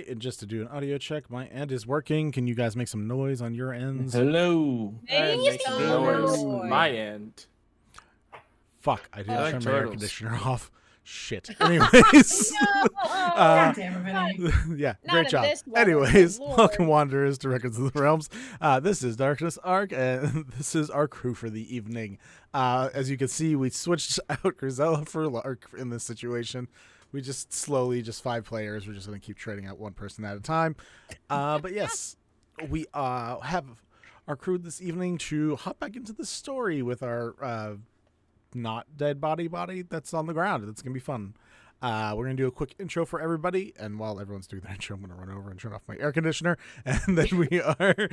and just to do an audio check, my end is working. Can you guys make some noise on your ends? Hello. Make some noise. My end. Fuck, I didn't like turn my air turtles. conditioner off. Shit. Anyways. God damn it, Vinny. Yeah, Not great in job. this weather, Anyways, good lord. welcome Wanderers to Records of the Realms. This is Darkness Arc, and this is our crew for the evening. As you can see, we switched out Grisella for Lark in this situation. We just slowly, just 5 players. We're just going to keep trading out one person at a time. But yes, we have our crew this evening to hop back into the story with our not dead body that's on the ground. That's going to be fun. We're going to do a quick intro for everybody, and while everyone's doing their intro, I'm going to run over and turn off my air conditioner, and then we are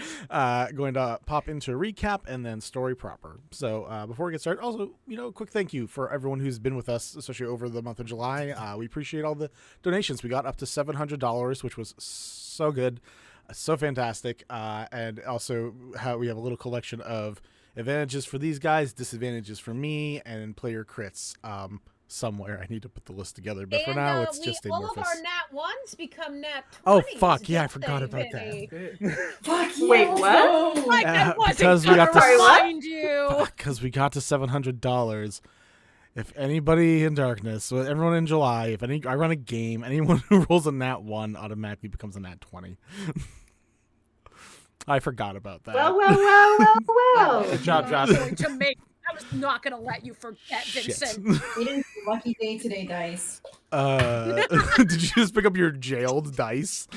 going to pop into a recap and then story proper. So before we get started, also, a quick thank you for everyone who's been with us, especially over the month of July. We appreciate all the donations. We got up to $700, which was so good, so fantastic, and also how we have a little collection of advantages for these guys, disadvantages for me, and player crits. Somewhere I need to put the list together, but for now it's just all amorphous. of our nat ones become nat 20s. Oh fuck yeah, I forgot about Vinny. that. Fuck yeah. Wait, what? Like I wasn't because we gonna got to remind you. because we got to $700. If anybody in Darkness, so everyone in July, if I run a game, anyone who rolls a nat 1 automatically becomes a nat 20. I forgot about that. Well. Good job, I Jocelyn. was not gonna let you forget, Shit. Vincent. It is a lucky day today, Dice. Did you just pick up your jailed dice?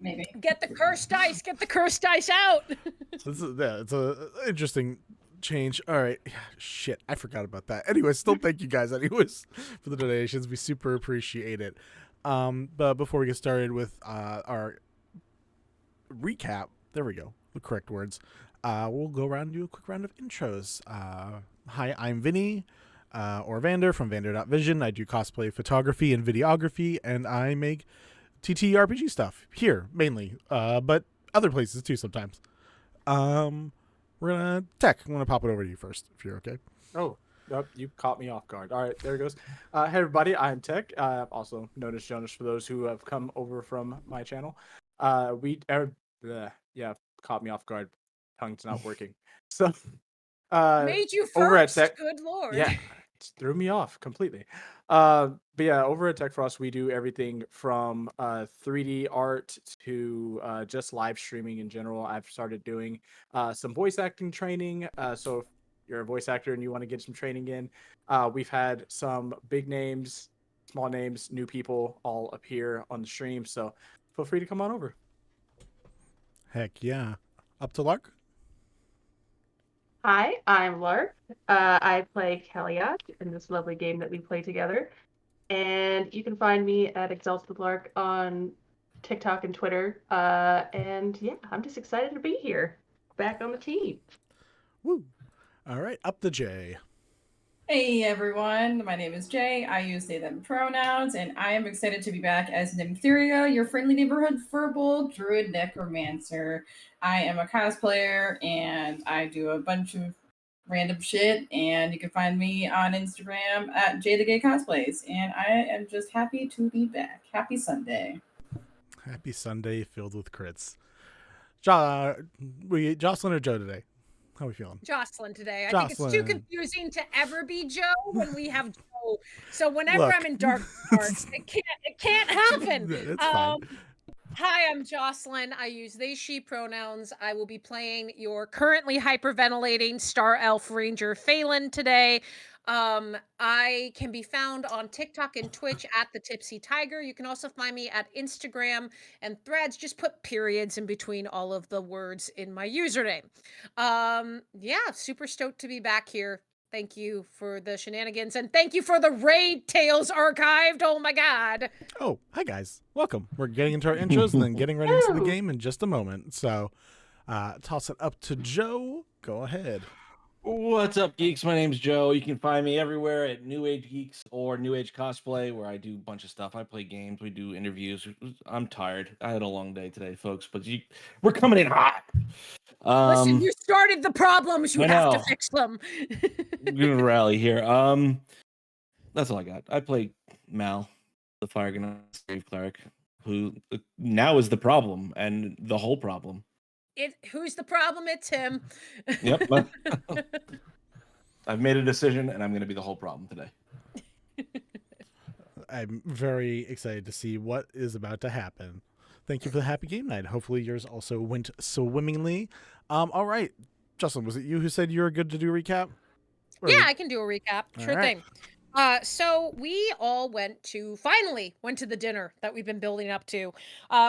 Maybe. Get the cursed dice. Get the cursed dice out. It's a interesting change. All right. Shit, I forgot about that. Anyway, still thank you guys anyways for the donations. We super appreciate it. But before we get started with our recap, there we go, the correct words. We'll go around and do a quick round of intros. Hi, I'm Vinny, or Vander from Vander.Vision. I do cosplay, photography, and videography, and I make TTRPG stuff here, mainly, but other places too sometimes. We're gonna I'm gonna pop it over to you first, if you're okay. Oh, yep, you caught me off guard. All right, there it goes. Hey, everybody, I'm Tech, also known as Jonas for those who have come over from my channel. Caught me off guard. Tongue's not working. So, Made you over at first. Tech, Good lord. yeah, it threw me off completely. But yeah, over at Tech Frost, we do everything from 3D art to just live streaming in general. I've started doing some voice acting training. So if you're a voice actor and you want to get some training in, we've had some big names, small names, new people all appear on the stream. So feel free to come on over. Heck yeah. Up to Lark? Hi, I'm Lark. I play Kelliat in this lovely game that we play together. And you can find me at Exalted Lark on TikTok and Twitter. And yeah, I'm just excited to be here. Back on the team. Woo. All right, up to Jay. Hey everyone, my name is Jay. I use they them pronouns, and I am excited to be back as Nymtheria, your friendly neighborhood Firbolg druid necromancer. I am a cosplayer and I do a bunch of random shit, and you can find me on Instagram at JTheGayCosplays, and I am just happy to be back. Happy Sunday. Happy Sunday filled with crits. Jocelyn or Joe today? How are we feeling? Jocelyn today. I think it's too confusing to ever be Joe when we have Joe. So whenever I'm in Dark Arts, it can't happen. It's fine. Hi, I'm Jocelyn. I use they, she pronouns. I will be playing your currently hyperventilating Star Elf Ranger Phelan today. I can be found on TikTok and Twitch at the Tipsy Tiger. You can also find me at Instagram and Threads. Just put periods in between all of the words in my username. Yeah, super stoked to be back here. Thank you for the shenanigans, and thank you for the Raid Tales archived. Oh my god. Oh, hi guys. Welcome. We're getting into our intros and then getting right into the game in just a moment. So, toss it up to Joe. Go ahead. What's up, geeks? My name's Joe. You can find me everywhere at New Age Geeks or New Age Cosplay, where I do a bunch of stuff. I play games. We do interviews. I'm tired. I had a long day today, folks, but we're coming in hot. Listen, you started the problems. You have to fix them. I'm gonna rally here. That's all I got. I play Mal, the Fire Gnome Cleric. who now is the problem and the whole problem. Who's the problem? It's him. Yep. I've made a decision, and I'm going to be the whole problem today. I'm very excited to see what is about to happen. Thank you for the happy game night. Hopefully yours also went swimmingly. All right. Justin, was it you who said you were good to do a recap? Yeah, I can do a recap. Sure right. thing. So we all finally went to the dinner that we've been building up to.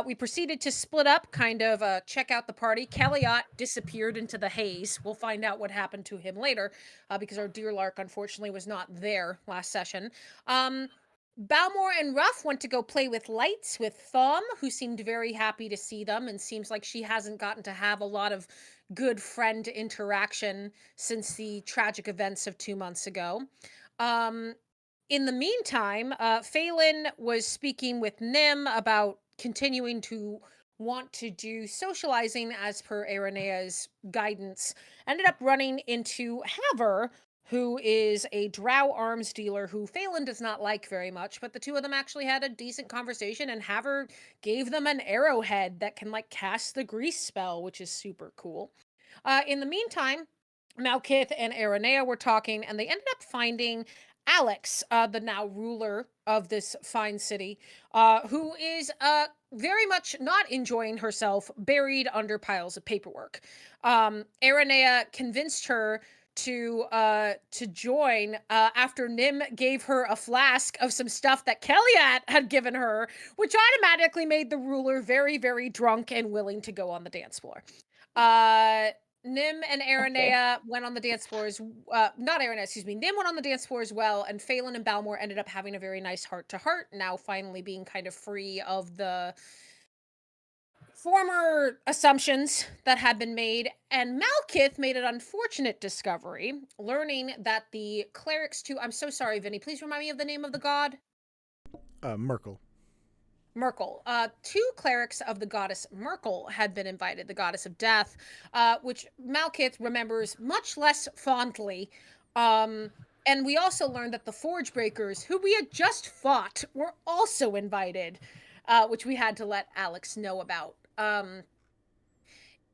We proceeded to split up, kind of check out the party. Kelliat disappeared into the haze. We'll find out what happened to him later, because our dear Lark unfortunately was not there last session. Balmor and Ruff went to go play with lights with Thom, who seemed very happy to see them, and seems like she hasn't gotten to have a lot of good friend interaction since the tragic events of 2 months ago. In the meantime, Phelan was speaking with Nim about continuing to want to do socializing as per Aranea's guidance. Ended up running into Haver, who is a Drow arms dealer who Phelan does not like very much, but the two of them actually had a decent conversation, and Haver gave them an arrowhead that can cast the grease spell, which is super cool. In the meantime, Malkith and Aranea were talking, and they ended up finding Alex, the now ruler of this fine city, who is very much not enjoying herself, buried under piles of paperwork. Aranea convinced her to join after Nim gave her a flask of some stuff that Kelliat had given her, which automatically made the ruler very, very drunk and willing to go on the dance floor. Nim and Aranea went on the dance floor not Aranea, excuse me. Nim went on the dance floor as well, and Phelan and Balmor ended up having a very nice heart-to-heart, now finally being kind of free of the former assumptions that had been made. And Malkith made an unfortunate discovery, learning that the clerics I'm so sorry, Vinny, please remind me of the name of the god? Merkel. Merkel. Two clerics of the goddess Merkel had been invited, the goddess of death, which Malkith remembers much less fondly. And we also learned that the Forge Breakers, who we had just fought, were also invited, which we had to let Alex know about.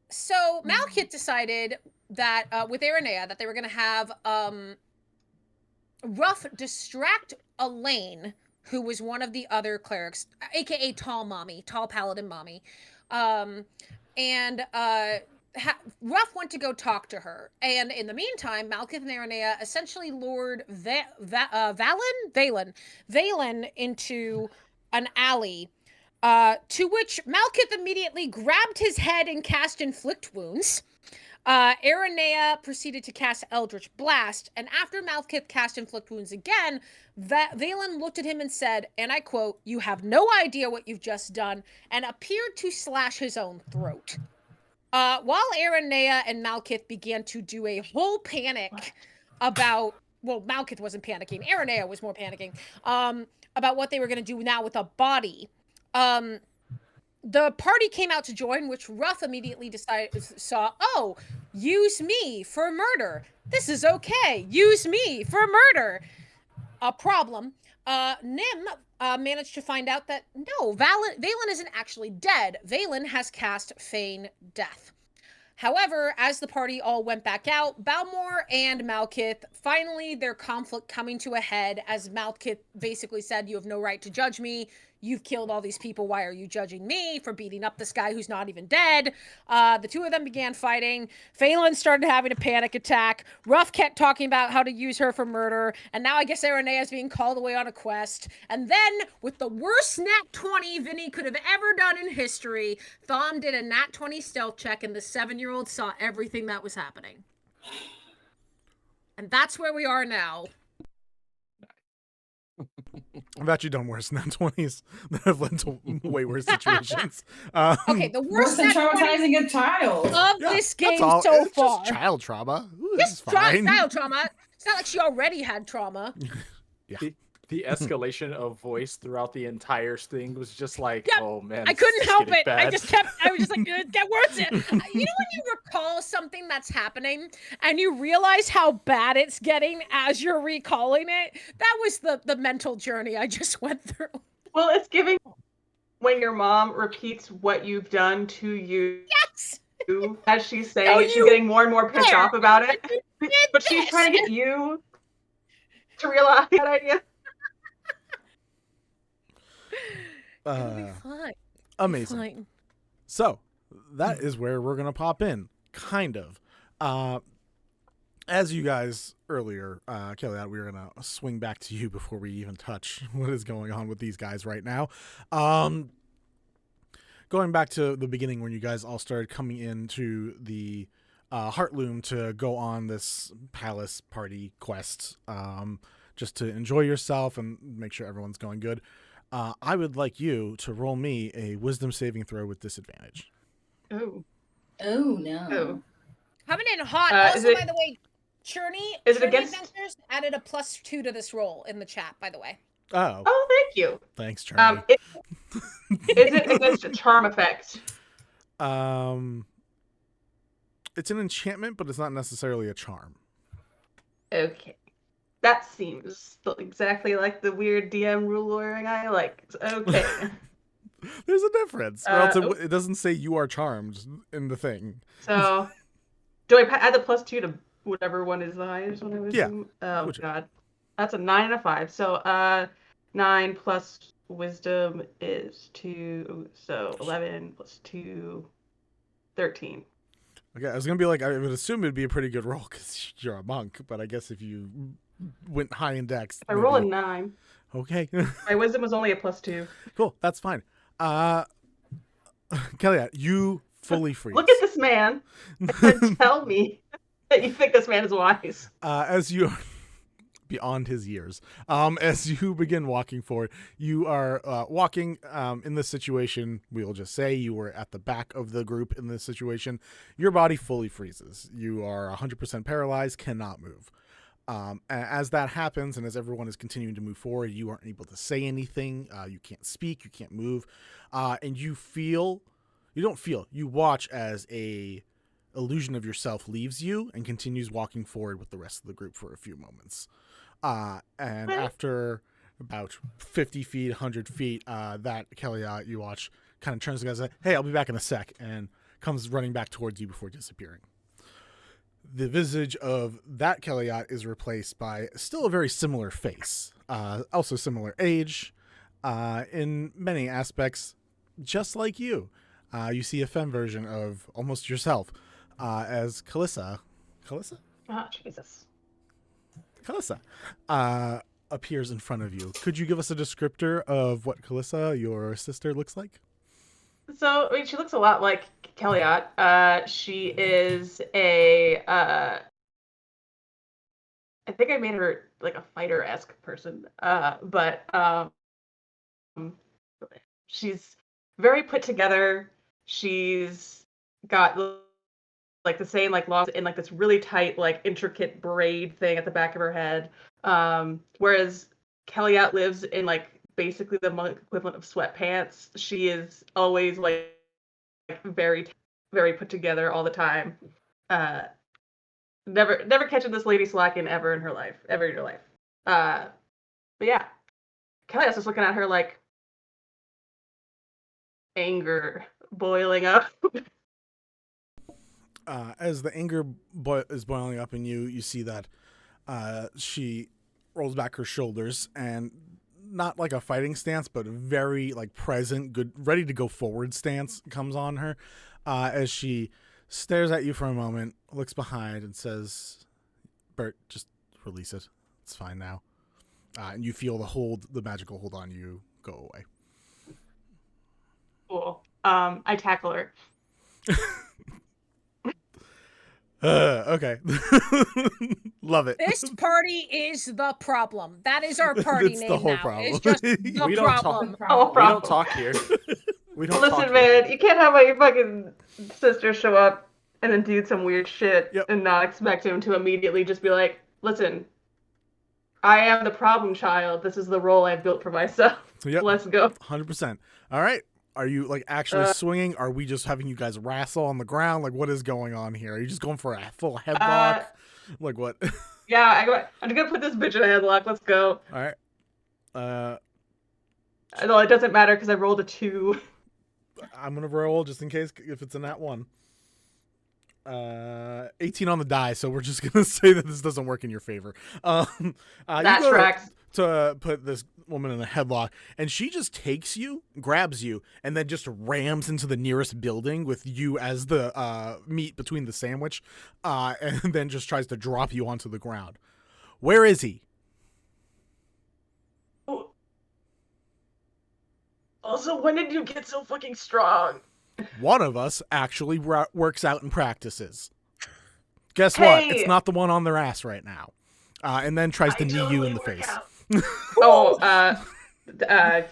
So Malkith decided that with Aranea that they were going to have Ruff distract Elaine, who was one of the other clerics, aka Tall Paladin Mommy. Ruff went to go talk to her. And in the meantime, Malkith and Aranea essentially lured Valen into an alley, to which Malkith immediately grabbed his head and cast Inflict Wounds. Aranea proceeded to cast Eldritch Blast, and after Malkith cast Inflict Wounds again, Valen looked at him and said, and I quote, "You have no idea what you've just done," and appeared to slash his own throat. While Aranea and Malkith began to do a whole panic about, well, Malkith wasn't panicking, Aranea was more panicking, about what they were going to do now with a body. The party came out to join, which Ruff immediately saw, oh, use me for murder. This is okay. Use me for murder. A problem. Nim managed to find out that, no, Valen isn't actually dead. Valen has cast Feign Death. However, as the party all went back out, Balmor and Malkith, finally their conflict coming to a head, as Malkith basically said, "You have no right to judge me. You've killed all these people. Why are you judging me for beating up this guy who's not even dead?" The two of them began fighting. Phelan started having a panic attack. Ruff kept talking about how to use her for murder. And now I guess Aranea is being called away on a quest. And then, with the worst nat 20 Vinny could have ever done in history, Thom did a nat 20 stealth check, and the 7-year-old saw everything that was happening. And that's where we are now. I've actually done worse than 20s that have led to way worse situations. Okay, the Worse worst than nat 20 traumatizing a child. of this game so so far. Just child trauma. Ooh, This this is fine. child trauma. It's not like she already had trauma. The escalation of voice throughout the entire thing was just like, Yep. oh man, I this couldn't is help getting it. I bad. was just like, it get worse. You know when you recall something that's happening and you realize how bad it's getting as you're recalling it? That was the mental journey I just went through. Well, it's giving when your mom repeats what you've done to you Yes. as she's saying No, it, she's you getting more and more pissed there. off about it. Did But she's this. trying to get you to realize that idea. It'll be fine. Amazing. Fine. So that is where we're gonna pop in, kind of. As you guys earlier, Kelliat, we were gonna swing back to you before we even touch what is going on with these guys right now. Going back to the beginning when you guys all started coming into the Heartloom to go on this palace party quest, just to enjoy yourself and make sure everyone's going good. I would like you to roll me a wisdom saving throw with disadvantage. Oh. Oh no. Oh. Coming in hot. Is Also, it- by the way, Churney is it against- Adventures added a +2 to this roll in the chat, by the way. Oh, Oh, thank you. thanks, Charlie. Is it against a charm effect? It's an enchantment, but it's not necessarily a charm. Okay. That seems exactly like the weird DM rule wearing I like. Okay. There's a difference. Or else oh. it doesn't say you are charmed in the thing. So, do I add the +2 to whatever one is the highest one I would Yeah. assume? Oh, Which- God. That's a 9 and a 5. So, 9 plus wisdom is 2. So, 11 plus 2, 13. Okay, I was gonna be like, I would assume it'd be a pretty good roll because you're a monk, but I guess if you went high in dex, I roll a 9. okay, My wisdom was only a +2. cool, that's fine. Kelliat, you fully freeze. Look at this man and tell me that you think this man is wise. As you beyond his years, as you begin walking forward, you are walking in this situation. We will just say you were at the back of the group in this situation. Your body fully freezes. You are 100% paralyzed, cannot move. As that happens, and as everyone is continuing to move forward, you aren't able to say anything. You can't speak. You can't move, and you watch as a illusion of yourself leaves you and continues walking forward with the rest of the group for a few moments. And after about 50 feet, 100 feet, that Kelliat you watch kind of turns to the guys and says, "Hey, I'll be back in a sec," and comes running back towards you before disappearing. The visage of that Kelliat is replaced by still a very similar face, also similar age, in many aspects, just like you. You see a femme version of almost yourself, as Kalissa, Oh, Jesus. appears in front of you. Could you give us a descriptor of what Kalissa, your sister, looks like? So, I mean, she looks a lot like Kelliat. She is a, I think I made her like a fighter-esque person. But she's very put together. She's got like the same like long in like this really tight like intricate braid thing at the back of her head. Whereas Kelliat lives in like basically the monk equivalent of sweatpants. She is always like very very put together all the time. Never catching this lady slacking ever in her life. But yeah. Kelliat's just looking at her like anger boiling up. As the anger is boiling up in you, you see that she rolls back her shoulders and not like a fighting stance, but a very like present, good, ready to go forward stance comes on her as she stares at you for a moment, looks behind and says, "Bert, just release it. It's fine now." And you feel the magical hold on you go away. Cool. I tackle her. Okay. Love it. This party is the problem. That is our party It's name the whole now. problem. It's just the We don't talk- problem. Oh, We problem. don't talk here. We don't Listen, talk man, you can't have my fucking sister show up and then do some weird shit Yep. and not expect him to immediately just be like, "Listen, I am the problem child. This is the role I've built for myself. Yep. Let's go." 100%. All right. Are you like actually swinging? Are we just having you guys wrestle on the ground? Like, what is going on here? Are you just going for a full headlock? Like what? Yeah, I'm gonna put this bitch in a headlock. Let's go. All right. No, it doesn't matter because I rolled a 2. I'm gonna roll just in case if it's a nat 1. 18 on the die, so we're just gonna say that this doesn't work in your favor. That You go tracks. to put this woman in a headlock, and she just takes you, grabs you, and then just rams into the nearest building with you as the meat between the sandwich, and then just tries to drop you onto the ground. Where is he? Also, when did you get so fucking strong? One of us actually works out and practices. Guess Hey! what? It's not the one on their ass right now. And then tries to knee you totally in the work face. out. Oh,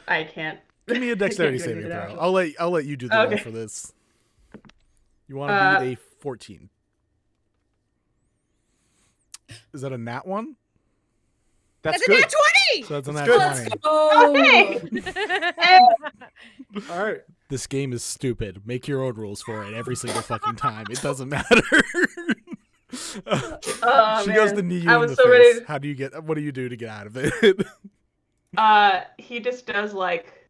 I can't. Give me a dexterity I can't do saving that. throw. I'll let you do the roll Okay. for this. You want to beat a 14. Is that a nat 1? That's It's a good. nat 20! So that's a nat good. 20. Oh, Hey! All right. This game is stupid. Make your own rules for it every single fucking time. It doesn't matter. Oh, She goes man. to knee you I in was the so face. ready. What do you do to get out of it? He just does like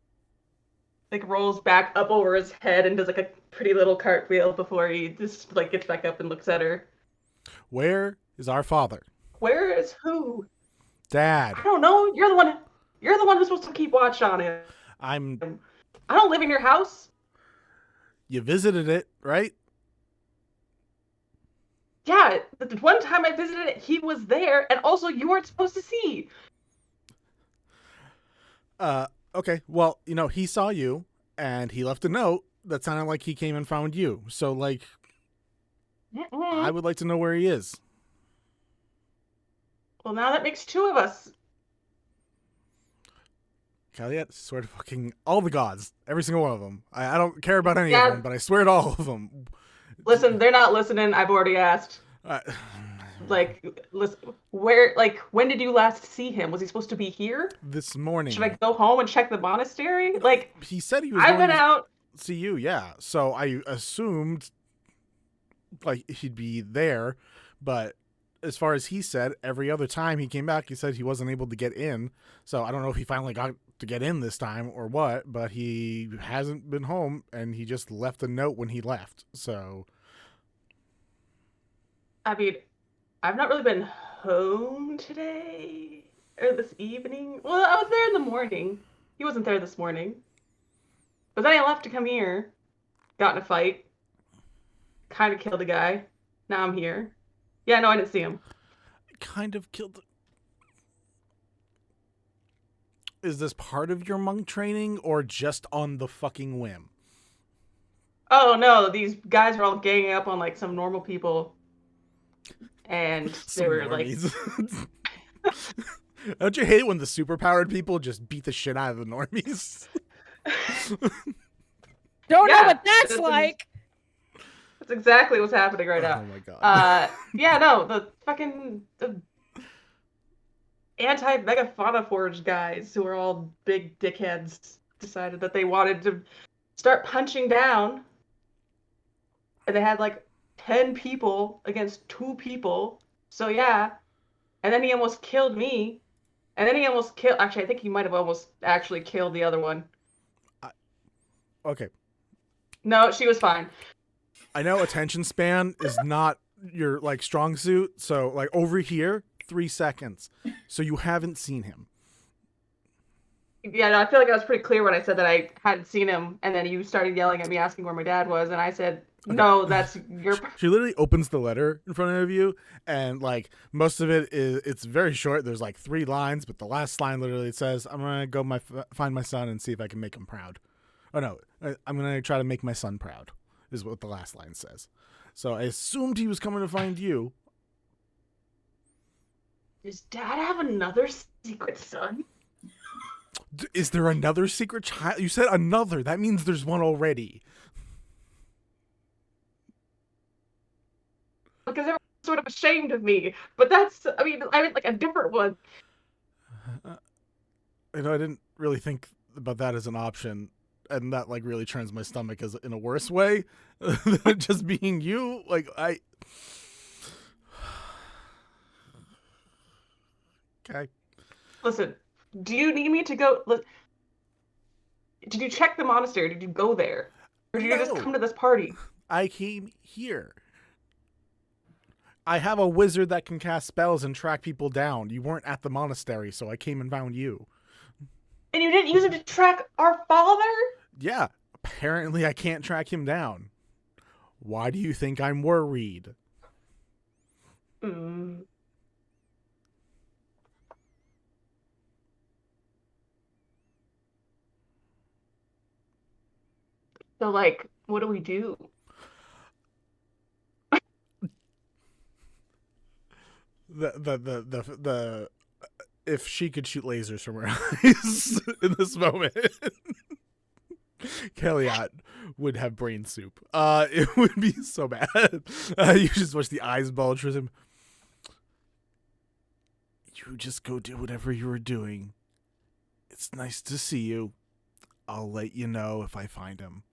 rolls back up over his head and does like a pretty little cartwheel before he just like gets back up and looks at her. Where is our father? Where is who? Dad. I don't know. You're the one who's supposed to keep watch on him. I don't live in your house. You visited it, right? Yeah, the one time I visited it, he was there, and also you weren't supposed to see. Okay. Well, he saw you, and he left a note that sounded like he came and found you. So, like, I would like to know where he is. Well, now that makes 2 of us. Kelliat, swear to fucking all the gods, every single one of them. I don't care about any Yeah. of them, but I swear to all of them. Listen, they're not listening. I've already asked. Like, listen, when did you last see him? Was he supposed to be here? This morning. Should I go home and check the monastery? Like, He said he was I've going been to out. see you, yeah. So I assumed, like, he'd be there, but as far as he said, every other time he came back, he said he wasn't able to get in. So I don't know if he finally got to get in this time or what, but he hasn't been home, and he just left a note when he left. So I mean, I've not really been home today or this evening. Well, I was there in the morning. He wasn't there this morning. But then I left to come here, got in a fight, kind of killed a guy. Now I'm here. Yeah, no, I didn't see him. kind of killed. Is this part of your monk training or just on the fucking whim? Oh no, these guys were all ganging up on like some normal people, and they Some were like, normies. Don't you hate when the superpowered people just beat the shit out of the normies? Don't know Yeah, what that's it's- like. that's exactly what's happening right now. Oh my god. Yeah, no, the anti-Megafauna Forge guys who are all big dickheads decided that they wanted to start punching down. And they had like 10 people against 2 people. So yeah. And then he almost killed me. And then he almost killed, actually, I think he might have almost actually killed the other one. Okay. No, she was fine. I know attention span is not your like strong suit, so like over here, 3 seconds. So you haven't seen him. Yeah, no, I feel like I was pretty clear when I said that I hadn't seen him, and then you started yelling at me asking where my dad was, and I said, no, that's your... She literally opens the letter in front of you, and like most of it is, it's very short. There's like 3 lines, but the last line literally says, "I'm gonna go find my son and see if I can make him proud." Oh no, I'm gonna try to make my son proud, is what the last line says. So I assumed he was coming to find you. Does dad have another secret son? Is there another secret child? You said another. That means there's one already. Because everyone's sort of ashamed of me, but that's, I mean like a different one. I didn't really think about that as an option, and that like really turns my stomach as in a worse way than just being you. Like Okay. Listen, do you need me to go? Did you check the monastery? Did you go there? Or did you just No. come to this party? I came here. I have a wizard that can cast spells and track people down. You weren't at the monastery, so I came and found you. And you didn't use him to track our father? Yeah, apparently I can't track him down. Why do you think I'm worried? Hmm. So, like, what do we do? The if she could shoot lasers from her eyes in this moment, Kelliat would have brain soup. It would be so bad. You just watch the eyes bulge for him. You just go do whatever you were doing. It's nice to see you. I'll let you know if I find him.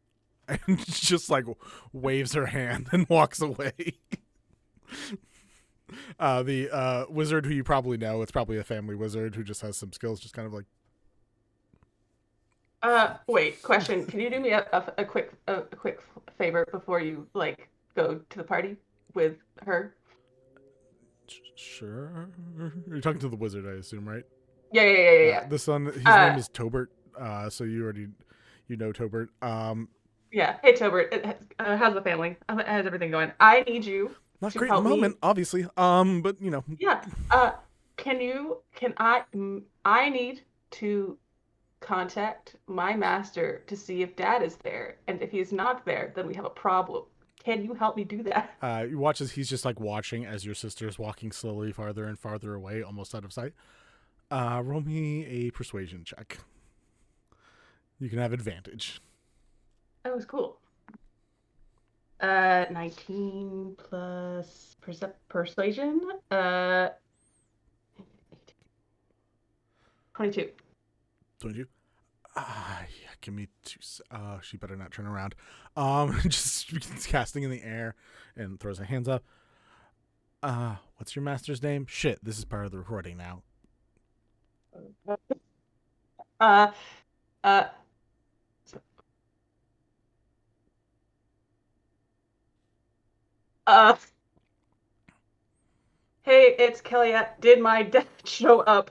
And just like waves her hand and walks away. The wizard who you probably know, it's probably a family wizard who just has some skills, just kind of like. Wait, question. Can you do me a quick favor before you, like, go to the party with her? Sure. You're talking to the wizard, I assume, right? Yeah. The son, his name is Tobert. So you know Tobert. Yeah. Hey, Tobert. How's the family? How's everything going? I need you. Not to great at help the me. moment, obviously. But you know. Yeah. I need to contact my master to see if Dad is there, and if he's not there, then we have a problem. Can you help me do that? You watch as he's just like watching as your sister is walking slowly farther and farther away, almost out of sight. Roll me a persuasion check. You can have advantage. That was cool. 19 plus persuasion. 22. 22. Yeah, give me 2. She better not turn around. Just begins casting in the air and throws her hands up. What's your master's name? Shit, this is part of the recording now. Hey, it's Kelliat. Did my dad show up?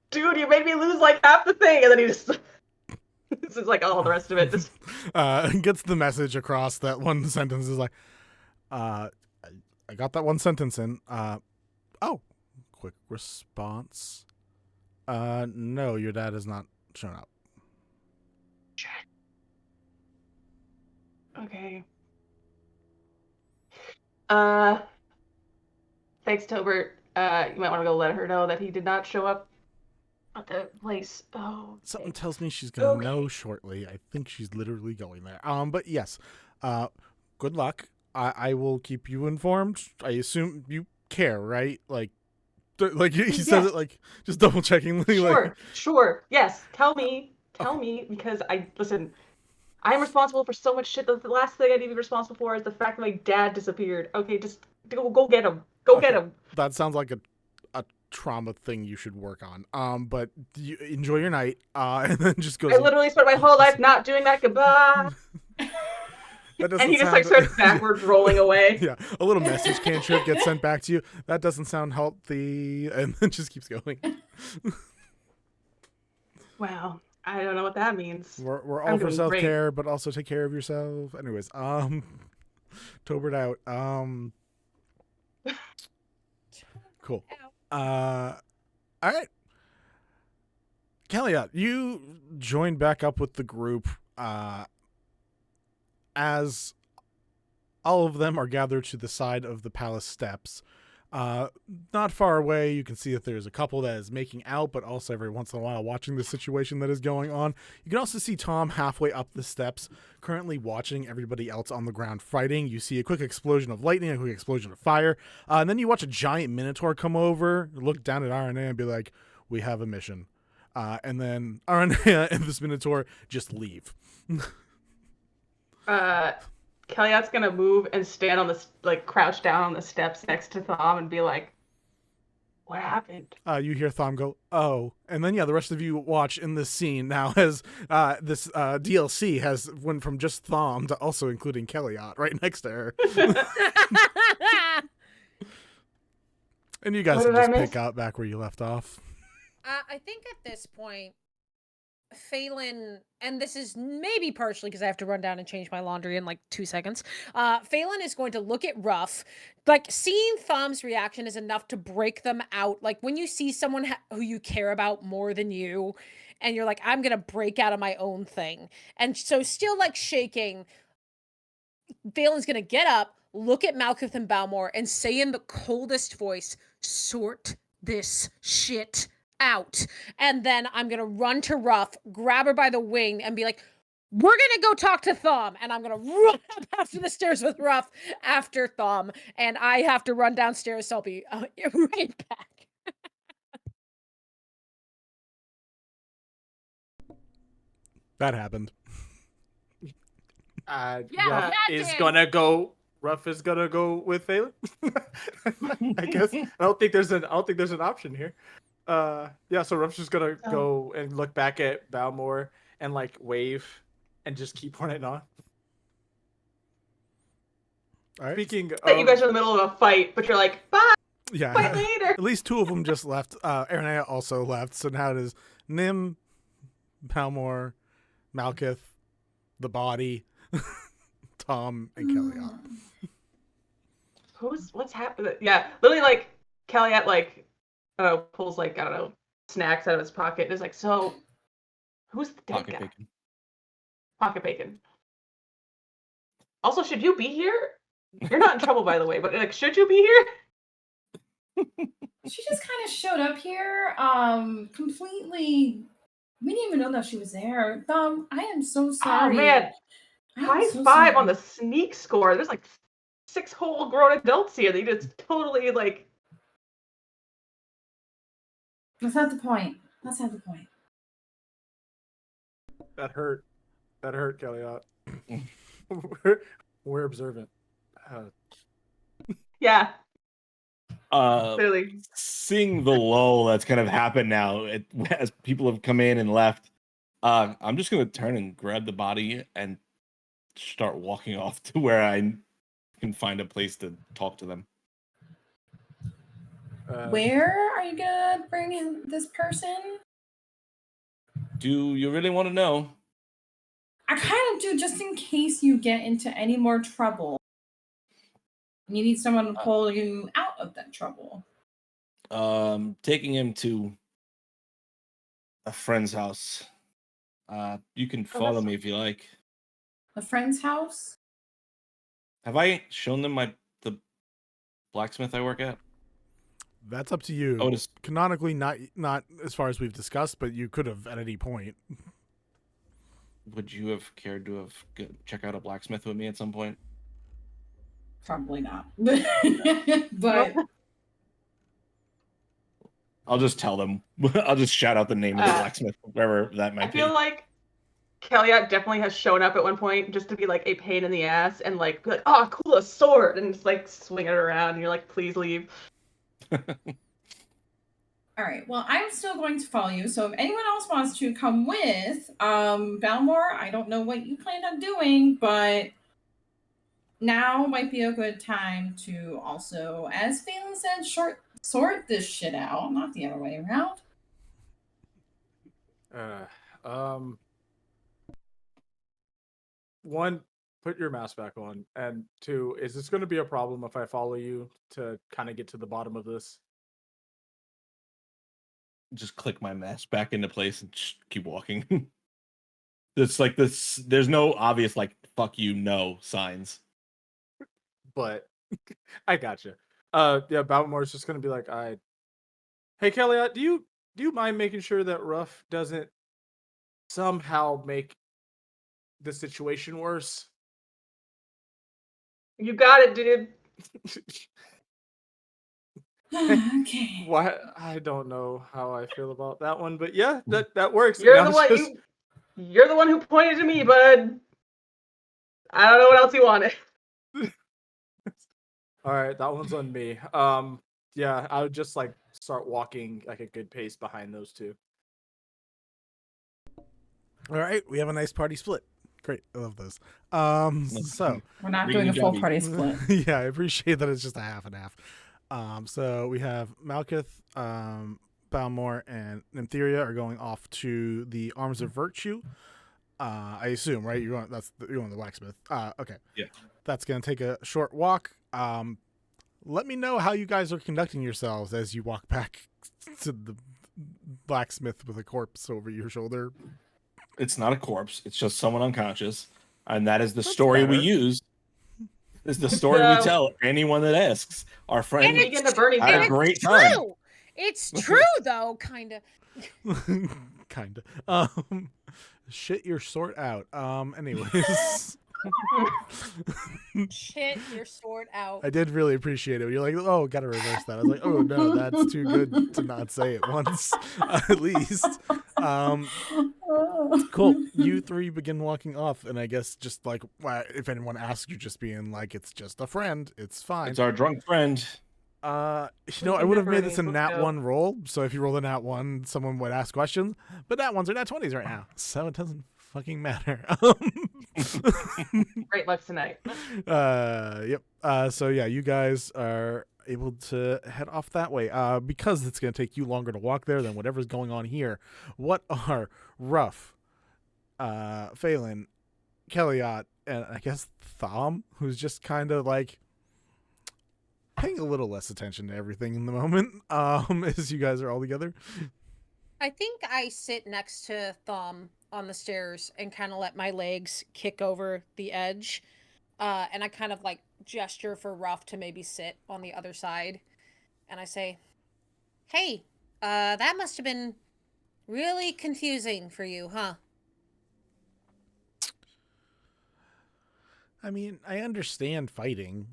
Dude, you made me lose like half the thing, and then he just this is like all the rest of it. Just Gets the message across. That one sentence is like, I got that one sentence in. Oh, quick response. No, your dad has not shown up. okay. Thanks, Tobert. You might want to go let her know that he did not show up at the place. Oh, Something okay. tells me she's gonna Okay. know shortly. I think she's literally going there. But yes. Good luck. I will keep you informed. I assume you care, right? Like he says Yes. it like just double checkingly. Sure. Yes. Tell me, because listen. I'm responsible for so much shit. The last thing I need to be responsible for is the fact that my dad disappeared. Okay, just go get him. Go get him. That sounds like a trauma thing you should work on. But you enjoy your night. And then just goes. I literally spent my whole life not doing that. Goodbye. And he just like starts backwards rolling away. Yeah, a little message cantrip gets sent back to you. That doesn't sound healthy, and then just keeps going. Wow, I don't know what that means. We're all I'm for doing self-care, but also take care of yourself. Anyways, Tobert out. Cool. All right. Kelliat, you joined back up with the group as all of them are gathered to the side of the palace steps. Not far away, you can see that there's a couple that is making out, but also every once in a while watching the situation that is going on. You can also see Tom halfway up the steps, currently watching everybody else on the ground fighting. You see a quick explosion of lightning, a quick explosion of fire, and then you watch a giant minotaur come over, look down at RNA and be like, "We have a mission." And then RNA and this minotaur just leave. Kelliat's gonna move and stand on the crouch down on the steps next to Thom and be like, "What happened?" You hear Thom go, "Oh," and then the rest of you watch in this scene now as this DLC has went from just Thom to also including Kelliat right next to her, and you guys What can did I just miss? pick up back where you left off. I think at this point, Phelan, and this is maybe partially because I have to run down and change my laundry in like 2 seconds. Phelan is going to look at Ruff. Like, seeing Thom's reaction is enough to break them out. Like, when you see someone who you care about more than you, and you're like, I'm going to break out of my own thing. And so, still like shaking, Phelan's going to get up, look at Malkuth and Balmor, and say in the coldest voice, "Sort this shit out." And then I'm gonna run to Ruff, grab her by the wing, and be like, "We're gonna go talk to Thom." And I'm gonna run up after the stairs with Ruff after Thom, and I have to run downstairs, so I'll be right back. That happened. Yeah, that did. Ruff is gonna go with Phelan. I guess I don't think there's an option here. Yeah, so Ruff's just gonna go and look back at Balmor and like wave and just keep running on. All right. Speaking That you of, guys are in the middle of a fight, but you're like, "Bye, Yeah. fight later." At least 2 of them just left. Aranea also left. So now it is Nim, Balmor, Malkuth, the body, Thom, and Kelliat. What's happening? Yeah, literally, like Kelliat, pulls snacks out of his pocket and is like, "So, who's the dead Pocket guy?" bacon. Pocket bacon. Also, should you be here? You're not in trouble, by the way, but like, should you be here? She just kind of showed up here, completely. We didn't even know that she was there. I am so sorry. Oh man, I am high so five sorry. on the sneak score. There's like 6 whole grown adults here that you just totally like. That's not the point. That's not the point. that hurt, Kelliot. We're observant. Yeah, Uh, clearly. seeing the lull that's kind of happened now as people have come in and left, I'm just gonna turn and grab the body and start walking off to where I can find a place to talk to them. Where are you gonna bring in this person? Do you really want to know? I kind of do, just in case you get into any more trouble. You need someone to pull you out of that trouble. Taking him to a friend's house. You can follow me if you like. A friend's house? Have I shown them the blacksmith I work at? That's up to you. Oh, it is. Canonically, not as far as we've discussed, but you could have at any point. Would you have cared to check out a blacksmith with me at some point? Probably not. But I'll just tell them. I'll just shout out the name of the blacksmith, wherever that might be. I feel like Kelliat definitely has shown up at one point just to be like a pain in the ass and like be like, "Oh, cool, a sword," and just like swing it around, and you're like, "Please leave." all right. Well, I'm still going to follow you. So if anyone else wants to come with, Balmor, I don't know what you planned on doing, but now might be a good time to also, as Phelan said, sort this shit out, not the other way around. One, put your mask back on, and 2, is this going to be a problem if I follow you to kind of get to the bottom of this? Just click my mask back into place and just keep walking. It's like this. There's no obvious like "fuck you" no signs. But I gotcha. Yeah, Balmor's just gonna be like, hey Kelliat, do you mind making sure that Ruff doesn't somehow make the situation worse? You got it, dude. Okay. Why? I don't know how I feel about that one, but yeah, that works. You're And the I'm one. just- You're the one who pointed to me, bud. I don't know what else you wanted. All right, that one's on me. Yeah, I would just like start walking like a good pace behind those two. All right, we have a nice party split. Great, I love those. So We're not Really doing a good full job, party split. yeah, I appreciate that it's just a half and half. So we have Malkuth, Balmore, and Nymtheria are going off to the Arms of Virtue. I assume, right? You're going to the blacksmith. Okay. Yeah. That's gonna take a short walk. Let me know how you guys are conducting yourselves as you walk back to the blacksmith with a corpse over your shoulder. It's not a corpse. It's just someone unconscious, and that is the That's story we better. use. Is the story we So- tell anyone that asks. Our friend And We get to Bernie's had a house. great time. True. It's true though, kind of. Kinda. Shit your sort out. Anyways. Shit your sword out. I did really appreciate it. You're like, oh, gotta reverse that. I was like, oh no, that's too good to not say it once, at least. Cool. You three begin walking off, and I guess just like if anyone asks you, just being like, it's just a friend. It's fine. It's our drunk friend. I would have Remember made this a names, nat let's go. 1 roll, so if you roll a nat 1, someone would ask questions. But nat 1s are nat 20s right now, so it doesn't fucking matter. Great luck tonight. Yep. So yeah, you guys are able to head off that way. Because it's gonna take you longer to walk there than whatever's going on here. What are Ruff, Phelan, Kelliat, and I guess Thom, who's just kind of like paying a little less attention to everything in the moment, as you guys are all together. I think I sit next to Thom on the stairs and kind of let my legs kick over the edge. And I kind of like gesture for Ruff to maybe sit on the other side. And I say, hey, that must have been really confusing for you, huh? I mean, I understand fighting.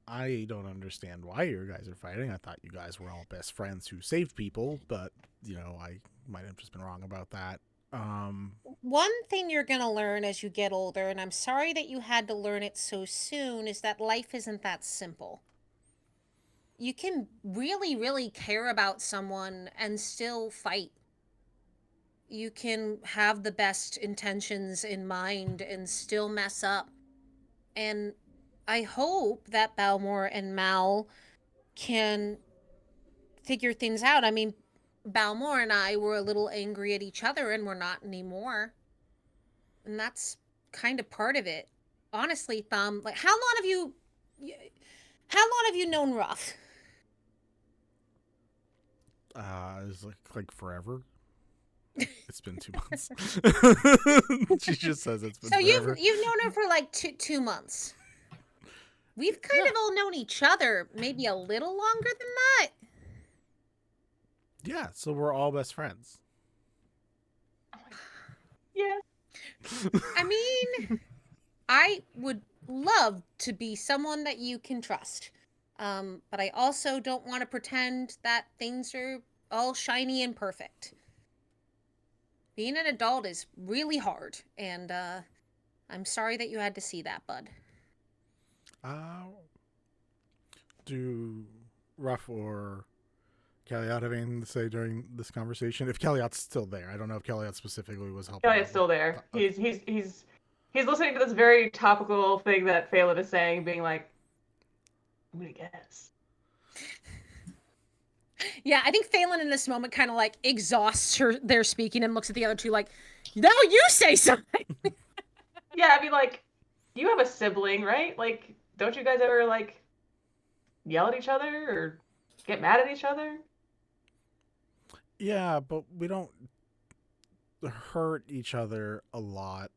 I don't understand why you guys are fighting. I thought you guys were all best friends who saved people, but, you know, I might have just been wrong about that. One thing you're going to learn as you get older, and I'm sorry that you had to learn it so soon, is that life isn't that simple. You can really, really care about someone and still fight. You can have the best intentions in mind and still mess up. And I hope that Balmore and Mal can figure things out. I mean, Balmore and I were a little angry at each other, and we're not anymore. And that's kind of part of it. Honestly, Thom, like, how long have you known Ruff? It's like forever. It's been 2 months. She just says it's been So forever. you've known her for like two months. We've kind of all known each other maybe a little longer than that. Yeah, so we're all best friends. Yeah. I mean, I would love to be someone that you can trust. But I also don't want to pretend that things are all shiny and perfect. Being an adult is really hard, and I'm sorry that you had to see that, bud. Do Ruff or Kelliat have anything to say during this conversation? If Kelliat's still there, I don't know if Kelliat specifically was helping. Kelliat's still there. Okay. He's listening to this very topical thing that Phelan is saying, being like, I'm gonna guess. Yeah, I think Phelan in this moment kind of like exhausts their speaking and looks at the other two like, now you say something. Yeah, I mean, like, you have a sibling, right? Like, don't you guys ever, like, yell at each other or get mad at each other? Yeah, but we don't hurt each other a lot.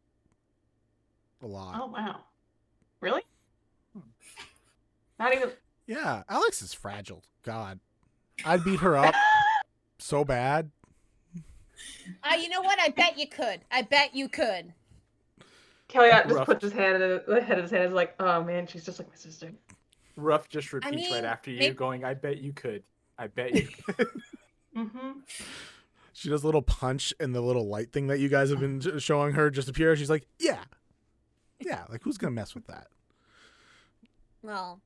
A lot. Oh, wow. Really? Not even... Yeah, Alex is fragile. God. I'd beat her up so bad. You know what? I bet you could. I bet you could. Kelliat just Rough. puts his hand in the head of his hand and is like, oh, man, she's just like my sister. Ruff just repeats mean, right after you, maybe- going, I bet you could. I bet you could. Mm-hmm. She does a little punch, and the little light thing that you guys have been showing her just appears. She's like, yeah. Yeah, like who's gonna mess with that? Well,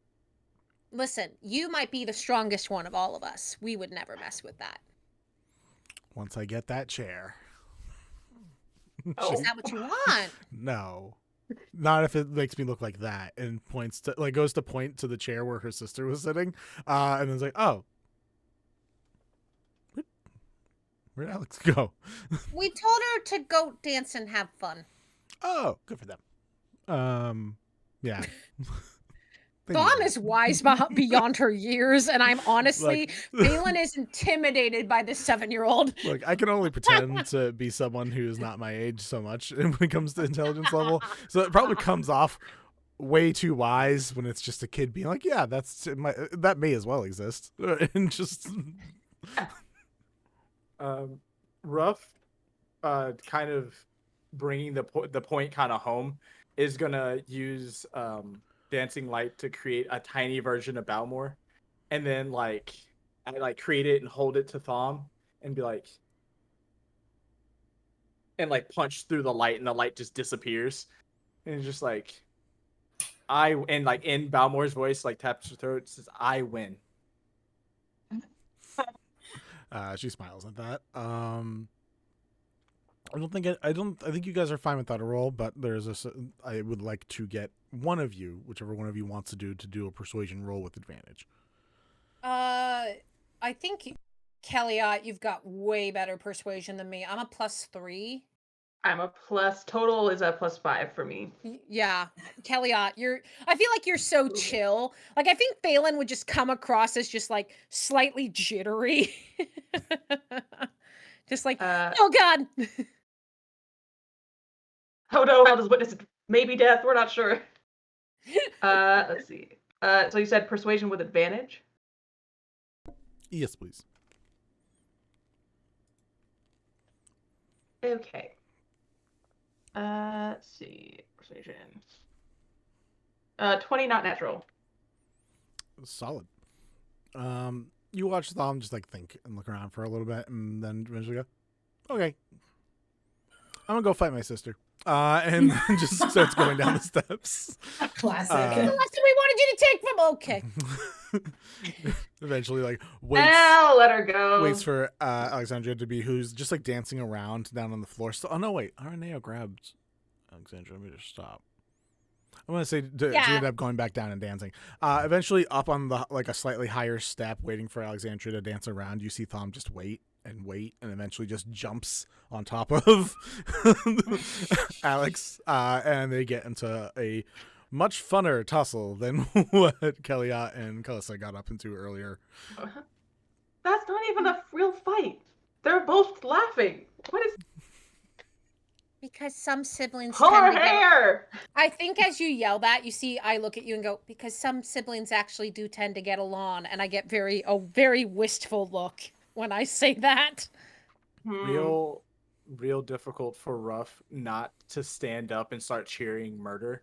listen, you might be the strongest one of all of us. We would never mess with that. Once I get that chair. Oh. Is that what you want? No. Not if it makes me look like that and points to like goes to point to the chair where her sister was sitting. And then it's like, oh. Where'd Alex go? We told her to go dance and have fun. Oh, good for them. Yeah. They Dawn need is wise beyond her years, and I'm honestly, Phelan is intimidated by this 7-year-old. Look, I can only pretend to be someone who is not my age so much when it comes to intelligence level. So it probably comes off way too wise when it's just a kid being like, yeah, that may as well exist. And just Rough, kind of bringing the point kind of home, is gonna use dancing light to create a tiny version of Balmor, and then create it and hold it to Thom and be like, and punch through the light, and the light just disappears, and it's just like, in Balmor's voice, taps her throat, says, "I win." she smiles at that. I think you guys are fine without a roll, but I would like to get one of you, whichever one of you wants to do a persuasion roll with advantage. I think Kelliat, you've got way better persuasion than me. I'm a +3. I'm a plus. Total is a +5 for me. Yeah, Kelliat, I feel like you're so chill. Like, I think Phelan would just come across as just slightly jittery. Just oh god. Oh no, I'll just witness maybe death. We're not sure. Let's see. So you said persuasion with advantage? Yes, please. Okay. Let's see. Persuasion. 20, not natural. Solid. You watch Thom just think and look around for a little bit, and then eventually go, okay, I'm gonna go fight my sister. And then just starts going down the steps. Classic. The lesson we wanted you to take from Eventually, waits. Well, let her go. Waits for Alexandria to be who's just dancing around down on the floor. So, oh no, wait, Araneo grabbed Alexandria. Let me just stop. I'm gonna say she ended up going back down and dancing. Eventually, up on the a slightly higher step, waiting for Alexandria to dance around. You see Thom just wait, and eventually just jumps on top of Alex, and they get into a much funner tussle than what Kelliat and Kalissa got up into earlier. That's not even a real fight. They're both laughing. What is? Because some siblings Pull her tend to hair! I think as you yell that, you see, I look at you and go, because some siblings actually do tend to get along, and I get a very wistful look when I say that. Real difficult for Ruff not to stand up and start cheering murder,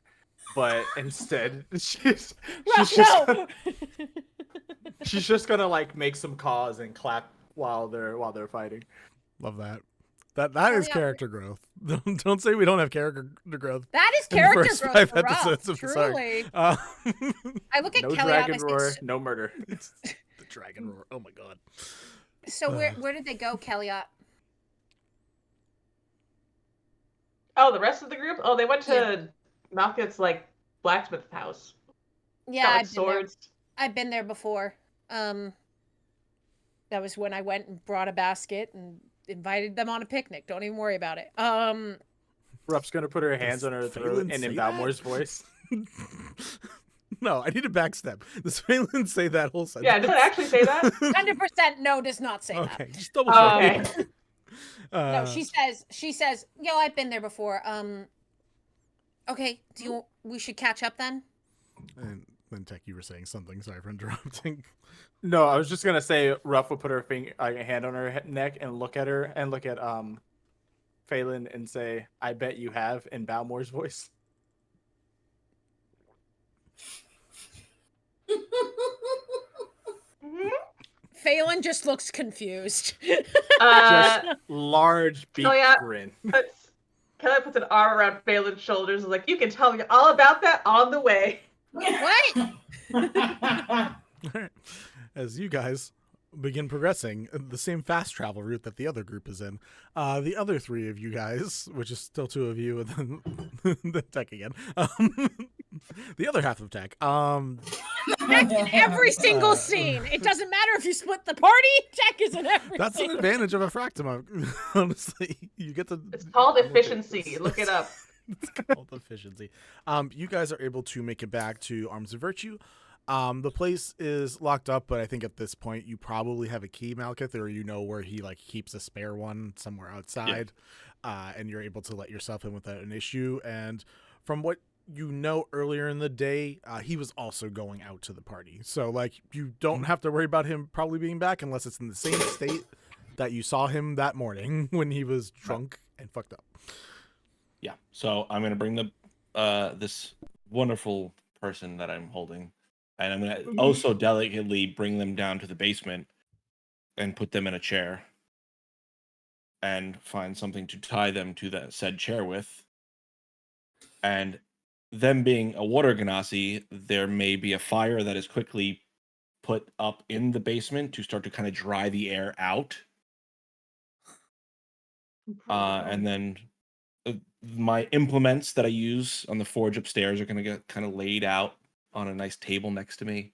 but instead she's just gonna make some cause and clap while they're fighting. Love that. That is character growth. Don't say we don't have character growth. That is character first growth 5 for episodes Ruff, of truly. I look at No Kelly dragon roar, no murder. The dragon roar. Oh my god. So where did they go, Kelliat? Oh, the rest of the group? Oh, they went to Malkit's blacksmith house. Yeah, Got swords. I've been there before. That was when I went and brought a basket and invited them on a picnic. Don't even worry about it. Ruff's gonna put her hands on her throat and in Balmor's voice. No, I need a backstep. Does Phelan say that whole sentence? Yeah, does it actually say that? 100% no does not say that. Okay, just double check. Okay. No, she says, yo, I've been there before. Okay, we should catch up then? And then Tech, you were saying something. Sorry for interrupting. No, I was just gonna say Ruff will put her hand on her neck and look at her and look at Phelan and say, "I bet you have," in Balmor's voice. Phelan just looks confused. Just large beak grin. Kelliat puts an arm around Phelan's shoulders and is like, you can tell me all about that on the way. What? As you guys begin progressing the same fast travel route that the other group is in, the other three of you guys, which is still two of you, and then the Tech again, the other half of Tech, Tech in every single scene. It doesn't matter if you split the party. Tech is in every. that's an advantage of a Fractima. Honestly, you get to. It's called efficiency. Look it up. It's called efficiency. You guys are able to make it back to Arms of Virtue. The place is locked up, but I think at this point you probably have a key, Malkith, or you know where he like keeps a spare one somewhere outside, and you're able to let yourself in without an issue. And from what you know earlier in the day, he was also going out to the party, so like you don't have to worry about him probably being back unless it's in the same state that you saw him that morning when he was drunk and fucked up. Yeah. So I'm gonna bring the this wonderful person that I'm holding, and I'm gonna also delicately bring them down to the basement and put them in a chair and find something to tie them to that said chair with. And them being a water genasi, there may be a fire that is quickly put up in the basement to start to kind of dry the air out. And then my implements that I use on the forge upstairs are going to get kind of laid out on a nice table next to me.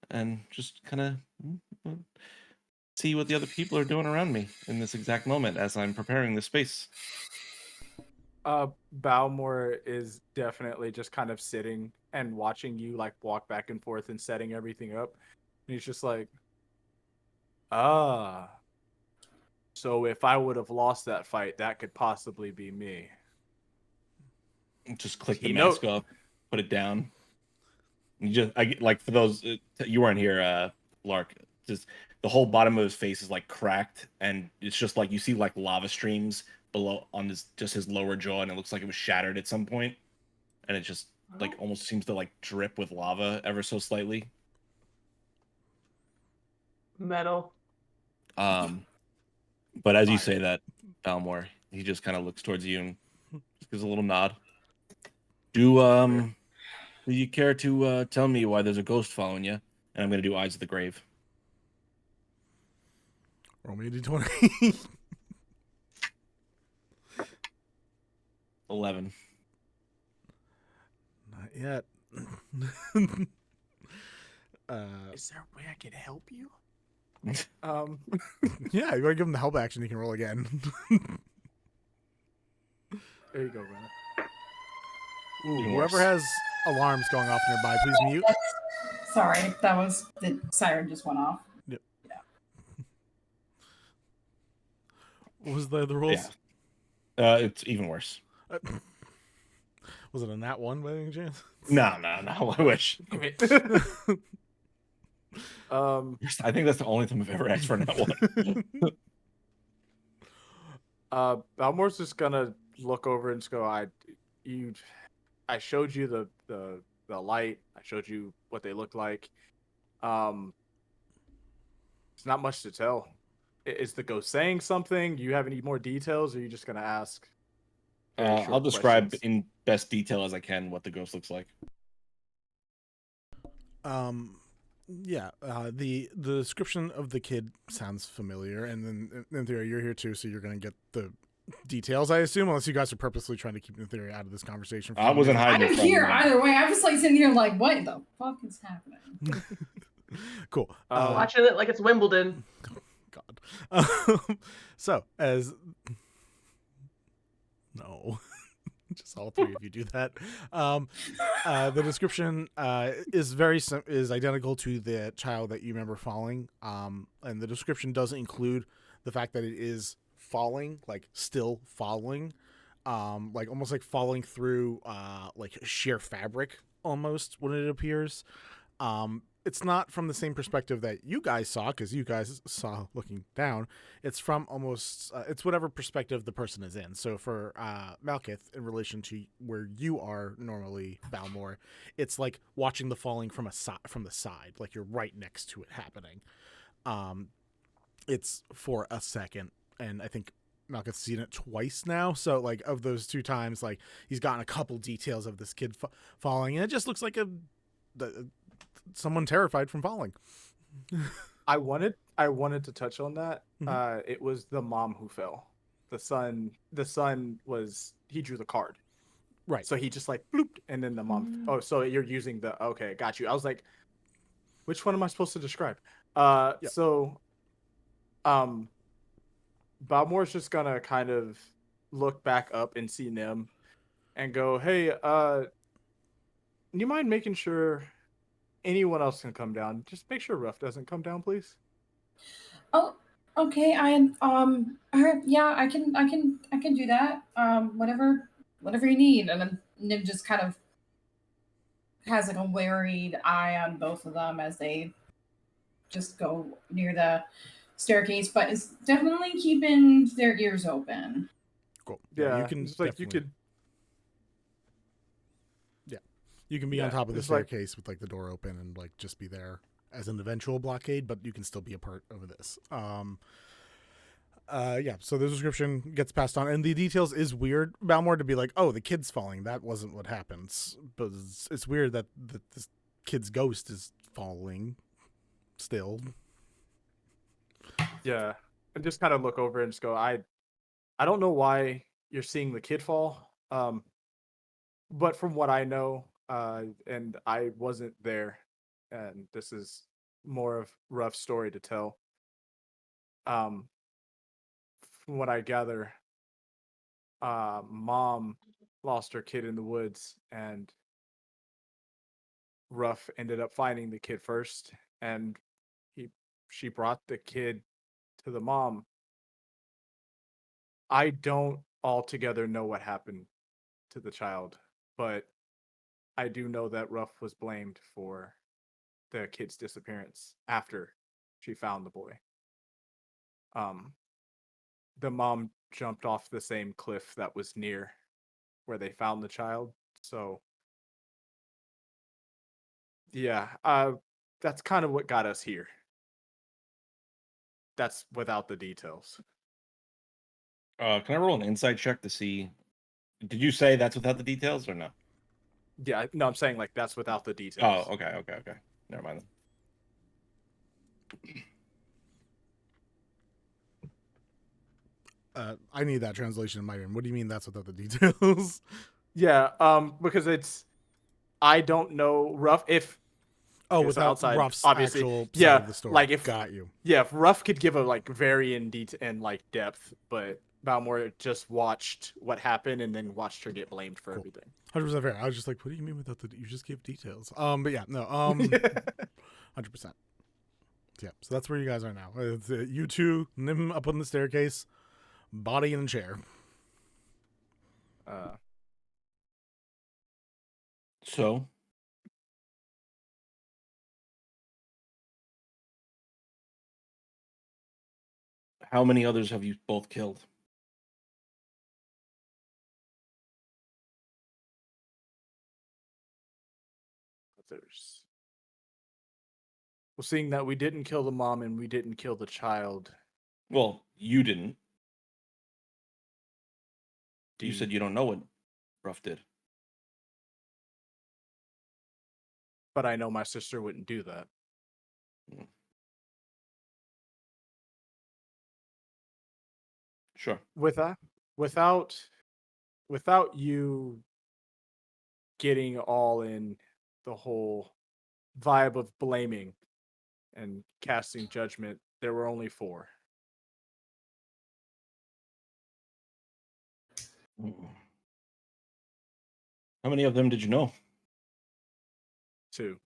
And just kind of see what the other people are doing around me in this exact moment as I'm preparing this space. Balmore is definitely just kind of sitting and watching you like walk back and forth and setting everything up. And he's just like, so if I would have lost that fight, that could possibly be me. Just click the mask up, put it down. Like for those you weren't here, Lark. Just the whole bottom of his face is like cracked, and it's just like you see like lava streams below on his lower jaw, and it looks like it was shattered at some point, and it just like almost seems to like drip with lava ever so slightly. Metal. But as you say that, Balmore, he just kind of looks towards you and just gives a little nod. Do you care to tell me why there's a ghost following you? And I'm gonna do Eyes of the Grave. Roll me a d20. 11. Not yet. Is there a way I can help you? Yeah, you want to give him the help action, you can roll again. There you go, Brenna. Ooh, whoever has alarms going off nearby, please mute. Sorry, that was the siren just went off. Yep. Yeah. What was the other rules? Yeah. It's even worse. Was it a nat 1 by any chance? No, I wish. I think that's the only time I've ever asked for a nat 1. Balmore's just gonna look over and just go, I showed you the light. I showed you what they looked like. It's not much to tell. Is the ghost saying something? Do you have any more details, or are you just gonna ask? I'll describe questions? in best detail as I can what the ghost looks like. Yeah, the description of the kid sounds familiar, and then Nymtheria, you're here too, so you're gonna get the details, I assume, unless you guys are purposely trying to keep Nymtheria out of this conversation. I wasn't hiding. I'm here either way. I was like sitting here like, what the fuck is happening? Cool. Watching it like it's Wimbledon. God. So as no. Just all three of you do that. The description is identical to the child that you remember falling. And the description doesn't include the fact that it is falling, like still falling, like almost like falling through like sheer fabric almost when it appears. It's not from the same perspective that you guys saw, because you guys saw looking down. It's from almost, it's whatever perspective the person is in. So for Malkith, in relation to where you are normally, Balmore, it's like watching the falling from the side, like you're right next to it happening. It's for a second, and I think Malka's seen it twice now. So like of those 2 times, like he's gotten a couple details of this kid falling, and it just looks like someone terrified from falling. I wanted to touch on that. It was the mom who fell. The son he drew the card. Right. So he just like blooped, and then the mom. Oh, so you're using the okay, got you. I was like, which one am I supposed to describe? So Balmore's just gonna kind of look back up and see Nim and go, hey, you mind making sure anyone else can come down? Just make sure Ruff doesn't come down, please. Oh, okay. Yeah, I can do that. Whatever you need. And then Nim just kind of has like a worried eye on both of them as they just go near the staircase, but is definitely keeping their ears open. Cool. Yeah, you can it's like you could. Yeah, you can be on top of the staircase with like the door open and like just be there as an eventual blockade, but you can still be a part of this. Yeah, so the description gets passed on, and the details is weird. Balmore to be like, oh, the kid's falling. That wasn't what happens. But it's weird that this kid's ghost is falling still. Yeah, and just kind of look over and just go, I don't know why you're seeing the kid fall. But from what I know, and I wasn't there, and this is more of Ruff's story to tell. From what I gather, mom lost her kid in the woods, and Ruff ended up finding the kid first, and she brought the kid to the mom. I don't altogether know what happened to the child, but I do know that Ruff was blamed for the kid's disappearance after she found the boy. The mom jumped off the same cliff that was near where they found the child. So yeah, that's kind of what got us here. That's without the details. Can I roll an insight check to see? Did you say that's without the details or no? Yeah, no, I'm saying like that's without the details. Oh, okay. Never mind then. I need that translation in my room. What do you mean that's without the details? Yeah, because I don't know Ruff if. Without outside, Ruff's obviously, actual side of the story. Like if got you. Yeah, if Ruff could give a like very in detail and like depth, but Balmore just watched what happened and then watched her get blamed for everything. 100% fair. I was just like, what do you mean without the? You just gave details. But yeah, no. 100%. Yeah, so that's where you guys are now. It's, you two, Nim up on the staircase, body in a chair. So, how many others have you both killed? Others. Well, seeing that we didn't kill the mom and we didn't kill the child. Well, you didn't. You said you don't know what Ruff did. But I know my sister wouldn't do that. Sure. Without you getting all in the whole vibe of blaming and casting judgment, there were only 4. How many of them did you know? 2.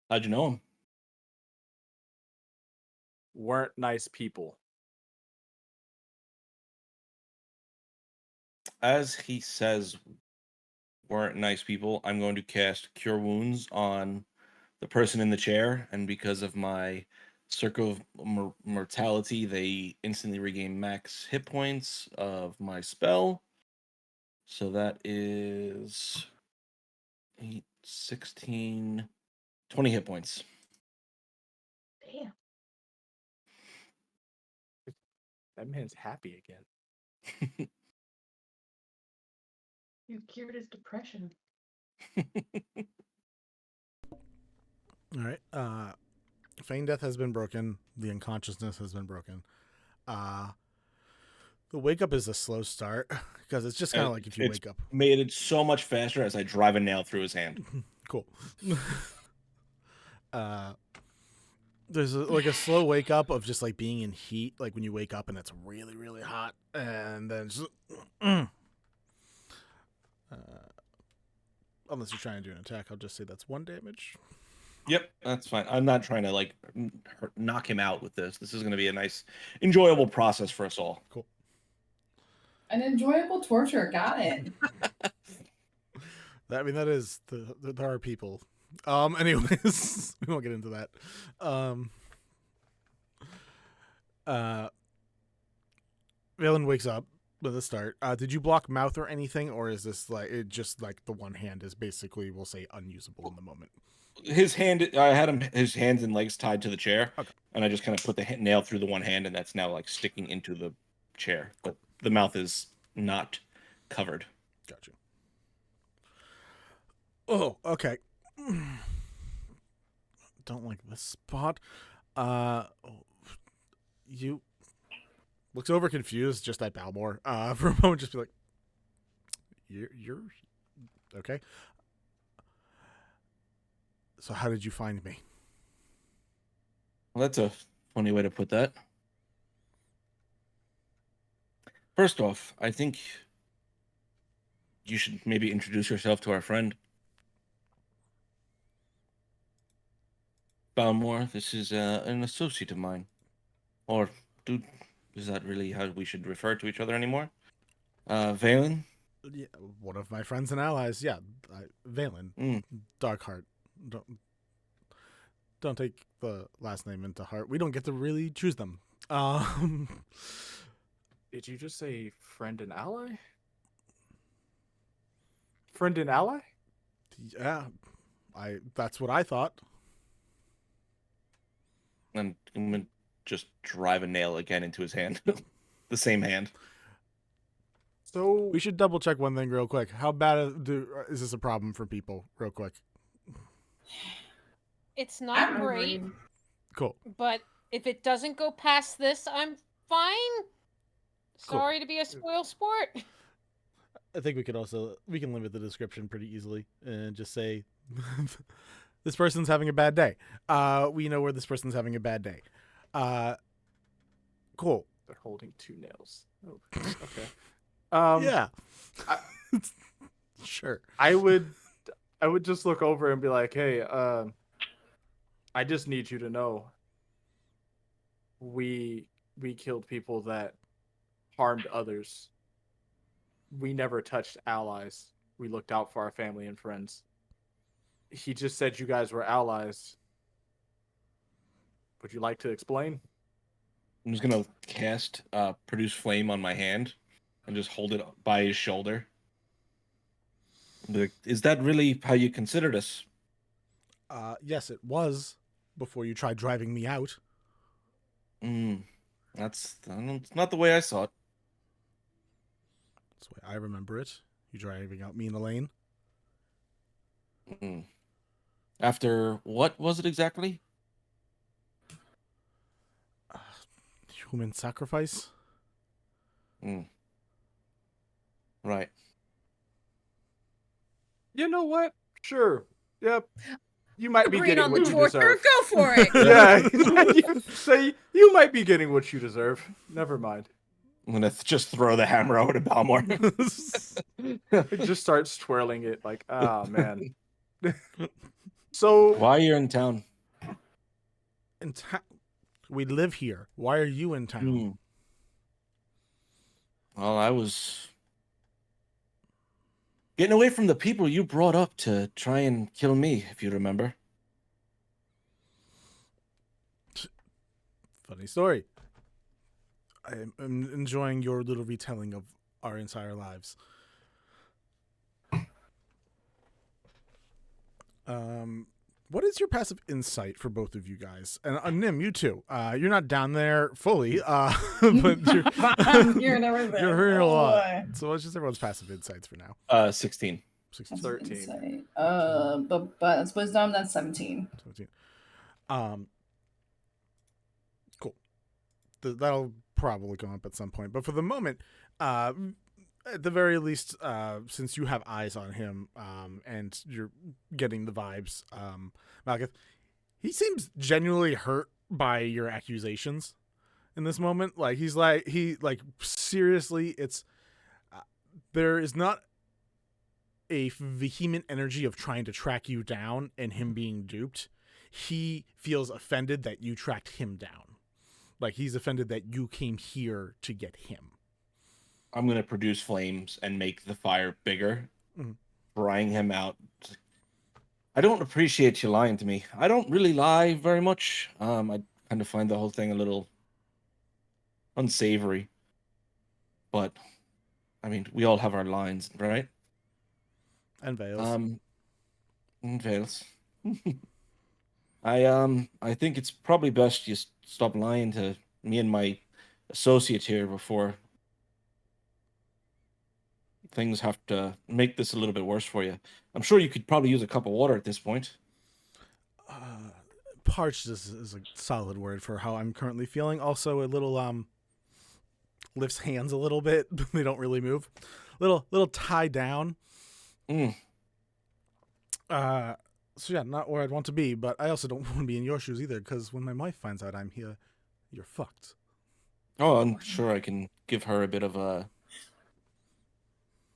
How'd you know them? Weren't nice people. As he says, weren't nice people, I'm going to cast Cure Wounds on the person in the chair, and because of my Circle of Mortality, they instantly regain max hit points of my spell. So that is 8, 16, 20 hit points. Damn. That man's happy again. You cured his depression. All right. Feign death has been broken. The unconsciousness has been broken. The wake up is a slow start because it's just kind of like if you wake up. Made it so much faster as I drive a nail through his hand. Cool. There's like a slow wake up of just like being in heat, like when you wake up and it's really, really hot, and then just, unless you're trying to do an attack, I'll just say that's 1 damage. Yep, that's fine. I'm not trying to like knock him out with this. This is going to be a nice, enjoyable process for us all. Cool. An enjoyable torture. Got it. That is there are people. Anyways, we won't get into that. Valen wakes up with a start. Did you block mouth or anything, or is this like it just like the one hand is basically, we'll say, unusable in the moment? His hand, I had his hands and legs tied to the chair, okay, and I just kind of put the nail through the one hand, and that's now like sticking into the chair, but the mouth is not covered. Gotcha. Oh, okay. Don't like this spot. You looks over confused just at Balmore. For a moment, just be like, "You're okay." So, how did you find me? Well, that's a funny way to put that. First off, I think you should maybe introduce yourself to our friend. Balmore, this is an associate of mine. Or, is that really how we should refer to each other anymore? Valen? Yeah, one of my friends and allies. Yeah, Valen. Darkheart. Don't take the last name into heart. We don't get to really choose them. Did you just say friend and ally? Friend and ally? Yeah, that's what I thought. And I'm going to just drive a nail again into his hand. The same hand. So We should double check one thing real quick. How bad is this a problem for people? Real quick. It's not I'm great, Cool. but if it doesn't go past this, I'm fine. Cool. Sorry to be a spoil sport. I think we can limit the description pretty easily and just say this person's having a bad day. We know where this person's having a bad day. Cool. they're holding 2 nails. Oh, okay. Yeah. Sure. I would just look over and be like, "Hey, I just need you to know we killed people that harmed others. We never touched allies. We looked out for our family and friends. He just said you guys were allies. Would you like to explain?" I'm just going to cast Produce Flame on my hand and just hold it by his shoulder. Like, is that really how you considered us? Yes, it was before you tried driving me out. It's not the way I saw it. That's the way I remember it. You driving out me and Elaine. After what was it exactly? Human sacrifice. Right. You know what? Sure. Yep. You might be Agreed getting on the what you torture. deserve. Go for it. Yeah. You might be getting what you deserve. Never mind. I'm going to just throw the hammer over to Balmore. Just starts twirling it like, oh, man. So Why you're in town? We live here. Why are you in town? Well, I was getting away from the people you brought up to try and kill me, if you remember. Funny story. I'm enjoying your little retelling of our entire lives. What is your passive insight for both of you guys? And Nim, you too. You're not down there fully, but I'm hearing everything. you're hearing a Oh, lot. boy. So it's just everyone's passive insights for now. 16. 16, Passive 13. insight. But that's wisdom. That's 17. 17. Cool. That'll probably come up at some point. But for the moment, at the very least, since you have eyes on him, and you're getting the vibes, Malekith, he seems genuinely hurt by your accusations in this moment. Like seriously, it's there is not a vehement energy of trying to track you down and him being duped. He feels offended that you tracked him down. Like he's offended that you came here to get him. I'm going to produce flames and make the fire bigger, drying him out. I don't appreciate you lying to me. I don't really lie very much. I kind of find the whole thing a little unsavory. But, I mean, we all have our lines, right? And veils. And veils. I think it's probably best you stop lying to me and my associate here before things have to make this a little bit worse for you. I'm sure you could probably use a cup of water at this point. Parched is a solid word for how I'm currently feeling. Also, a little lifts hands a little bit. They don't really move. Little tie down. So yeah, not where I'd want to be, but I also don't want to be in your shoes either, because when my wife finds out I'm here, you're fucked. Oh, I'm sure I can give her a bit of a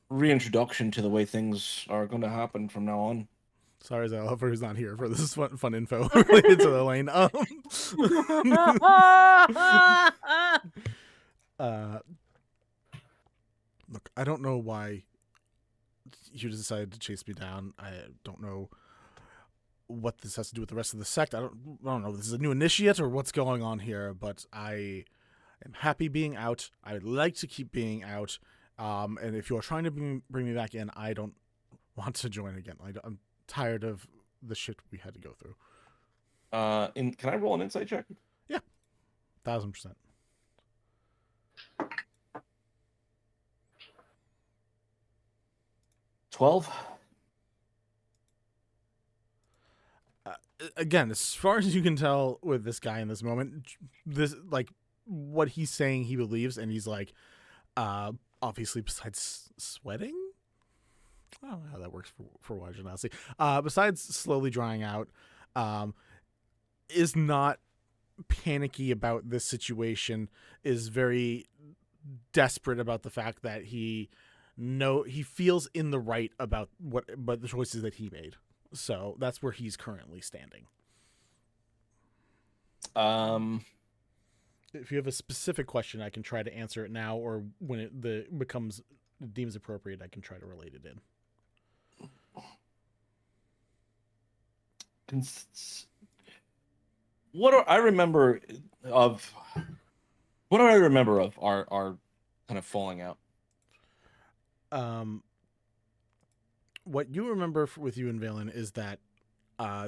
reintroduction to the way things are going to happen from now on. Sorry, Zalhofer, who's not here for this fun info related to the lane. Look, I don't know why you decided to chase me down. I don't know what this has to do with the rest of the sect. I don't know if this is a new initiate or what's going on here, but I am happy being out. I would like to keep being out. And if you're trying to bring me back in, I don't want to join again. I'm tired of the shit we had to go through. Can I roll an insight check? Yeah, 1000%. $12. Again, as far as you can tell with this guy in this moment, this like what he's saying he believes, and he's like, obviously besides sweating, I don't know how that works for Wajin, honestly. Besides slowly drying out, is not panicky about this situation, is very desperate about the fact that he feels in the right about the choices that he made. So that's where he's currently standing. If you have a specific question, I can try to answer it now, or when it deems appropriate, I can try to relate it in. What do I remember of our kind of falling out? What you remember with you and Valen is that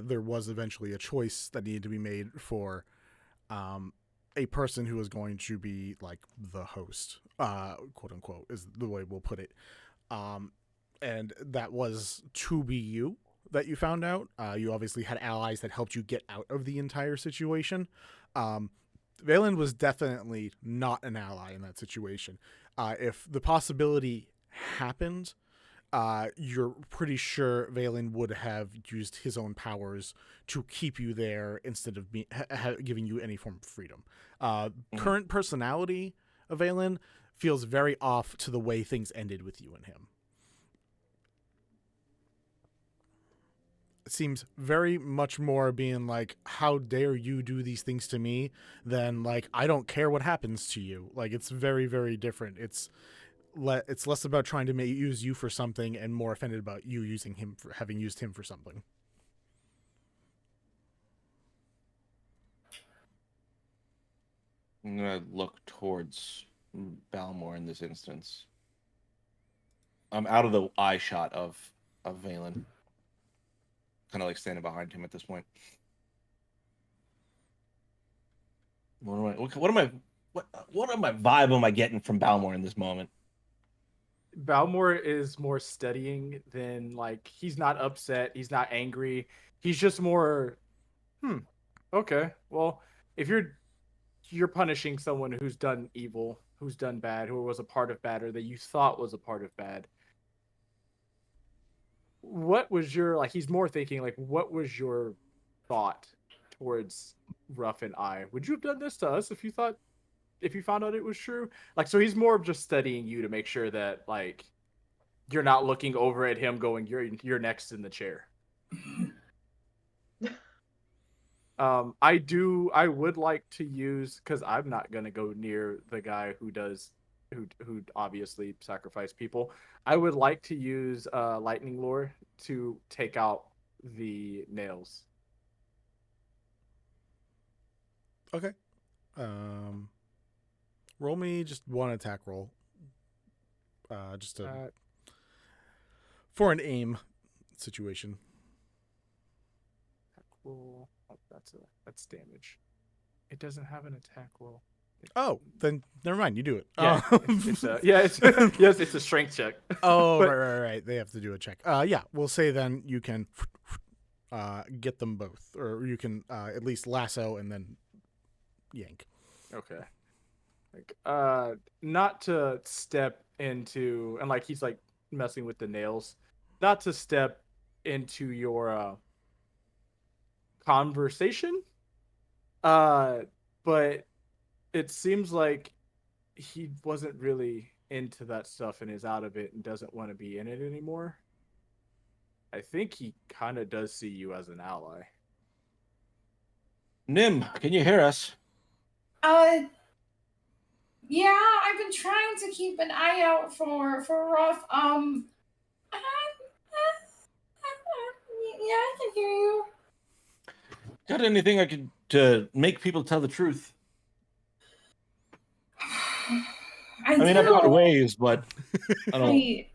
there was eventually a choice that needed to be made for a person who was going to be like the host, quote unquote, is the way we'll put it. And that was to be you that you found out. You obviously had allies that helped you get out of the entire situation. Valen was definitely not an ally in that situation. If the possibility happened, you're pretty sure Valen would have used his own powers to keep you there instead of giving you any form of freedom. Current personality of Valen feels very off to the way things ended with you and him. It seems very much more being like, how dare you do these things to me, than like, I don't care what happens to you. Like, it's very, very different. It's less about trying to use you for something and more offended about you using him for having used him for something. I'm gonna look towards Balmor in this instance. I'm out of the eye shot of Valen. kind of like standing behind him at this point. What am I vibe am I getting from Balmor in this moment? Balmor is more studying than like he's not upset, he's not angry. He's just more okay. Well, if you're punishing someone who's done evil, who's done bad, who was a part of bad or that you thought was a part of bad. What was your like he's more thinking like what was your thought towards Ruff and I? Would you have done this to us if you found out it was true? Like so he's more of just studying you to make sure that like you're not looking over at him going, you're next in the chair. I would like to use because I'm not gonna go near the guy who obviously sacrifice people. I would like to use lightning lore to take out the nails. Okay. Roll me just one attack roll. Just to, for an aim situation. Roll. Oh, that's damage. It doesn't have an attack roll. Oh, then never mind. You do it. Yeah, it's a strength check. Oh, But- right. They have to do a check. Yeah, we'll say then you can get them both, or you can at least lasso and then yank. Okay. Like, not to step into and like he's like messing with the nails, not to step into your conversation. But it seems like he wasn't really into that stuff and is out of it and doesn't want to be in it anymore. I think he kind of does see you as an ally. Nim, can you hear us? Yeah, I've been trying to keep an eye out for Ruff. Yeah, I can hear you. Got anything I could to make people tell the truth? I mean, I've got ways, but I don't.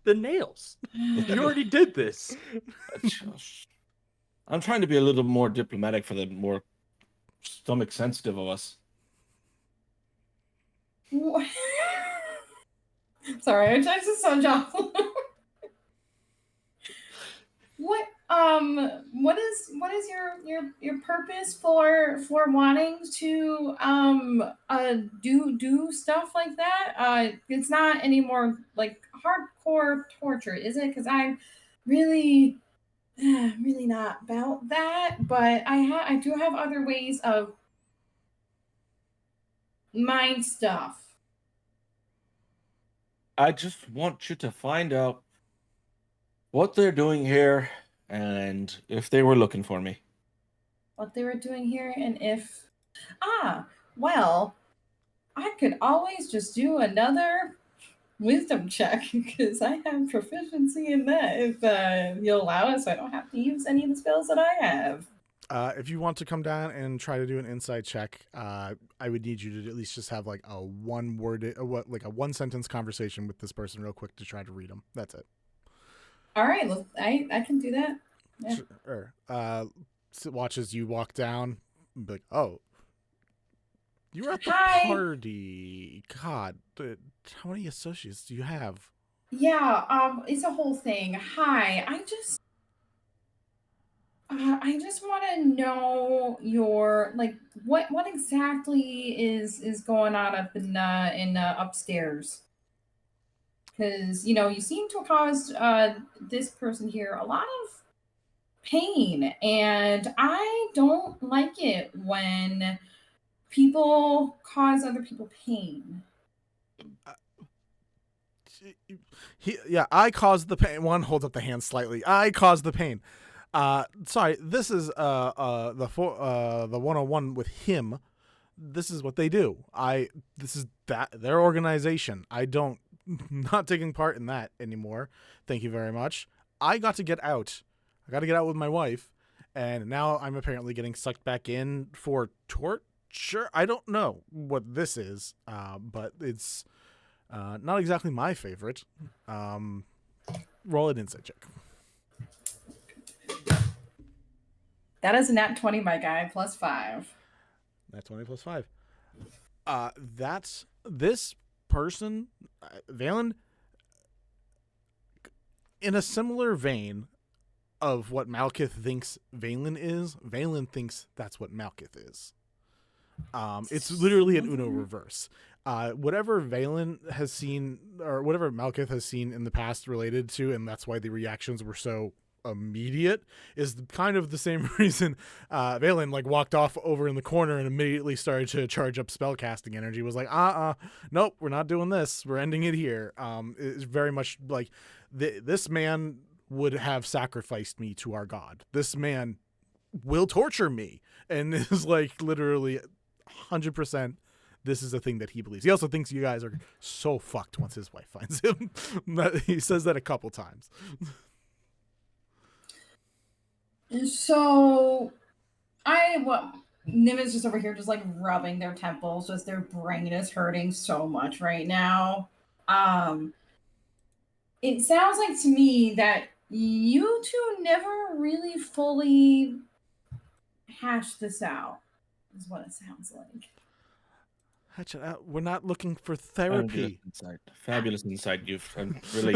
The nails. You already did this. I'm trying to be a little more diplomatic for the more stomach sensitive of us. Sorry, I just saw Jocelyn. What is your purpose for wanting to do stuff like that? It's not any more like hardcore torture, is it? Because I'm really not about that, but I do have other ways of mind stuff. I just want you to find out what they're doing here and if they were looking for me. What they were doing here, and if well, I could always just do another wisdom check because I have proficiency in that if you'll allow it, so I don't have to use any of the spells that I have. If you want to come down and try to do an insight check, I would need you to at least just have like a one sentence conversation with this person real quick to try to read them. That's it. All right, well, I can do that. Yeah. Sure. So watch as you walk down. And be like, oh, you were at the Hi. party. God, how many associates do you have? Yeah, it's a whole thing. Hi, I just want to know your like what exactly is going on up in upstairs. Because you seem to have caused this person here a lot of pain, and I don't like it when people cause other people pain. I caused the pain. One holds up the hand slightly. I caused the pain. Sorry, this is the 101 with him. This is what they do. This is their organization. Not taking part in that anymore. Thank you very much. I got to get out. I got to get out with my wife, and now I'm apparently getting sucked back in for torture. I don't know what this is, but it's not exactly my favorite. Roll an insight check. That is a nat 20, my guy, +5. That's 20 plus 5. That's this person, Valen, in a similar vein of what Malkith thinks Valen is, Valen thinks that's what Malkith is. It's literally an Uno reverse. Whatever Valen has seen, or whatever Malkith has seen in the past related to, and that's why the reactions were so immediate, is kind of the same reason Valen like walked off over in the corner and immediately started to charge up spellcasting energy. Was like, nope, we're not doing this. We're ending it here. It's very much like this man would have sacrificed me to our god. This man will torture me, and is like literally 100%. This is a thing that he believes. He also thinks you guys are so fucked once his wife finds him. He says that a couple times. So, Nim is just over here just like rubbing their temples, just their brain is hurting so much right now. It sounds like to me that you two never really fully hashed this out, is what it sounds like. Hatch it out. We're not looking for therapy. Fabulous insight. You've really.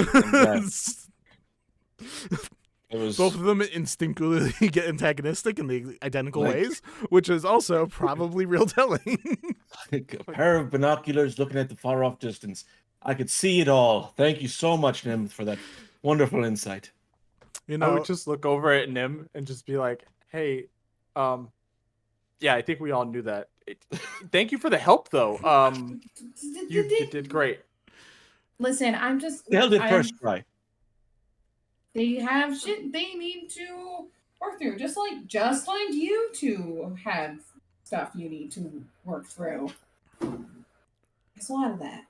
It was both of them instinctively get antagonistic in the identical ways, which is also probably real telling. a pair of binoculars looking at the far off distance. I could see it all. Thank you so much, Nim, for that wonderful insight. You I know, would just look over at Nim and just be like, "Hey, yeah, I think we all knew that. Thank you for the help, though. You did great. Listen, I'm just Nailed it first try. They have shit they need to work through, just like you two had stuff you need to work through. There's a lot of that.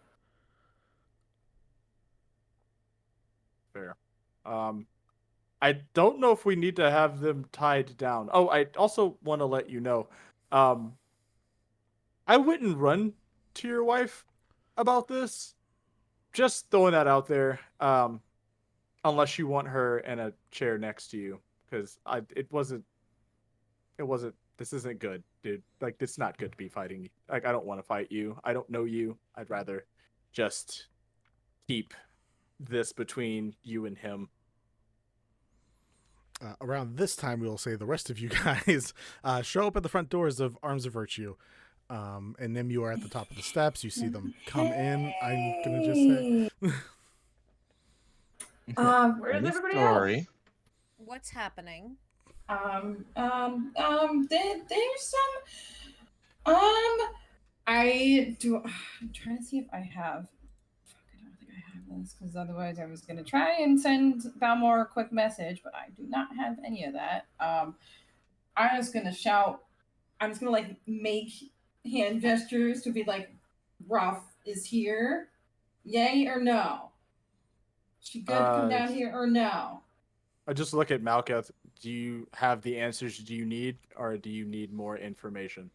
Fair. I don't know if we need to have them tied down. Oh, I also want to let you know, I wouldn't run to your wife about this. Just throwing that out there. Unless you want her in a chair next to you, because it wasn't. This isn't good, dude. Like, it's not good to be fighting. Like, I don't want to fight you. I don't know you. I'd rather just keep this between you and him. Around this time, we will say the rest of you guys show up at the front doors of Arms of Virtue. And Nim, you are at the top of the steps. You see them come in. I'm going to just say... Where's everybody else? What's happening? There's some. I'm trying to see if I have. I don't think I have this, because otherwise I was gonna try and send Balmore a quick message, but I do not have any of that. I'm just gonna shout. I'm just gonna like make hand gestures to be like, Ruff is here. Yay or no? She good to come down here or no? I just look at Malkith. Do you have the answers do you need, or do you need more information?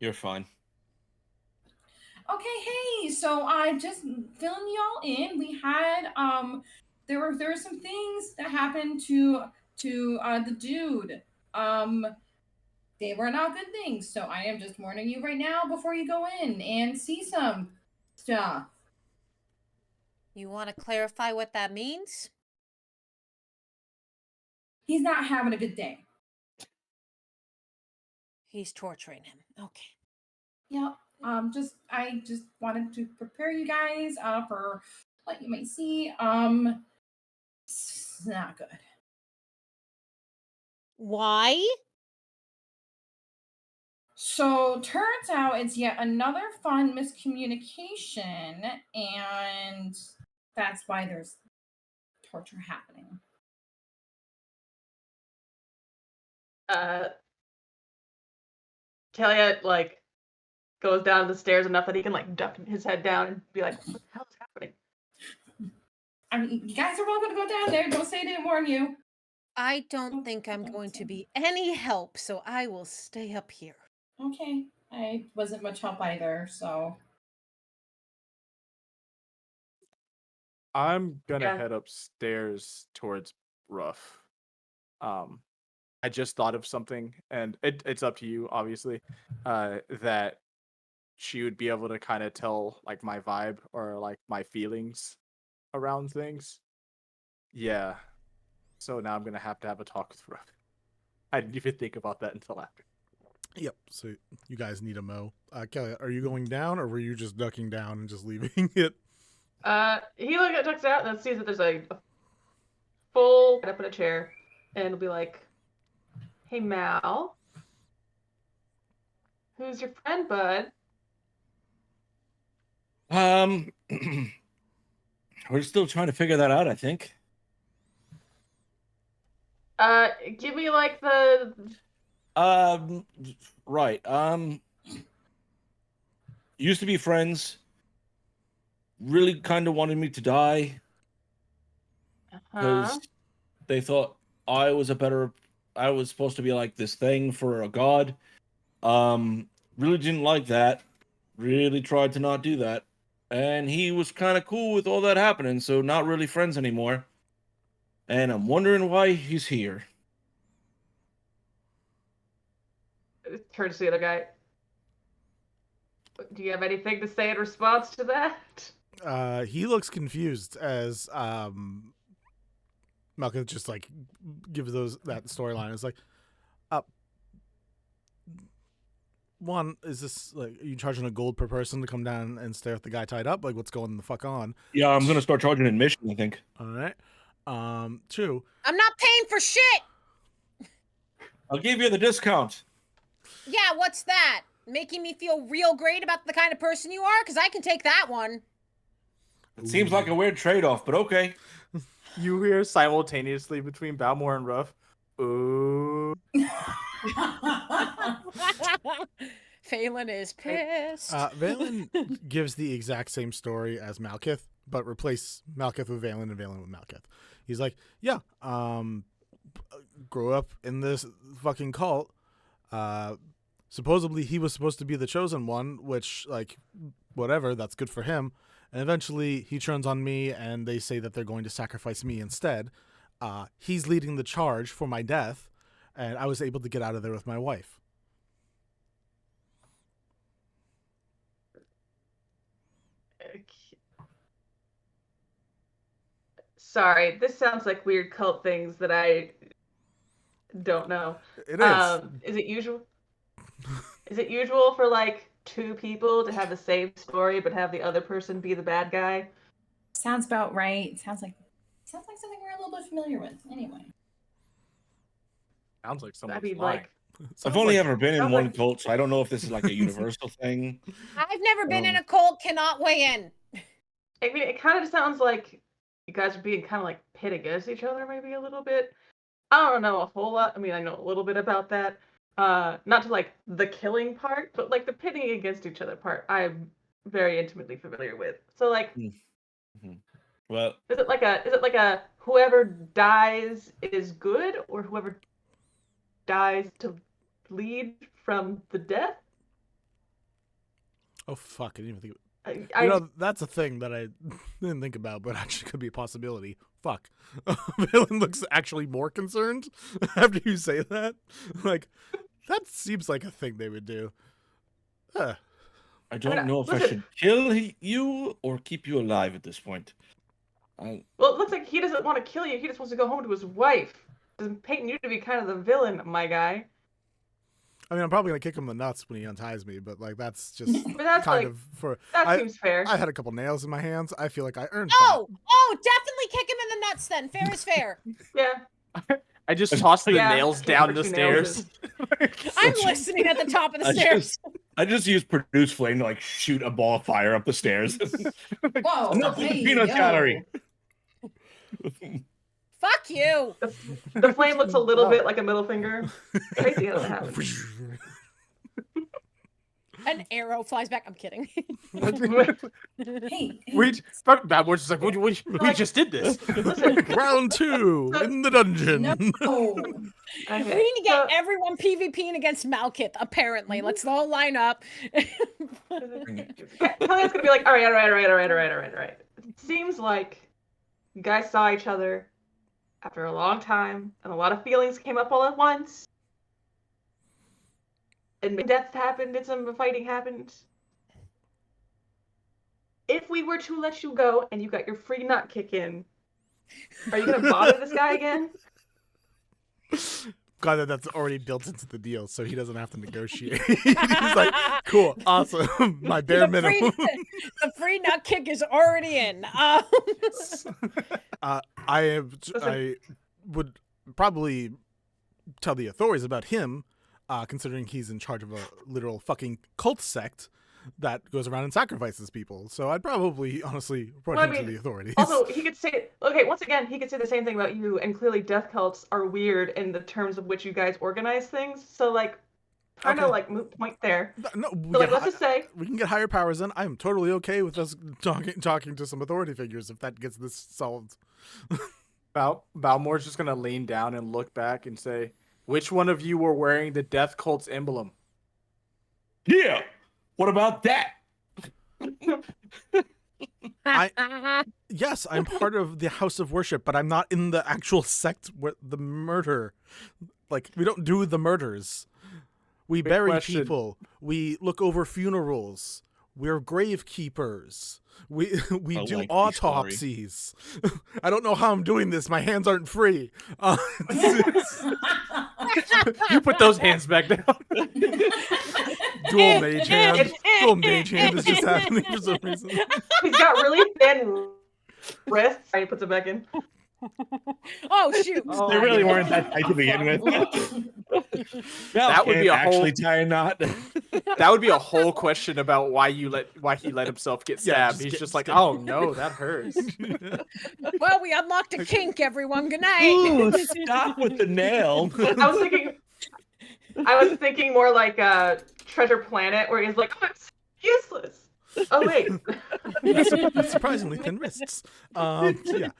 You're fine. Okay, hey, so I just filling y'all in. We had there were some things that happened to the dude. They were not good things. So I am just warning you right now before you go in and see some stuff. You want to clarify what that means? He's not having a good day. He's torturing him. Okay. Yep. I just wanted to prepare you guys for what you might see. It's not good. Why? So turns out it's yet another fun miscommunication, and that's why there's torture happening. Kelliat like goes down the stairs enough that he can like duck his head down and be like, "What the hell is happening?" I mean, you guys are welcome to go down there. Don't say I didn't warn you. I don't think I'm going to be any help, so I will stay up here. Okay. I wasn't much help either, so. I'm gonna head upstairs towards Ruff. I just thought of something, and it's up to you, obviously, that she would be able to kind of tell like my vibe or like my feelings around things. Yeah. So now I'm gonna have to have a talk with Ruff. I didn't even think about that until after. Yep. So you guys need a mow. Kelly, are you going down, or were you just ducking down and just leaving it? He checks out and sees that there's a full up in a chair, and will be like, "Hey Mal, who's your friend, bud?" We're still trying to figure that out, I think. Give me like the Right. Used to be friends. Really kind of wanted me to die because they thought I was I was supposed to be like this thing for a god. Really didn't like that. Really tried to not do that. And he was kind of cool with all that happening, so not really friends anymore. And I'm wondering why he's here. turns to the other guy. Do you have anything to say in response to that? He looks confused as Malcolm just like gives that storyline. It's like, one, is this like, are you charging a gold per person to come down and stare at the guy tied up? Like, what's going the fuck on? Yeah, I'm gonna start charging admission, I think. All right. Two. I'm not paying for shit. I'll give you the discount. Yeah, what's that? Making me feel real great about the kind of person you are? Because I can take that one. It seems like a weird trade-off, but okay. You hear simultaneously between Balmore and Ruff. Ooh. Phelan is pissed. Valen gives the exact same story as Malkith, but replace Malkith with Valen and Valen with Malkith. He's like, yeah, grew up in this fucking cult. Supposedly he was supposed to be the chosen one, which, like, whatever, that's good for him. And eventually he turns on me and they say that they're going to sacrifice me instead. He's leading the charge for my death, and I was able to get out of there with my wife. Sorry, this sounds like weird cult things that I don't know. It is. Is it usual? Is it usual for like two people to have the same story but have the other person be the bad guy? Sounds about right. Sounds like something we're a little bit familiar with. Anyway. Sounds like someone's I mean, lying. like, I've only ever been in sounds one like- cult, so I don't know if this is like a universal thing. I've never been in a cult, cannot weigh in. I mean, it kind of sounds like you guys are being kind of like pit against each other, maybe a little bit. I don't know a whole lot. I mean, I know a little bit about that. Not to like the killing part, but like the pitting against each other part, I'm very intimately familiar with. So like, Mm-hmm. Well, is it like a whoever dies is good, or whoever dies to lead from the death? Oh, fuck. I didn't even think of it. I You know, that's a thing that I didn't think about, but actually could be a possibility. Fuck. Valen looks actually more concerned after you say that. Like, that seems like a thing they would do. I don't know if I listen. should kill you or keep you alive at this point. Well, it looks like he doesn't want to kill you. He just wants to go home to his wife. Doesn't painting you to be kind of the villain, my guy. I mean, I'm probably going to kick him in the nuts when he unties me, but, like, that's just But that's kind like, of for... that seems fair. I had a couple nails in my hands. I feel like I earned Oh, definitely kick him in the nuts then. Fair is fair. Yeah. I just tossed the Yeah, nails kick down for the 2 stairs. I'm listening at the top of the stairs. I just use produce flame to like shoot a ball of fire up the stairs. Whoa! Enough with the Hey, peanut yo. gallery. Fuck you. The flame looks a little bit like a middle finger. Crazy how that happens. An arrow flies back. I'm kidding. Hey, Bad Boy's just like, we just did this. Round 2 in the dungeon. no. Okay. We need to get everyone PvPing against Malkith, apparently. Let's all line up. Kelliat's gonna be like, all right. It seems like you guys saw each other after a long time, and a lot of feelings came up all at once, and death happened, and some fighting happened. If we were to let you go and you got your free nut kick in, are you gonna bother this guy again? Glad that's already built into the deal, so he doesn't have to negotiate. He's like, cool, awesome, my bare minimum. The free nut kick is already in. I would probably tell the authorities about him, considering he's in charge of a literal fucking cult sect that goes around and sacrifices people. So I'd probably, honestly, report him to the authorities. Also, he could say, okay, once again, he could say the same thing about you, and clearly death cults are weird in the terms of which you guys organize things. So, like, kind of like moot point there. No, so, like, let's just say we can get higher powers in. I'm totally okay with us talking to some authority figures if that gets this solved. Balmore's just gonna lean down and look back and say, "Which one of you were wearing the death cult's emblem?" Yeah. What about that? Yes, I'm part of the house of worship, but I'm not in the actual sect where the murder. Like, we don't do the murders. We bury people. We look over funerals. We're gravekeepers. We do autopsies. I don't know how I'm doing this. My hands aren't free. You put those hands back down. Dual mage hand. Dual mage hand is just happening for some reason. He's got really thin wrists. He puts it back in. Oh shoot! They really weren't that tight to begin with. That would be a actually whole tie a knot. That would be a whole question about why he let himself get stabbed. Yeah, He's just like, oh no, that hurts. Well, we unlocked a kink, everyone. Good night. Ooh, stop with the nail. I was thinking more like Treasure Planet, where he's like, oh, it's useless. Oh wait. Surprisingly thin wrists. Yeah.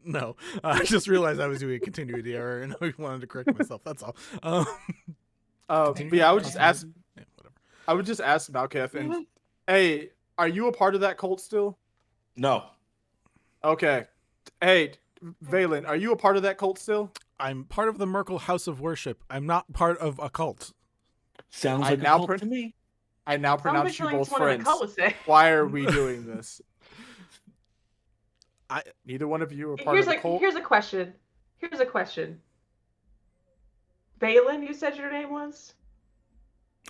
No, I just realized I was doing a continuity error and I wanted to correct myself. That's all. But yeah, I would just ask. Yeah, whatever. I would just ask Malkath, and hey, are you a part of that cult still? No. Okay. Hey, Valen, are you a part of that cult still? I'm part of the Merkel House of Worship. I'm not part of a cult. Sounds I like now a cult to me. I now pronounce you both friends. Say. Why are we doing this? Neither one of you are part of the cult. Here's a question. Valen, you said your name was?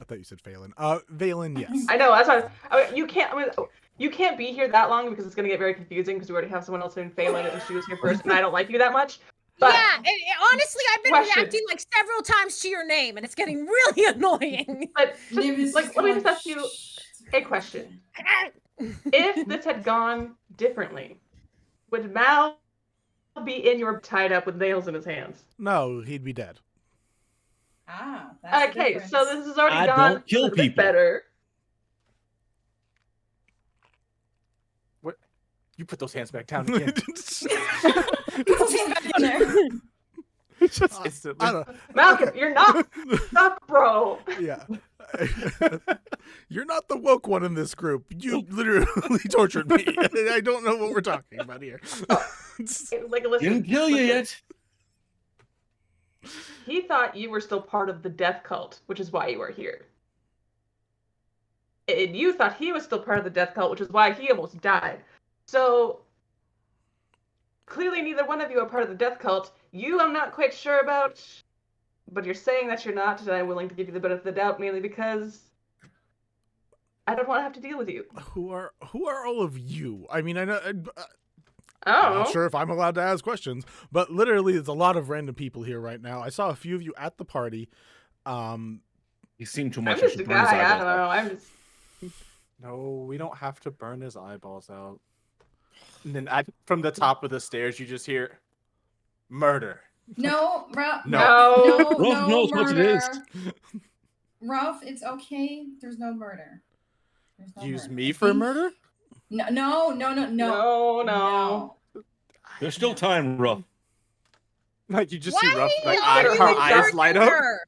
I thought you said Phelan. Valen, yes. I know. That's why you can't be here that long because it's gonna get very confusing because we already have someone else named Phelan and she was here first, and I don't like you that much. But yeah, honestly, I've been reacting like several times to your name, and it's getting really annoying. But like, let me just ask you a question. If this had gone differently, would Mal be in your tied up with nails in his hands? No, he'd be dead. Ah, that's the okay, difference. so this has already I gone don't kill a little bit people. better. What? You put those hands back down again. Just instantly. I don't. Malcolm, you're not stuck, bro. Yeah. You're not the woke one in this group. You literally tortured me. I don't know what we're talking about here. Like, listen, Didn't kill you yet. He thought you were still part of the death cult, which is why you were here. And you thought he was still part of the death cult, which is why he almost died. So, clearly neither one of you are part of the death cult. You, I'm not quite sure about, but you're saying that you're not, and I'm willing to give you the benefit of the doubt, mainly because I don't want to have to deal with you. Who are all of you? I mean, I know. Oh. I'm not sure if I'm allowed to ask questions, but literally, there's a lot of random people here right now. I saw a few of you at the party. You seem too I'm much. just a guy. I don't know. I'm just. No, we don't have to burn his eyeballs out. And then from the top of the stairs, you just hear murder. No, Ralph. No. Ralph knows what it is. Ralph, it's okay. There's no murder. There's no Use murder. me for murder? No. There's still time, Ruff. Like you just Why see Ruff, like are you her a eyes light up. bartender?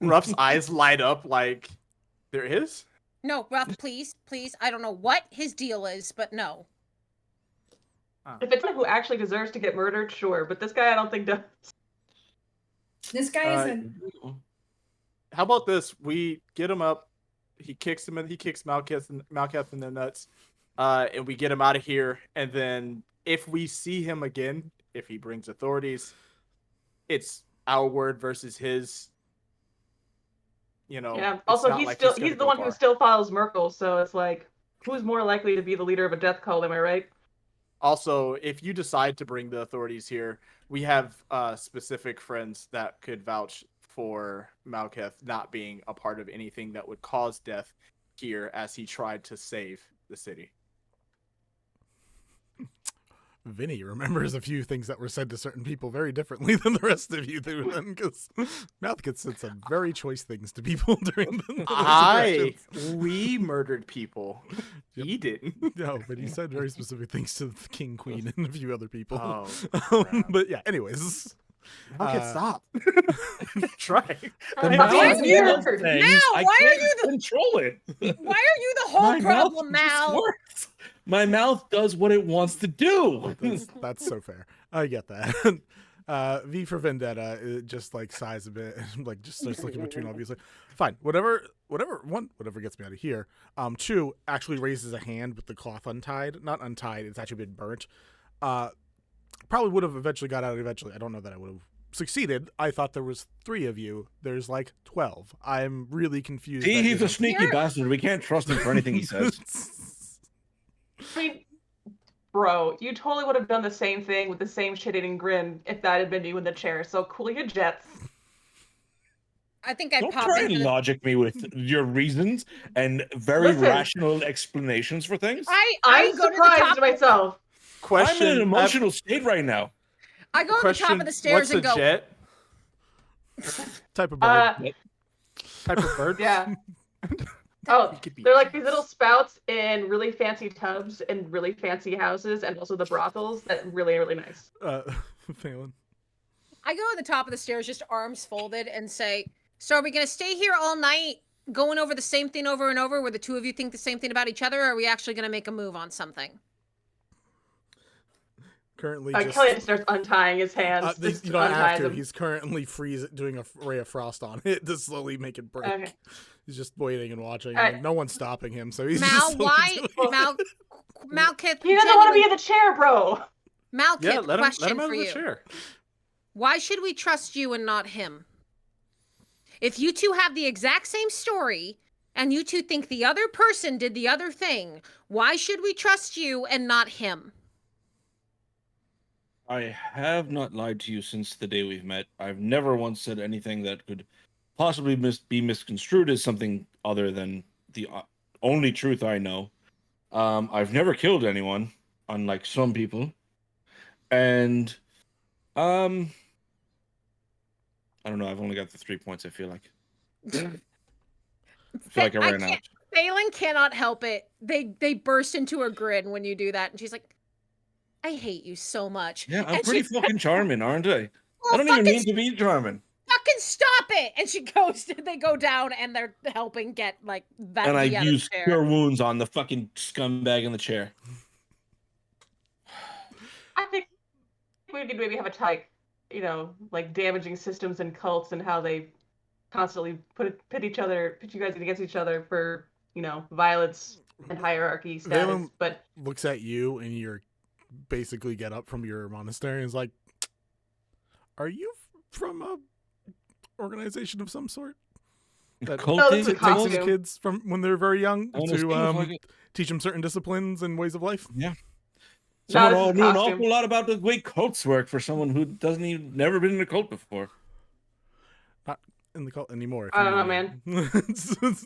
Ruff's eyes light up like there is. No, Ruff, please. I don't know what his deal is, but no. If it's someone who actually deserves to get murdered, sure. But this guy, I don't think does. This guy is How about this? We get him up. He kicks him. He kicks Malketh in the nuts, and we get him out of here. And then if we see him again, if he brings authorities, it's our word versus his. You know. Yeah. it's Also, not he's like still gonna he's the go one far. who still follows Merkel. So it's like, who's more likely to be the leader of a death cult? Am I right? Also, if you decide to bring the authorities here, we have specific friends that could vouch for Malketh not being a part of anything that would cause death here as he tried to save the city. Vinny remembers a few things that were said to certain people very differently than the rest of you do, then, because Malketh said some very choice things to people during the We murdered people. Yep. He didn't. No, but he said very specific things to the king, queen, and a few other people. Oh, But yeah, anyways. Okay, stop. Try. The The mouth mouth weird. does things, Mal, I why are can't you the- control it? Why are you the whole My problem, mouth just Mal? works. My mouth does what it wants to do. That's so fair. I get that. V for Vendetta, it just like sighs a bit and like just starts looking between obviously. Fine. Whatever gets me out of here. Two actually raises a hand with the cloth untied. Not untied, it's actually been burnt. Probably would have eventually got out eventually. I don't know that I would have succeeded. I thought there was 3 of you. There's like 12. I'm really confused. See, that he's you a sneaky bastard. We can't trust him for anything he says. I mean, bro, you totally would have done the same thing with the same shit-eating grin if that had been you in the chair. So cool your jets. I think I Don't popped try into and the... logic me with your reasons and very Listen. rational explanations for things. I I'm go to the surprised top. myself. Question. I'm in an emotional state right now. I go to the Question. top of the stairs What's and a go. jet? Type of bird. Type of bird? Yeah. Oh, It could be they're like these jets. little spouts in really fancy tubs in really fancy houses, and also the brothels that really, really nice. Phelan. I go to the top of the stairs, just arms folded, and say, "So are we gonna stay here all night, going over the same thing over and over, where the two of you think the same thing about each other, or are we actually gonna make a move on something?" Currently Kelliat just starts untying his hands. you don't have unties to. them. He's currently doing a ray of frost on it to slowly make it break. Okay. He's just waiting and watching. Alright. And no one's stopping him, so he's Mal, just why, doing Mal, Malkith? He doesn't want to be in the chair, bro. Malkith, Yeah, let question him out for of the you. chair. Why should we trust you and not him? If you two have the exact same story, and you two think the other person did the other thing, why should we trust you and not him? I have not lied to you since the day we've met. I've never once said anything that could possibly be misconstrued as something other than the only truth I know. I've never killed anyone, unlike some people. And, I don't know, I've only got the 3 points, I feel like. I feel like I ran out. Phelan cannot help it. They burst into a grin when you do that, and she's like, "I hate you so much." Yeah, I'm And pretty she- fucking charming, aren't I? Well, I don't even fucking mean to be charming. fucking stop it! And she goes. They go down, and they're helping get like that. And I out of the use chair. cure wounds on the fucking scumbag in the chair. I think we could maybe have a type, like damaging systems and cults and how they constantly pit you guys against each other for, violence and hierarchy status. Valen But looks at you and you're basically get up from your monastery and is like, "Are you from a organization of some sort that No, this is a takes costume. in kids from when they're very young Almost seems to like it. teach them certain disciplines and ways of life?" Someone this is a knew an costume. awful lot about the way cults work for someone who never been in a cult before. Not in the cult anymore. if I you don't know, mean.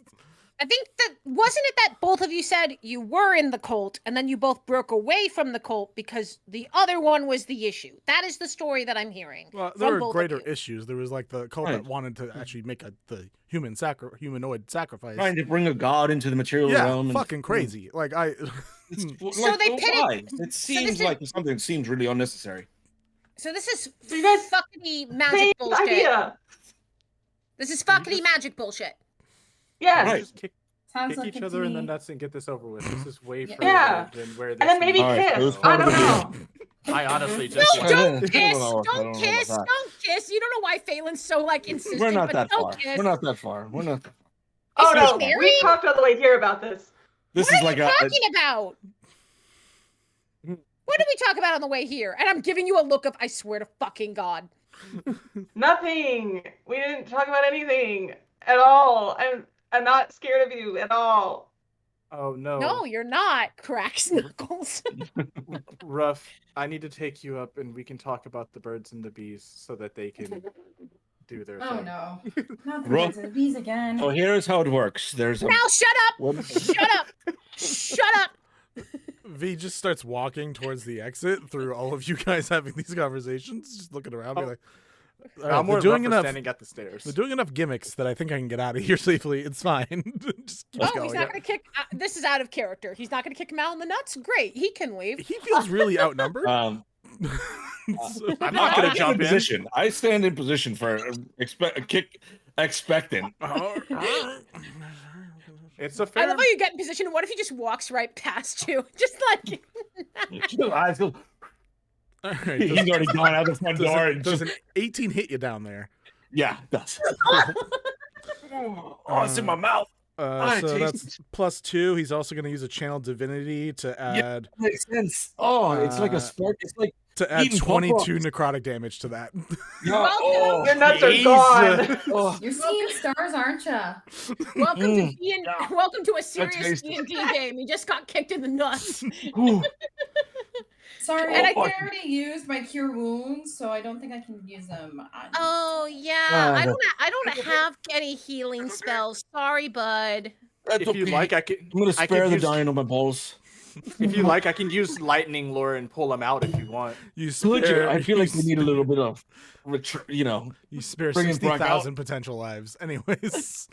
I think that wasn't it that both of you said you were in the cult, and then you both broke away from the cult because the other one was the issue. That is the story that I'm hearing. Well, from there were both of greater you. issues. There was like the cult Right. that wanted to actually make the humanoid sacrifice. Trying to bring a god into the material Yeah, realm. fucking crazy. Like I, So they pitted- why? It seems is- like something that seems really unnecessary. So this is So you guys- fuckity magic same bullshit. idea. This is fuckity magic bullshit. Yes. Right. Just kick Sounds Kick like each a other in the tea. nuts and get this over with. This is way Yeah. further Yeah. than where this And then maybe All right, kiss. so it's I part of don't the know. I honestly No, just I don't don't kiss! know Don't about kiss! that. Don't kiss! You don't know why Phelan's so like insistent, We're not but that don't far. kiss. We're not that far. We're not. Oh Is he no, married? we talked on the way here about this. This What is are like you a talking about? What did we talk about on the way here? And I'm giving you a look of I swear to fucking God. Nothing. We didn't talk about anything at all. I'm not scared of you at all. Oh no. No, you're not. Cracks knuckles. Rough. I need to take you up and we can talk about the birds and the bees so that they can do their Oh thing. no. Not the Ro- birds and the bees again. So here's how it works. There's a Mal, shut up! What- Shut up! Shut up! V just starts walking towards the exit through all of you guys having these conversations, just looking around, being like, all right, I'm they're more doing Rough enough. standing at the stairs. They're doing enough gimmicks that I think I can get out of here safely. It's fine. Just keep Oh, going. he's not gonna kick. This is out of character. He's not gonna kick Mal in the nuts. Great, he can leave. He feels really outnumbered. So- I'm not gonna I'm jump in in. position. I stand in position for kick expectant. It's a I fair. love how you get in position. What if he just walks right past you? Just like Eyes go. all right, He's already gone out the front door. And does just, an 18 hit you down there? yeah, it does. Oh, it's in my mouth. So taste that's +2. He's also going to use a channel divinity to add Makes sense. Oh, it's like a spark. It's like eating 22 necrotic damage to that. yeah, Welcome. oh, Your nuts are Jeez. gone. oh. You're seeing stars, aren't you? welcome to D&D, yeah. welcome to a serious tasty. D&D game. He just got kicked in the nuts. Ooh. Sorry, And I I think I already used my cure wounds, so I don't think I can use them on. Oh yeah, Ah, I don't have any healing spells. Sorry, bud. That's If you okay. like, I can. I'm gonna I spare can the use- dying on my balls. If you like, I can use lightning lure and pull them out if you want. You I feel like, spare, I feel like we need a little bit of, you spare bringing Brock out. 60,000 potential lives. Anyways.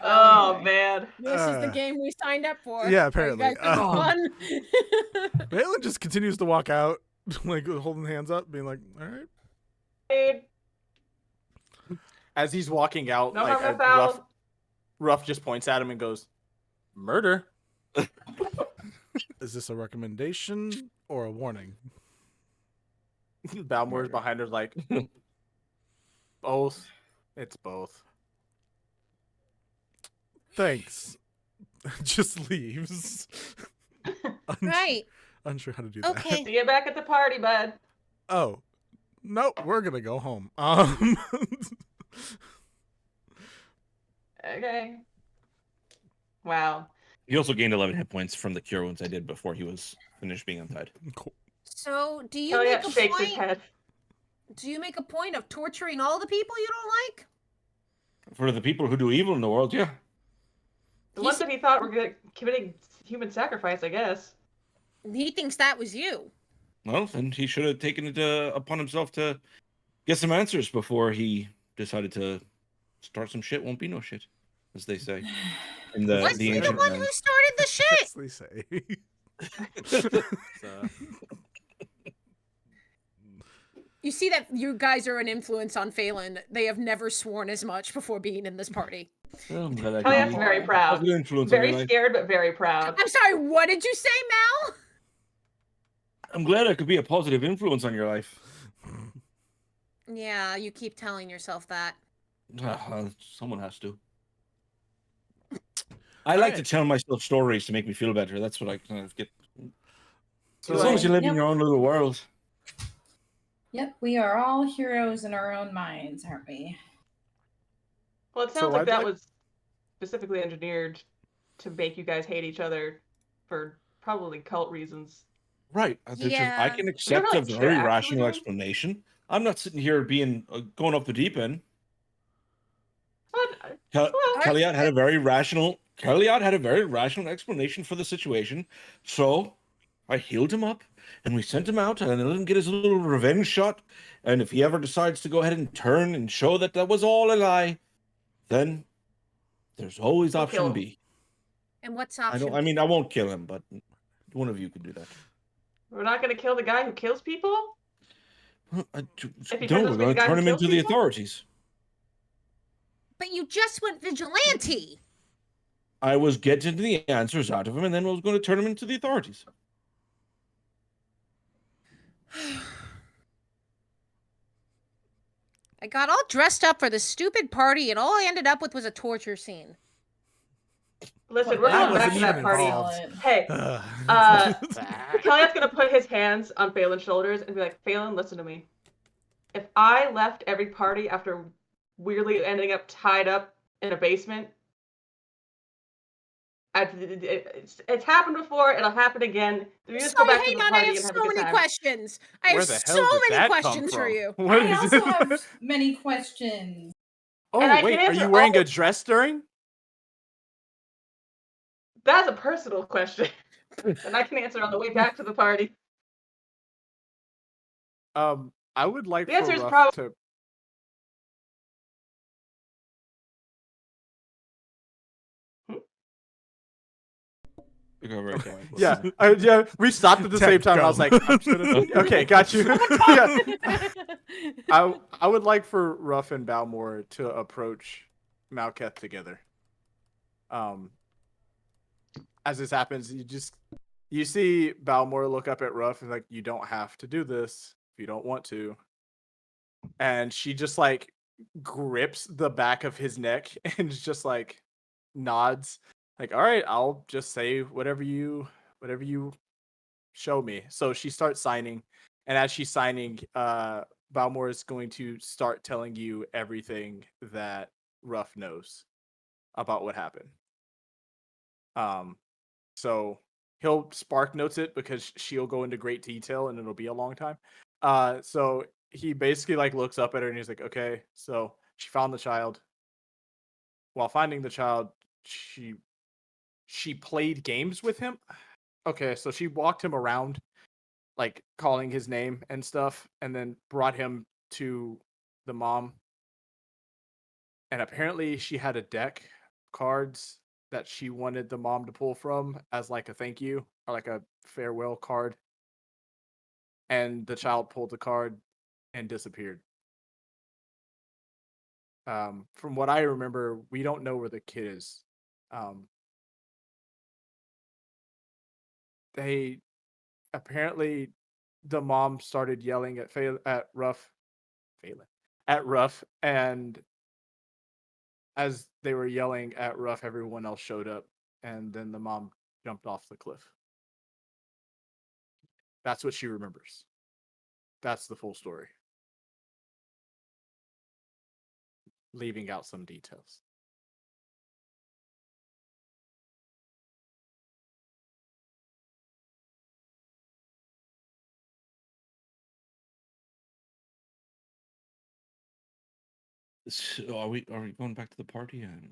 Oh Anyway. man. This is the game we signed up for. yeah, Are apparently. you guys having fun? Valen just continues to walk out, like holding hands up, being like, all right. Dude, As he's walking out, no like harm, no Rough, foul. Rough just points at him and goes, "Murder." Is this a recommendation or a warning? Balmore's behind her, like, both. It's both. Thanks. Just leaves. Right. Unsure how to do that. Okay. See you back at the party, bud. Oh. Nope, we're gonna go home. Okay. Wow. He also gained 11 hit points from the cure wounds I did before he was finished being untied. Cool. So, do you Kelliat make a shakes his point? head. Do you make a point of torturing all the people you don't like? For the people who do evil in the world, yeah. The ones that he thought were committing human sacrifice, I guess. He thinks that was you. Well, then he should have taken it upon himself to get some answers before he decided to start some shit. Won't be no shit, as they say. In the Was he the ancient one who realms. started the shit? As they say. So, You see that you guys are an influence on Phelan. They have never sworn as much before being in this party. Well, I'm glad I Kelliat's can very be proud. positive influence on your Very life. scared, but very proud. I'm sorry, what did you say, Mal? I'm glad I could be a positive influence on your life. Yeah, you keep telling yourself that. Someone has to. I like to Alright. tell myself stories to make me feel better. That's what I kind of get. so As long as you live in Yep. your own little world. Yep, we are all heroes in our own minds, aren't we? Well, it So sounds like I'd that like- was specifically engineered to make you guys hate each other for probably cult reasons. Right. I Yeah. can accept really a sure very actually rational do? explanation. I'm not sitting here being going off the deep end. But, Kelliat had a very rational. Kelliat had a very rational explanation for the situation, so I healed him up, and we sent him out, and I let him get his little revenge shot. And if he ever decides to go ahead and turn and show that that was all a lie, then there's always We'll option kill him. B. And what's I option? don't. I mean, I won't kill him, but one of you could do that. we're not going to kill the guy who kills people? he No, turns we're us going to guys turn and him kills into the people? authorities. But you just went vigilante. I was getting the answers out of him, and then I was going to turn him into the authorities. I got all dressed up for this stupid party, and all I ended up with was a torture scene. Listen, Well, we're I going back wasn't to even that party. involved. Hey, Uh, Kelliat's gonna put his hands on Phelan's shoulders and be like, Phelan, listen to me. If I left every party after weirdly ending up tied up in a basement, it's happened before, it'll happen again. We just go Sorry, back to hang the on, I party have and have so a good many time. questions. I Where have the so hell did many that come questions for from? you. What I is also it? have many questions. Oh, And I wait, can are answer you wearing all- a dress during? That's a personal question. And I can answer on the way back to the party. I would like The for answer is Ruff probably to. Okay. Yeah, we stopped at the Ted, same time. And I was go. like, I'm just gonna. Okay, got you. Yeah. I would like for Ruff and Balmore to approach Malketh together. As this happens, you see Balmore look up at Ruff and like, you don't have to do this if you don't want to. And she just like grips the back of his neck and just like nods, like, all right, I'll just say whatever you show me. So she starts signing, and as she's signing, Balmore is going to start telling you everything that Ruff knows about what happened. So he'll spark notes it because she'll go into great detail and it'll be a long time. So he basically like looks up at her and he's like, okay, so she found the child. While finding the child, she played games with him. Okay, so she walked him around, like calling his name and stuff, and then brought him to the mom. And apparently she had a deck of cards that she wanted the mom to pull from as like a thank you or like a farewell card. And the child pulled the card and disappeared. From what I remember, we don't know where the kid is. They apparently the mom started yelling at Ruff, and as they were yelling at Ruff, everyone else showed up, and then the mom jumped off the cliff. That's what she remembers. That's the full story, leaving out some details. So are we going back to the party? And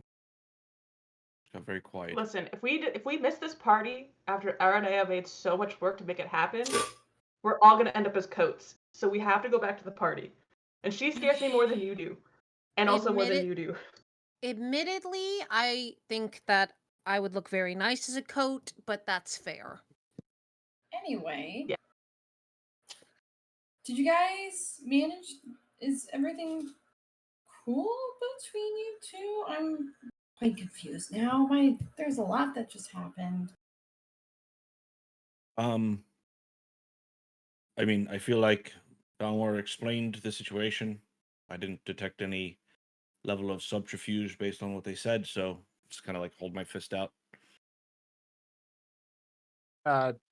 got very quiet. Listen, if we miss this party after Ara and I have made so much work to make it happen, we're all gonna end up as coats. So we have to go back to the party. And she scares me more than you do. And also more than you do. Admittedly, I think that I would look very nice as a coat, but that's fair. Anyway, Yeah. Did you guys manage? Is everything cool between you two? I'm quite confused now. There's a lot that just happened. I mean, I feel like Balmore explained the situation. I didn't detect any level of subterfuge based on what they said, so just kind of like hold my fist out.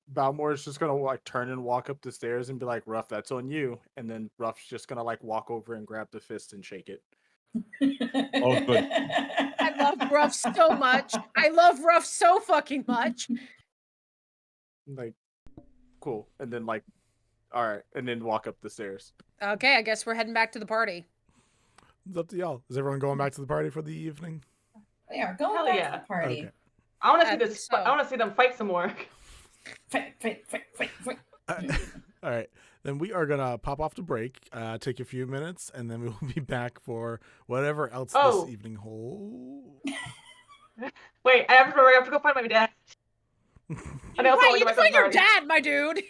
Balmore's just gonna like turn and walk up the stairs and be like, Ruff, that's on you. And then Ruff's just gonna like walk over and grab the fist and shake it. Oh, good. I love Ruff so much. I love Ruff so fucking much. Like, cool. And then like, all right, and then walk up the stairs. Okay, I guess we're heading back to the party. It's up to y'all. Is everyone going back to the party for the evening? Yeah, going Hell back yeah. to the party. Okay. I want to see I think this. so. I want to see them fight some more. Fight. All right. Then we are going to pop off to break, take a few minutes, and then we will be back for whatever else Oh. this evening holds. Wait, I have to go find my dad. And I also Right, want you to can get find your party. dad, my dude.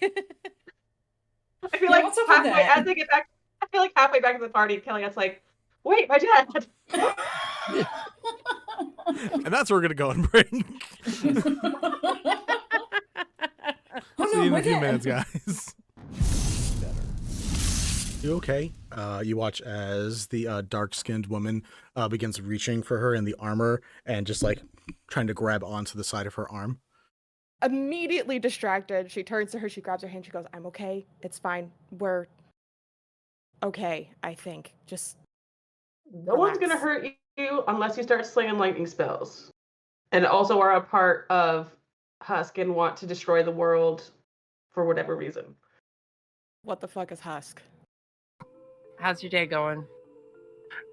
I feel Yeah, like what's up with halfway that? as they get back, I feel like halfway back to the party, Kelliat's like, "Wait, my dad." And that's where we're gonna go and bring. Oh See no, you in my a few dad. minutes, guys. You okay? You watch as the dark-skinned woman begins reaching for her in the armor and just like trying to grab onto the side of her arm. Immediately distracted, she turns to her, she grabs her hand, she goes, "I'm okay. It's fine. We're okay, I think. Just No one's gonna relax." hurt you unless you start slinging lightning spells, and also are a part of Husk and want to destroy the world for whatever reason. What the fuck is Husk? How's your day going?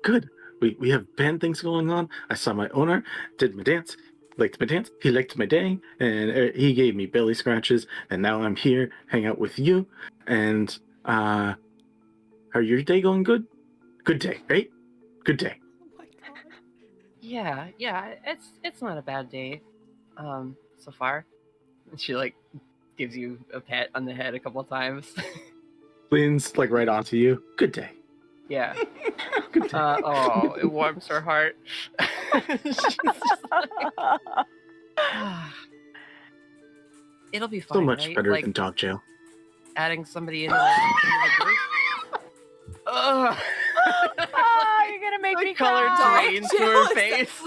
Good. We have band things going on. I saw my owner, did my dance, liked my dance. He liked my day, and he gave me belly scratches. And now I'm here, hang out with you. And are your day going good? Good day, right? Good day. Oh my god. Yeah, it's not a bad day, so far. And she like gives you a pat on the head a couple times. Leans like right onto you. Good day. Yeah. Good day. Oh, it warms her heart. She's just like, it'll be fine. So much right? better Like, than dog jail. adding somebody into the group. Ugh. You're gonna make me Color cry. drains to her face.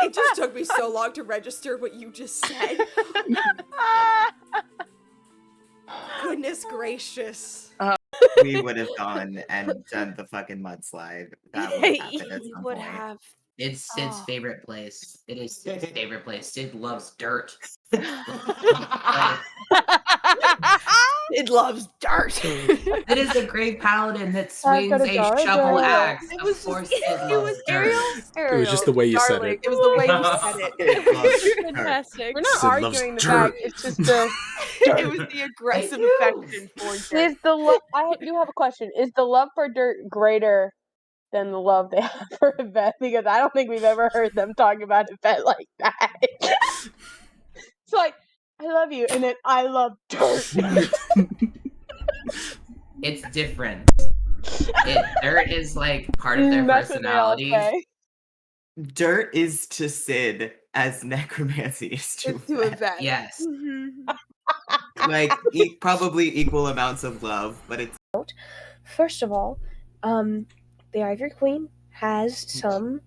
It just took me so long to register what you just said. Goodness gracious. We would have gone and done the fucking mudslide. That would have happened at We some would point. have. It's Sid's Oh. favorite place. It is Sid's favorite place. Sid loves dirt. It loves dirt. It is a great paladin that I've swings got a a jar of shovel dirt. axe. It Of was course, just, Sid it loves was dirt. It was just the way you said it. It was the way you said it. It loves dirt. Fantastic. We're not Sid loves arguing the dirt. fact, it's just the It was the aggressive do. affection for dirt. is the love. I do have a question. Is the love for dirt greater than the love they have for Yvette? Because I don't think we've ever heard them talk about Yvette like that. It's like, I love you, and then I love dirt. It's different. Dirt is like part of their That's what they all personality. say. Dirt is to Sid as necromancy is to It's to Yvette. Yvette. Yes. Like probably equal amounts of love, but it's First of all, the Ivory Queen has some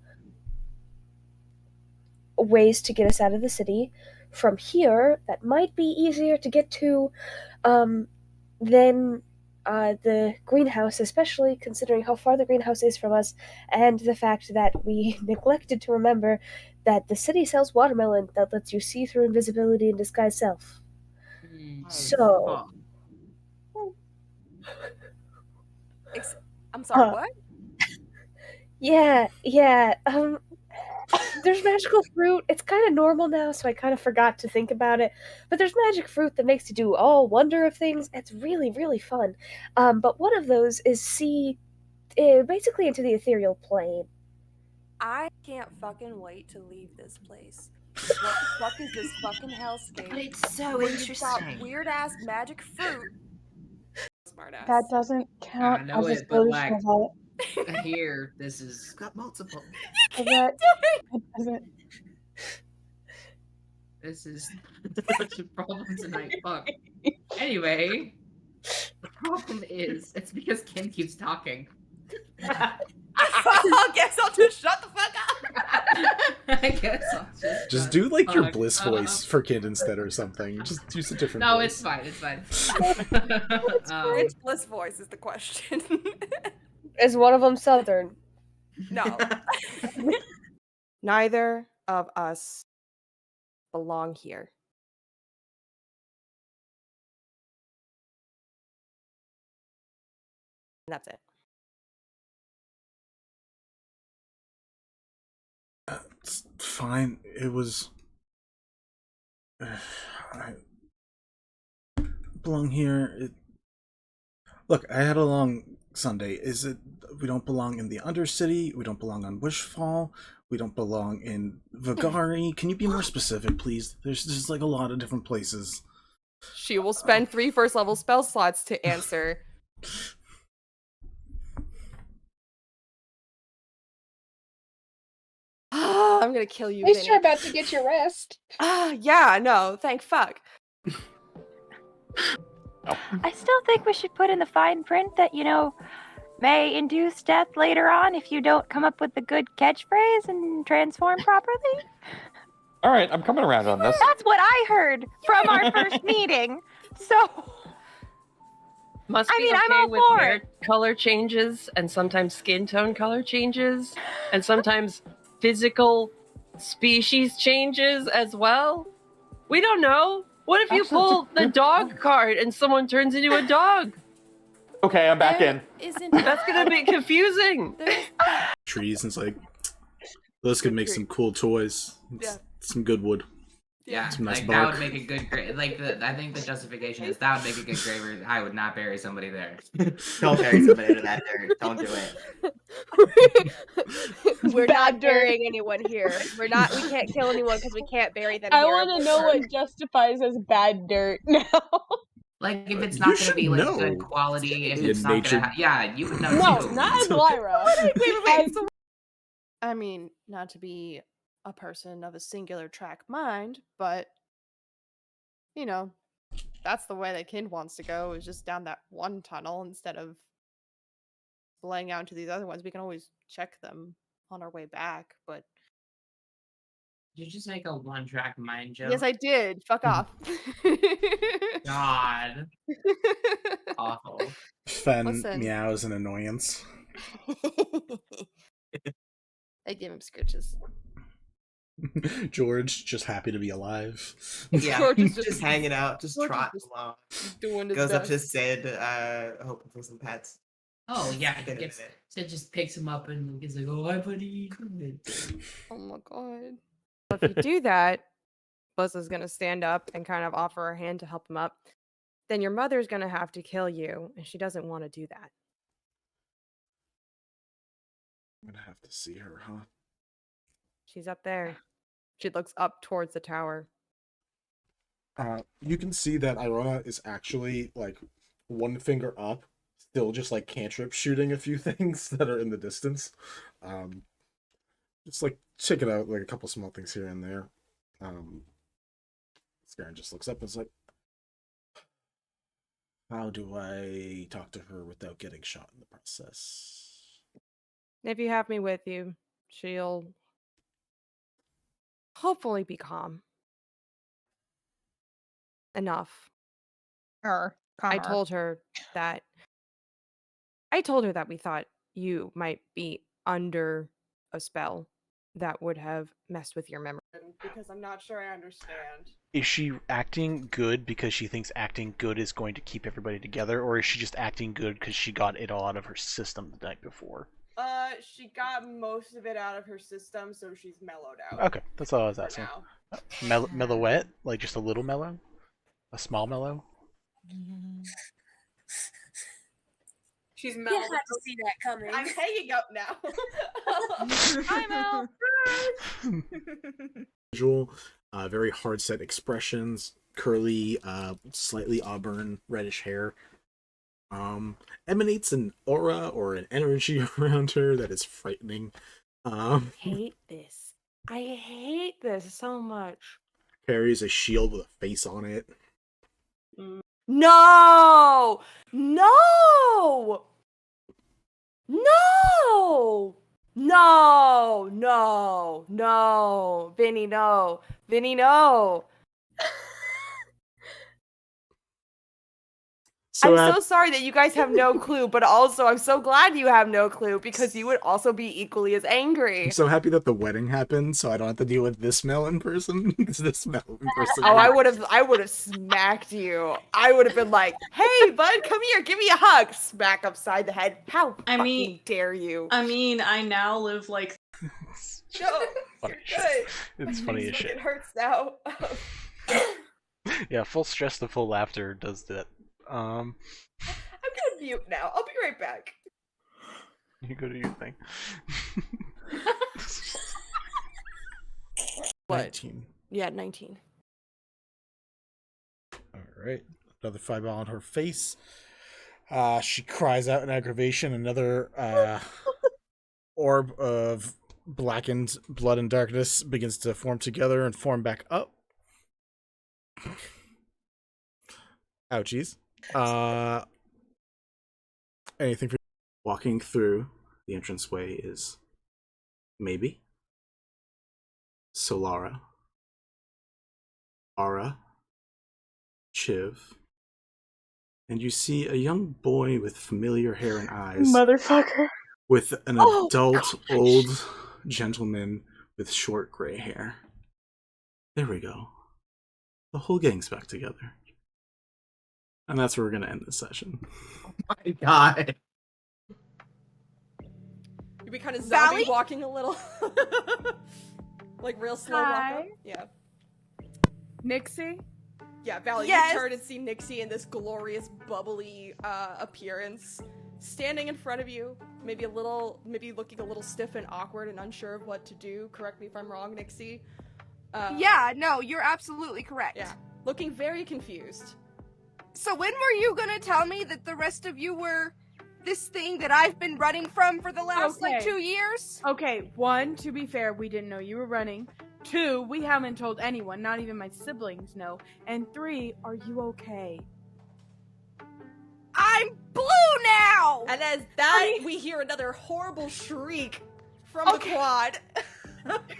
ways to get us out of the city. From here, that might be easier to get to than the greenhouse, especially considering how far the greenhouse is from us, and the fact that we neglected to remember that the city sells watermelon that lets you see through invisibility and disguise self. So, I'm sorry, what? yeah, there's magical fruit. It's kind of normal now, so I kind of forgot to think about it. But there's magic fruit that makes you do all wonder of things. It's really, really fun. But one of those is see basically into the ethereal plane. I can't fucking wait to leave this place. What the fuck is this fucking hellscape? But it's so where you've got interesting. weird ass magic fruit. Smart ass. That doesn't count know as a it, but, solution, like, Yvette. Here, this is got multiple. Yvette, it doesn't. this is such a problem tonight. Fuck. Anyway, the problem is it's because Kim keeps talking. I guess I'll just shut the fuck up. I guess I'll Just do like your fuck bliss up. voice for Kid instead or something. Just use a different No, voice. it's fine. It's fine. Which bliss voice is the question? Is one of them Southern? No. Neither of us belong here. And that's it. It's fine. It was. I belong here. Look, I had a long Sunday. Is it? We don't belong in the Undercity. We don't belong on Wishfall. We don't belong in Vagari. Can you be more specific, please? There's just like a lot of different places. She will spend 3 first-level spell slots to answer. I'm gonna kill you, At least Vinny. you're about to get your rest. Yeah, no, thank fuck. I still think we should put in the fine print that, may induce death later on if you don't come up with a good catchphrase and transform properly. All right, I'm coming around on this. That's what I heard from our first meeting. So, Must be I'm okay all with for hair it. color changes, and sometimes skin tone color changes, and sometimes physical species changes as well. We don't know. What if you pull the dog card and someone turns into a dog? Okay, I'm back in. That's gonna be confusing. Trees, and it's like, those could make some cool toys. Yeah. Some good wood. Yeah, Some nice like bark. that would make a good grave. Like I think the justification is that would make a good grave. Where I would not bury somebody there. Don't bury somebody to that dirt. Don't do it. We're not burying anyone here. We can't kill anyone because we can't bury them I here. want to know what justifies as bad dirt now. Like if it's You not going to should be like know. good quality, if Yeah, it's not nature- going to, yeah, you would know No, too. not as Lyra. Wait. I mean, not to be a person of a singular track mind, but that's the way that Kind wants to go, is just down that one tunnel instead of laying out into these other ones. We can always check them on our way back, but Did you just make a one-track mind joke? yes, I did. Fuck off. God. Awful. Fen Listen. meows an annoyance. I give him scritches. George, just happy to be alive. Yeah, George is just hanging out, just George is trotting just along. doing his Goes up best. to Sid, hoping for some pets. Oh yeah, Get gets, it. Sid just picks him up and he's like, "Oh, hi, buddy." Come in." Oh my god. If you do that, Blizza's gonna stand up and kind of offer her hand to help him up. Then your mother's gonna have to kill you, and she doesn't want to do that. I'm gonna have to see her, huh? She's up there. She looks up towards the tower. You can see that Irona is actually like one finger up, still just like cantrip shooting a few things that are in the distance. Just like check it out, like a couple small things here and there. Scaran just looks up and is like, how do I talk to her without getting shot in the process? If you have me with you, she'll hopefully be calm. Enough. I told her that we thought you might be under a spell that would have messed with your memory. Because I'm not sure I understand. Is she acting good because she thinks acting good is going to keep everybody together, or is she just acting good because she got it all out of her system the night before? She got most of it out of her system, so she's mellowed out. Okay, that's all I was asking. Mellowette? Like just a little mellow? A small mellow? She's You mellowed. had to see that coming. I'm hanging up now. Hi, Mel. Visual, very hard set expressions, curly, slightly auburn reddish hair. Emanates an aura or an energy around her that is frightening. Hate this. I hate this so much. Carries a shield with a face on it. No! No! No! No! No! No! Vinny, no! Vinny, no! So I'm so sorry that you guys have no clue, but also I'm so glad you have no clue because you would also be equally as angry. I'm so happy that the wedding happened, so I don't have to deal with this melon person. It's this melon person. Oh, I would have smacked you. I would have been like, "Hey, bud, come here, give me a hug." Smack upside the head. How fucking dare you? I mean, I now live like. No, Funny you're shit. good. It's funny as shit. It hurts now. Yeah, full stress to full laughter does that. I'm gonna mute now. I'll be right back. You go to your thing. What? 19. Yeah, 19. All right. Another fireball on her face. She cries out in aggravation. Another orb of blackened blood and darkness begins to form together and form back up. Ouchies. Anything for Walking through the entranceway is maybe Solara, Ara, Chiv, and you see a young boy with familiar hair and eyes. Motherfucker. With an Oh, adult old gentleman with short gray hair. There we go. The whole gang's back together. And that's where we're going to end this session. Oh my god. You'd be kind of Valley? zombie walking a little. Like real slow walk Hi. up. Yeah. Nixie? Yeah, Valley, Yes. you turn and see Nixie in this glorious, bubbly appearance, standing in front of you, maybe looking a little stiff and awkward and unsure of what to do. Correct me if I'm wrong, Nixie. Yeah, no, you're absolutely correct. Yeah, looking very confused. So when were you gonna tell me that the rest of you were this thing that I've been running from for the last, like, 2 years? Okay, 1, to be fair, we didn't know you were running. 2, we haven't told anyone, not even my siblings know. And 3, are you okay? I'm blue now! And as that, we hear another horrible shriek from the quad.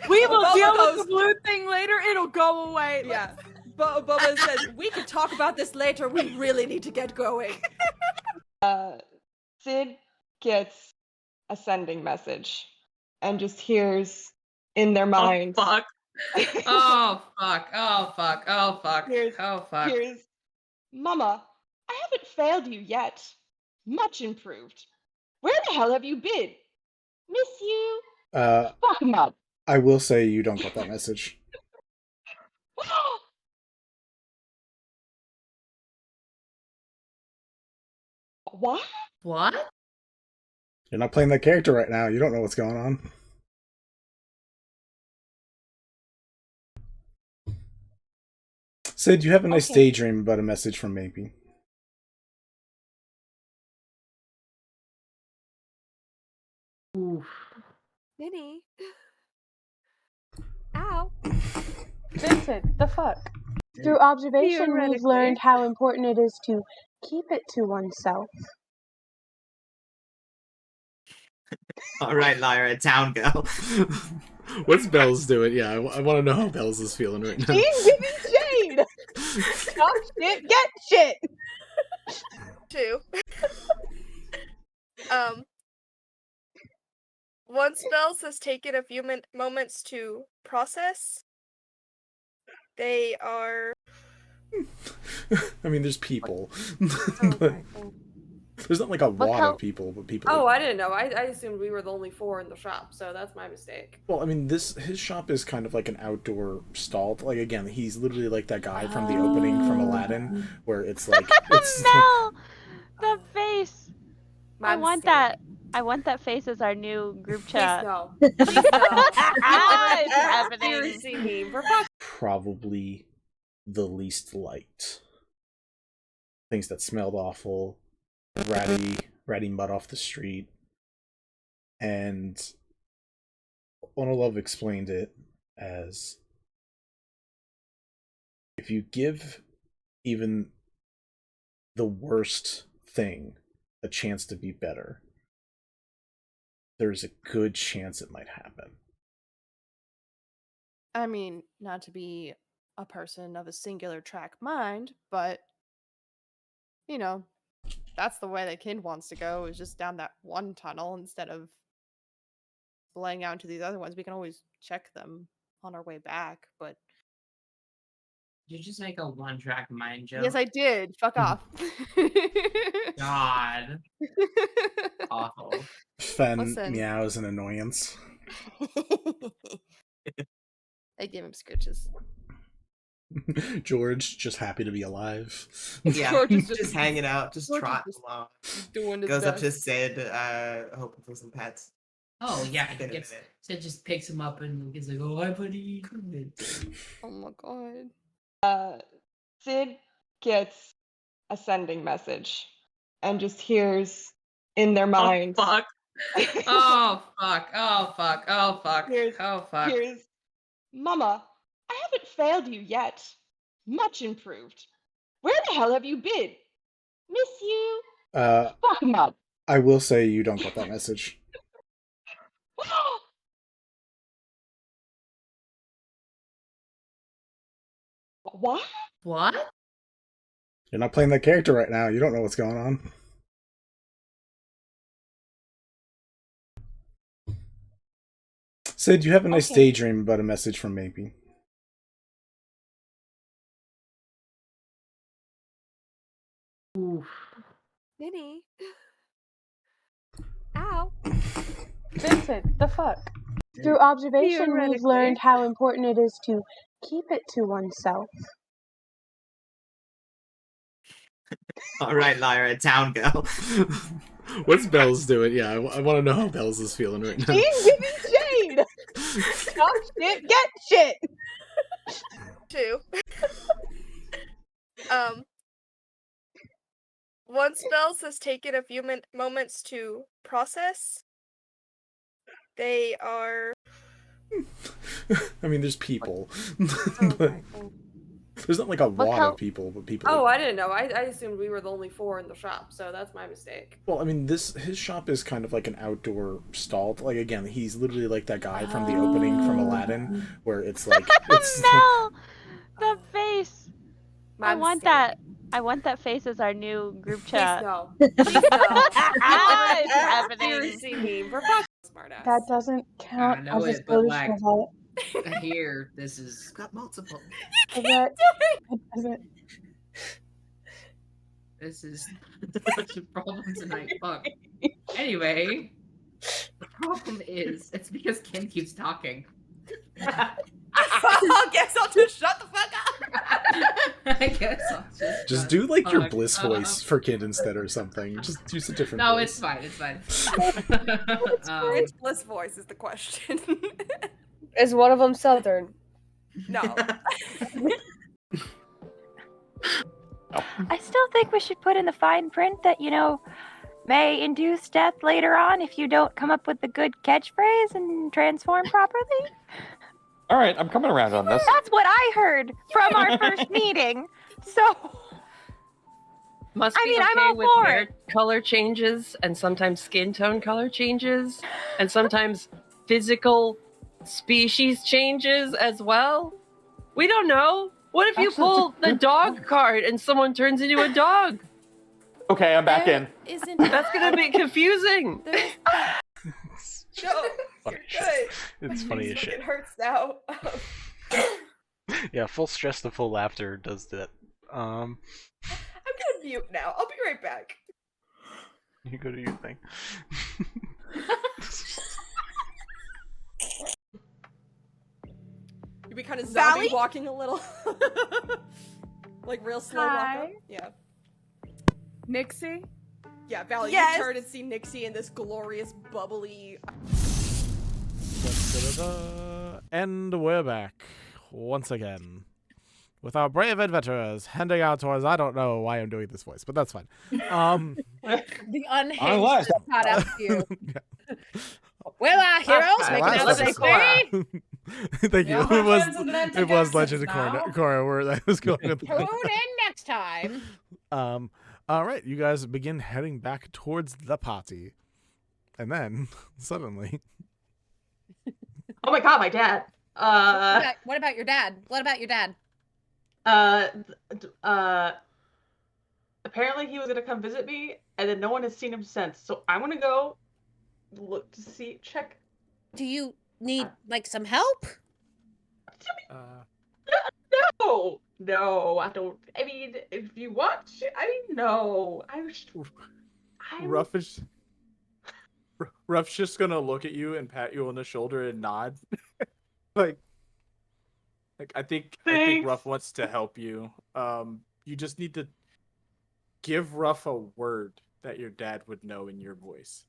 We will Boba deal goes- with the blue thing later, it'll go away. Yeah. Boba says, we can talk about this later, we really need to get going. Sid gets a sending message and just hears in their minds. Oh fuck. Oh fuck. Oh fuck. Oh fuck. Here's, Oh fuck. Here's, Mama, I haven't failed you yet. Much improved. Where the hell have you been? Miss you. Fuck 'em up. I will say you don't get that message. What? What? You're not playing that character right now. You don't know what's going on. Sid, you have a nice daydream about a message from Maybe. Minnie. Ow. Vincent, the fuck? Through observation, we've Theoretically. learned how important it is to keep it to oneself. All right, Lyra, town girl. What's Bells doing? Yeah, I want to know how Bells is feeling right now. She's giving shade! Talk shit, get shit! Two. Once Bells has taken a few moments to process, they are. I mean, there's people. There's not like a lot of people, but people. Oh, I didn't know. I assumed we were the only 4 in the shop, so that's my mistake. Well, I mean, his shop is kind of like an outdoor stall. Like again, he's literally like that guy from the opening from Aladdin, where it's like it's Mel, the face. I My want mistake. that. I want that face as our new group chat. no. Please no. It's happening. Seriously, me. For fuck's probably the least liked. Things that smelled awful, ratty mud off the street, and Onolove explained it as if you give even the worst thing a chance to be better, there's a good chance it might happen. I mean, not to be a person of a singular track mind, but you know, that's the way that Kind wants to go, is just down that one tunnel instead of splaying out into these other ones. We can always check them on our way back, but Did you just make a one-track mind joke? yes, I did. Fuck off. God. Awful. Fen Listen. meows in annoyance. I give him scritches. George just happy to be alive. Yeah, George is just hanging out, just George is trotting just along. doing his Goes up to best. Sid, hoping for some pets. Oh yeah, Been a gets, minute. Sid just picks him up and he's like, "Oh, hi, buddy." Oh my god. Sid gets a sending message and just hears in their minds. Oh fuck. Oh fuck. Oh fuck. Oh fuck. Oh fuck. Here's Mama, I haven't failed you yet. Much improved. Where the hell have you been? Miss you. Fuck 'em up. I will say you don't get that message. What? What? You're not playing that character right now. You don't know what's going on. Sid, you have a nice daydream about a message from Maybe. Oof. Minnie. Ow. Vincent, the fuck? Through observation, we've learned how important it is to keep it to oneself. All right, Lyra, town girl. What's Bells doing? Yeah, I want to know how Bells is feeling right now. She's giving shade! Talk shit, get shit! Two. Once Bells has taken a few moments to process, they are... I mean, there's people. There's not like a lot of people, but people. Oh, I didn't know. I assumed we were the only 4 in the shop, so that's my mistake. Well, I mean, his shop is kind of like an outdoor stall. Like, again, he's literally like that guy from the opening from Aladdin, where it's like it's Mel, the face. I want that face as our new group chat. Please no. Please no. It's happening. Seriously, me. We're fucking smartass. That doesn't count I know as a it, but Scottish like, revolt. here, this is got multiple. It doesn't. This is such a problem tonight. Fuck. Anyway, the problem is it's because Kim keeps talking. I guess I'll just shut the fuck up. I guess I'll just do like your Bliss voice for Kid instead or something. Just use a different. No, voice. it's fine. It's fine. Which Bliss voice is the question? Is one of them Southern? No. I still think we should put in the fine print that, may induce death later on if you don't come up with the good catchphrase and transform properly. All right, I'm coming around on this. That's what I heard from our first meeting. So, Must be I'm okay all with for hair it. color changes, and sometimes skin tone color changes, and sometimes physical species changes as well. We don't know. What if you pull the dog card and someone turns into a dog? Okay, I'm back in. That's gonna be confusing. No, Funny you're shit. good. It's funny as shit. It hurts now. Yeah, full stress to full laughter does that. I'm gonna mute now. I'll be right back. You go to your thing. You'd be kind of Valley? zombie walking a little. Like real slow walk Hi. up. Yeah. Nixie? Yeah, Valley, Yes. you turn and see Nixie in this glorious, bubbly... And we're back once again with our brave adventurers handing out toys. I don't know why I'm doing this voice, but that's fine. The unhinged Unless- just caught up to you. Will our heroes make Last another episode. victory? Thank you. Yeah, It was Legend of now. Korra where that was going. Tune in next time. All right, you guys begin heading back towards the party, and then suddenly, Oh my god, my dad. What about your dad? What about your dad? Apparently he was gonna come visit me, and then no one has seen him since. So I want to go look to see, check. Do you need like some help? No, I don't. I mean, if you want, no. Ruff's just gonna look at you and pat you on the shoulder and nod. like I think Thanks. Ruff wants to help you. You just need to give Ruff a word that your dad would know in your voice.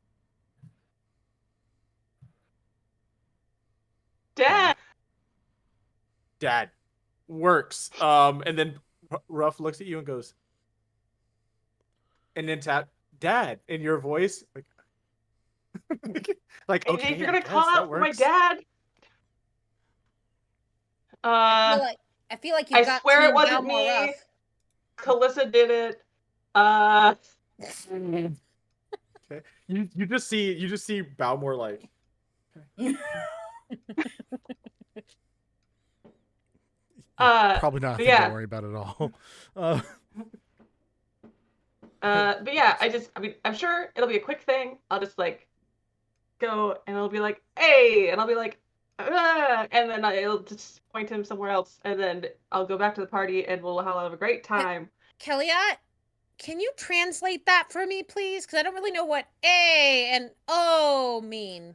Dad. Dad works. And then Ruff looks at you and goes, and then tap Dad in your voice, like okay, if you're I gonna guess call that out for my works. dad, I feel like you I got swear Team it wasn't Balmore me. rough. Kalissa did it. Okay. You just see Balmore like. Probably not a thing to worry about at all. But yeah, I mean, I'm sure it'll be a quick thing. I'll just like go and it'll be like, hey, and I'll be like, and then I'll just point him somewhere else, and then I'll go back to the party and we'll have a great time. Kelliat, can you translate that for me, please? Because I don't really know what A and O mean.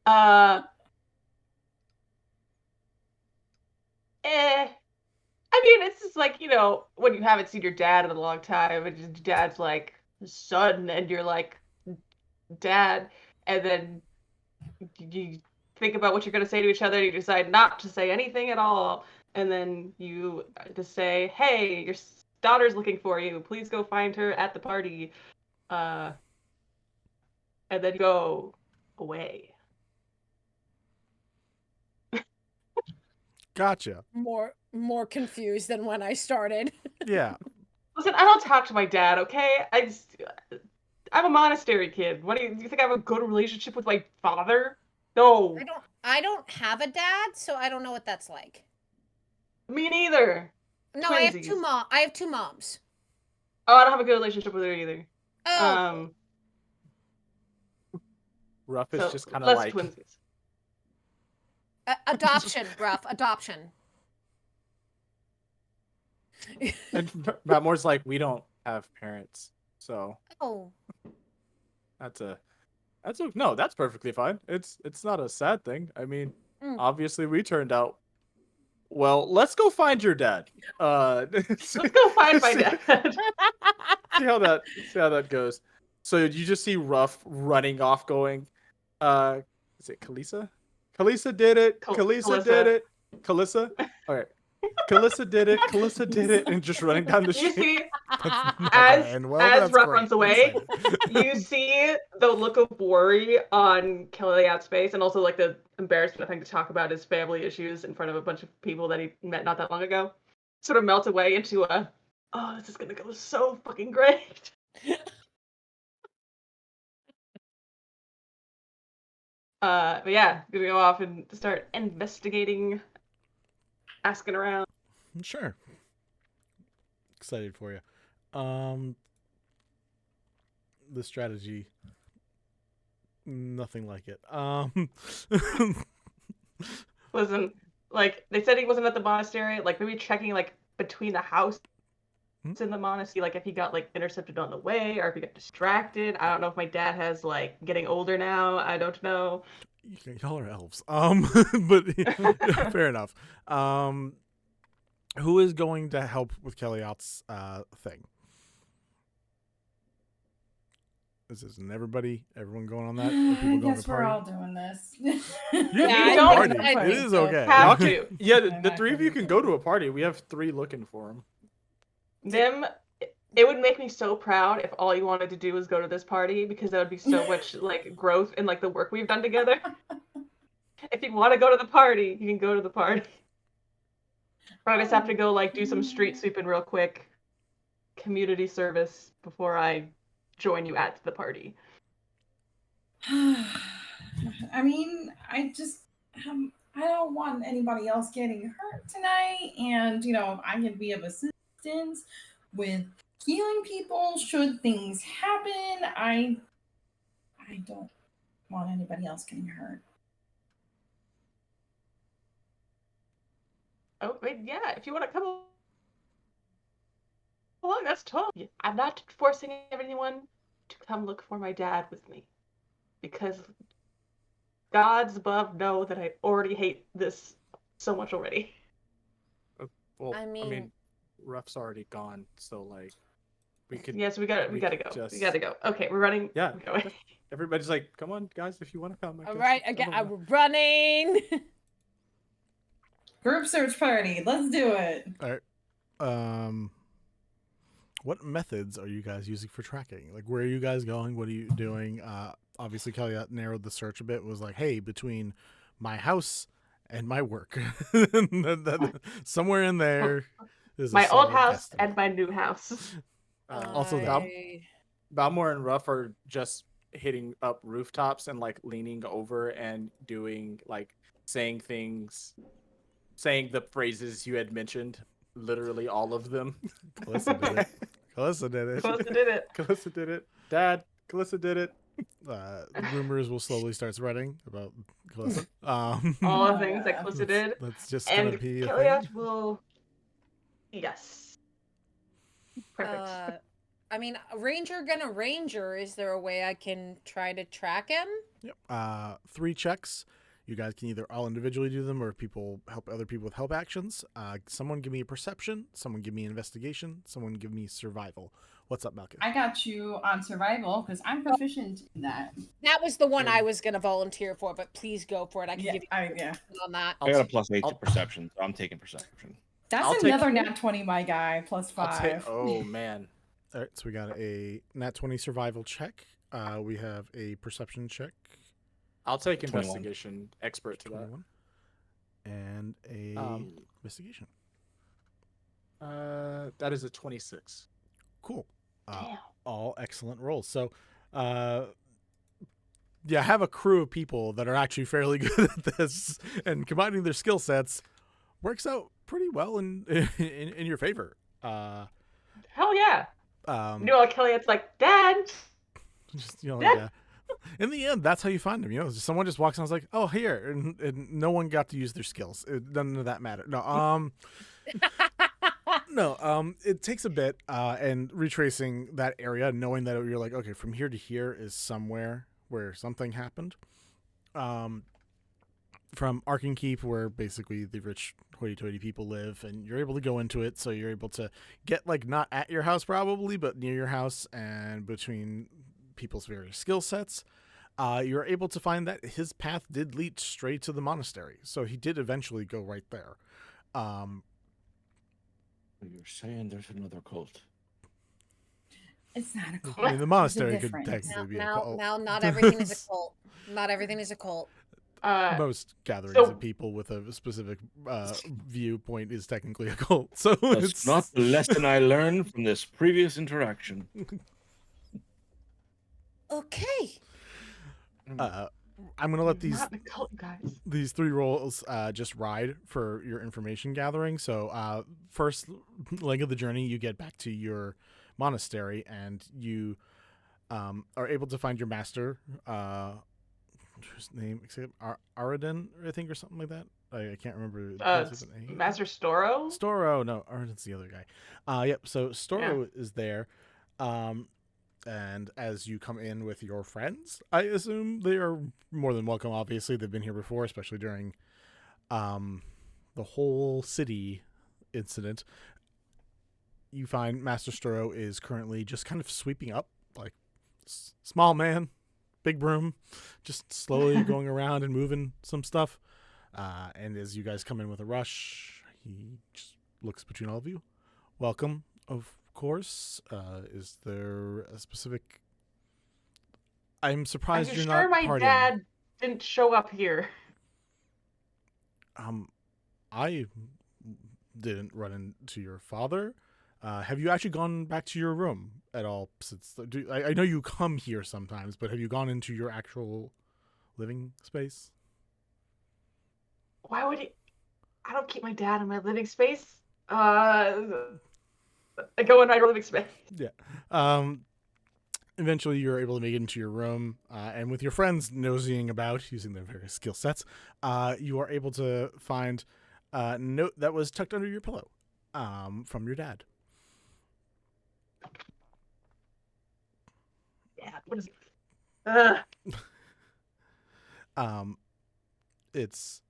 I mean, it's just like, when you haven't seen your dad in a long time, and your dad's like, son, and you're like, dad, and then you think about what you're going to say to each other, and you decide not to say anything at all, and then you just say, hey, your daughter's looking for you, please go find her at the party, and then go away. Gotcha. More confused than when I started. Yeah. Listen, I don't talk to my dad, okay? I'm a monastery kid. What do you think I have a good relationship with my father? No. I don't have a dad, so I don't know what that's like. Me neither. No, I have two moms. Oh, I don't have a good relationship with her either. Oh. Ruff is just kind of less like twinsies. Adoption, Ruff. Adoption. And Balmore's like, we don't have parents, so. Oh. That's perfectly fine. It's not a sad thing. I mean, obviously we turned out well. Let's go find your dad. Let's go find my dad. see how that goes. So you just see Ruff running off, going, is it Kalissa? Kalissa did it. Kalissa did it. Kalissa. All right. Kalissa did it. Kalissa did it, and just running down the street. You see, as Ruff runs away, you see the look of worry on Kelliat's face, and also like the embarrassment of having to talk about his family issues in front of a bunch of people that he met not that long ago. Sort of melt away into this is gonna go so fucking great. But yeah, gonna go off and start investigating, asking around. Sure. Excited for you. The strategy, nothing like it. Listen, like they said he wasn't at the monastery. Like maybe checking like between the house in the monastery, like if he got like intercepted on the way or if he got distracted. I don't know if my dad has like getting older now. I don't know. Y'all are elves. But fair enough. Who is going to help with Kelliat's thing? Everyone going on that? I guess we're all doing this. It is okay. Have to. Yeah, the three of you can go to a party. We have 3 looking for him. Nim, it would make me so proud if all you wanted to do was go to this party, because that would be so much like growth in like the work we've done together. If you want to go to the party, you can go to the party. But I just have to go like do some street sweeping real quick, community service before I join you at the party. I mean, I don't want anybody else getting hurt tonight, and I can be of assistance with healing people should things happen. I don't want anybody else getting hurt. Oh, wait, yeah, if you want to come along, that's totally. I'm not forcing anyone to come look for my dad with me, because gods above know that I already hate this so much already. Well, I mean, Ruff's already gone, so like we could. Yes, we gotta go. We gotta go. Okay, we're running. Yeah. We're going. Everybody's like, come on, guys, if you want to come. All right, again, we're running. Group search party. Let's do it. All right. what methods are you guys using for tracking? Like, where are you guys going? What are you doing? Obviously, Kelliat narrowed the search a bit. Was like, hey, between my house and my work, somewhere in there is My a old solid house guesstimate. and my new house. Also that. Balmor and Ruff are just hitting up rooftops and like leaning over and doing like saying the phrases you had mentioned. Literally all of them. Calissa did it. Calissa did it. Calissa did it. Calissa did it. Dad, Calissa did it. Rumors will slowly start spreading about Calissa. All the things that Calissa did. That's just and gonna be a Kelliat thing. will. Yes. Perfect. I mean, ranger gonna ranger. Is there a way I can try to track him? Yep. 3 checks. You guys can either all individually do them or people help other people with help actions. Someone give me a perception. Someone give me investigation. Someone give me survival. What's up, Malkin? I got you on survival because I'm proficient in that. That was the one I was gonna volunteer for, but please go for it. I can give you yeah. on that. I got a +8 to perception, so I'm taking perception. That's another nat 20, my guy. +5. Oh man. All right, so we got a nat 20 survival check. We have a perception check. I'll take 21. investigation expert to 21. And a investigation. That is a 26. Cool. All excellent rolls. So, yeah, I have a crew of people that are actually fairly good at this, and combining their skill sets works out pretty well in your favor. Hell yeah. Kelliat's like, Dad. Just Dad. In the end, that's how you find them. Someone just walks in and was like, "Oh, here," and no one got to use their skills. None of that mattered. No, no. It takes a bit, and retracing that area, knowing that you're like, okay, from here to here is somewhere where something happened. From Arkin Keep, where basically the rich hoity-toity people live, and you're able to go into it, so you're able to get not at your house probably, but near your house, and between people's various skill sets, you're able to find that his path did lead straight to the monastery, so he did eventually go right there. You're saying there's another cult? It's not a cult. I mean, the monastery could technically be a cult. Now, not everything is a cult. Not everything is a cult. Most gatherings of people with a specific viewpoint is technically a cult. So That's not the lesson I learned from this previous interaction. Okay. I'm gonna let these 3 rolls just ride for your information gathering. So first leg of the journey, you get back to your monastery, and you are able to find your master. Whose name? Aradin, I think, or something like that. I can't remember. Master Storo? Storo, no, Aradin's the other guy. Yep, so Storo is there. And as you come in with your friends, I assume they are more than welcome. Obviously, they've been here before, especially during the whole city incident. You find Master Storo is currently just kind of sweeping up, like small man, big broom, just slowly going around and moving some stuff. And as you guys come in with a rush, he just looks between all of you. Welcome, of course. Is there a specific... I'm surprised you're not my partying. dad didn't show up here. I didn't run into your father. Have you actually gone back to your room at all? Since I know you come here sometimes, but have you gone into your actual living space? Why would he? I don't keep my dad in my living space. I go in my living space. Yeah. Eventually, you're able to make it into your room, and with your friends nosing about using their various skill sets, you are able to find a note that was tucked under your pillow from your dad. Yeah. What is it? It's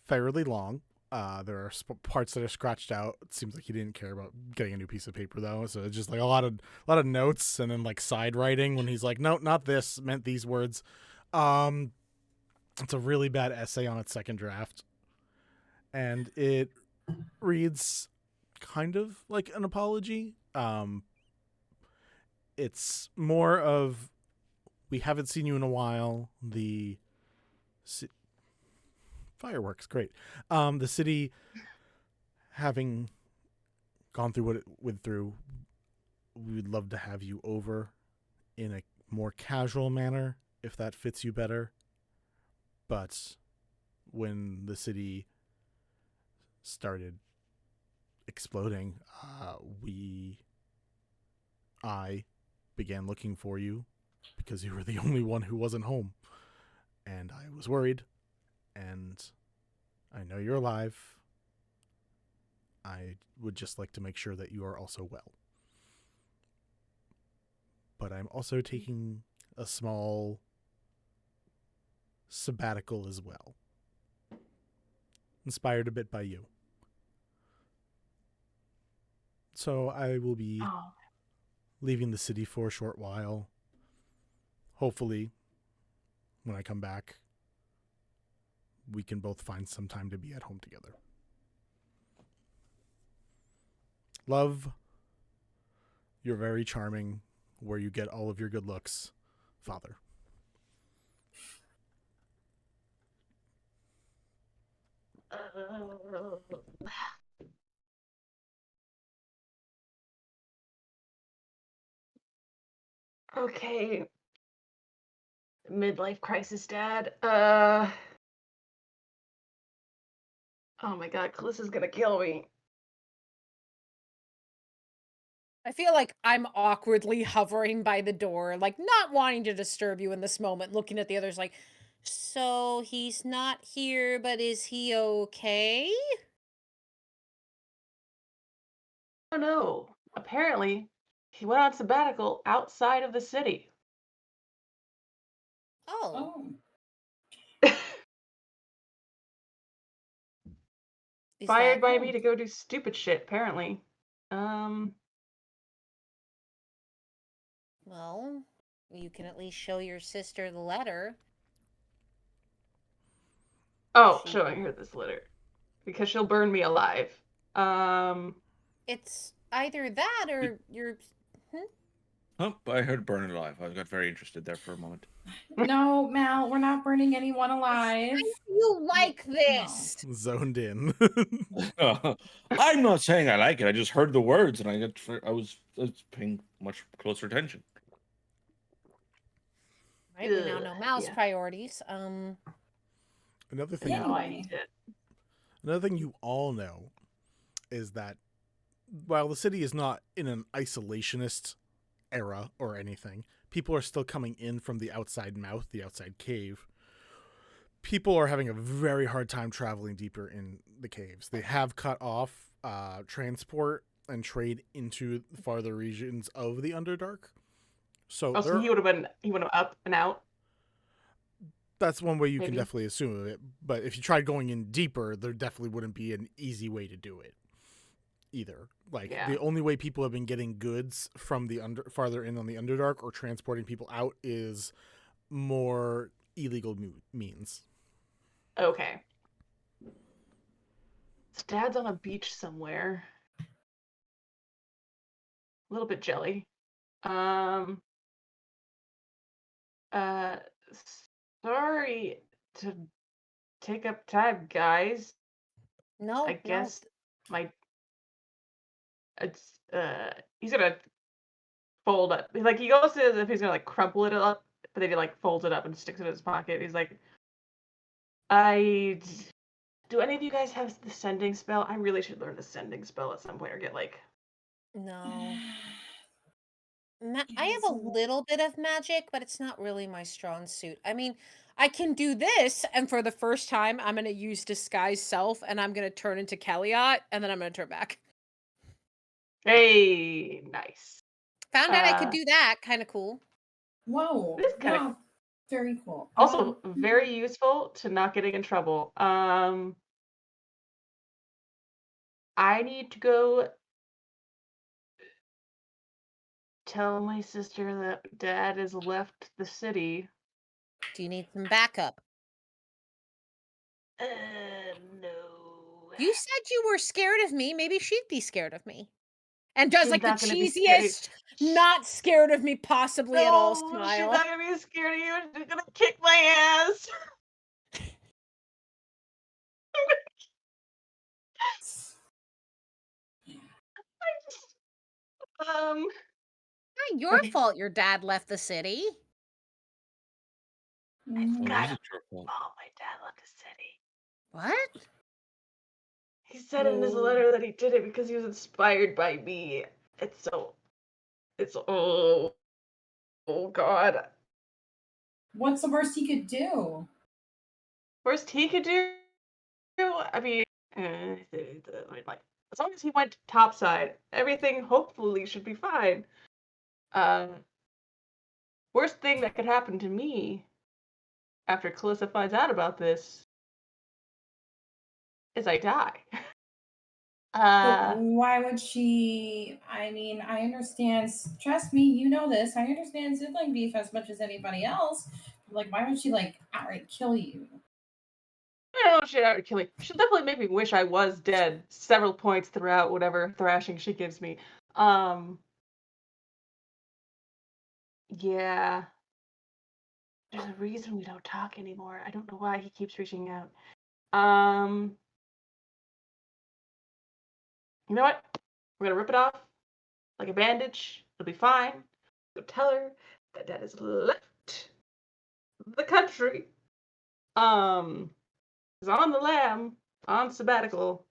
fairly long. There are parts that are scratched out. It seems like he didn't care about getting a new piece of paper though, so it's just like a lot of notes and then like side writing when he's like, no, not this, meant these words. It's a really bad essay on its second draft, and it reads, kind of like an apology. It's more of, we haven't seen you in a while. The fireworks, great. The city, having gone through what it went through, we would love to have you over in a more casual manner, if that fits you better. But when the city started exploding, I began looking for you because you were the only one who wasn't home. And I was worried, and I know you're alive. I would just like to make sure that you are also well. But I'm also taking a small sabbatical as well. Inspired a bit by you. So I will be leaving the city for a short while. Hopefully, when I come back, we can both find some time to be at home together. Love, you're very charming, where you get all of your good looks, Father. Okay. Midlife crisis dad. Oh my god, Calissa's gonna kill me. I feel like I'm awkwardly hovering by the door, like not wanting to disturb you in this moment, looking at the others like, so he's not here, but is he okay? Oh no. Apparently, he went on sabbatical outside of the city. Oh. Fired by me to go do stupid shit, apparently. Well, you can at least show your sister the letter. Oh, showing her this letter. Because she'll burn me alive. It's either that or you're... Oh, I heard burn it alive. I got very interested there for a moment. No, Mal, we're not burning anyone alive. You like this? Zoned in. I'm not saying I like it. I just heard the words and I was paying much closer attention. Right, we now know Mal's priorities. Another thing. Another thing you all know is that while the city is not in an isolationist era or anything, people are still coming in from the outside mouth, the outside cave. People are having a very hard time traveling deeper in the caves. They have cut off transport and trade into farther regions of the Underdark. So, so he would have up and out. That's one way you can definitely assume it. But if you tried going in deeper, there definitely wouldn't be an easy way to do it either. Like, the only way people have been getting goods from the farther in on the Underdark or transporting people out is more illegal means. Okay. His dad's on a beach somewhere. A little bit jelly. Sorry to take up time, guys. No, I guess he's gonna fold up. Like, he goes to as if he's gonna like crumple it up, but then he like folds it up and sticks it in his pocket. He's like, do any of you guys have the sending spell? I really should learn the sending spell at some point or get like. No. I have a little bit of magic, but it's not really my strong suit. I mean, I can do this, and for the first time, I'm going to use disguise self, and I'm going to turn into Kelliat, and then I'm going to turn back. Hey, nice. Found out I could do that. Kind of cool. Whoa. This kind of very cool. Also, very useful to not getting in trouble. I need to go tell my sister that Dad has left the city. Do you need some backup? No. You said you were scared of me. Maybe she'd be scared of me. And does She's like the not gonna be scared of- cheesiest, not scared of me possibly at all No, smile. she's not gonna be scared of you. She's gonna kick my ass. Not your fault your dad left the city. It's Or not is a it your fault? fault my dad left the city. What? He said in his letter that he did it because he was inspired by me. It's oh god. What's the worst he could do? Worst he could do? I mean, like, as long as he went topside, everything hopefully should be fine. Worst thing that could happen to me after Calissa finds out about this is I die. But why would she? I mean, I understand. Trust me, you know this. I understand sibling beef as much as anybody else. Like, why would she like outright kill you? I don't know if she'd ever kill me. She'll definitely make me wish I was dead several points throughout whatever thrashing she gives me. Yeah. There's a reason we don't talk anymore. I don't know why he keeps reaching out. You know what? We're gonna rip it off like a bandage. It'll be fine. Go tell her that Dad has left the country. Is on the lam, on sabbatical,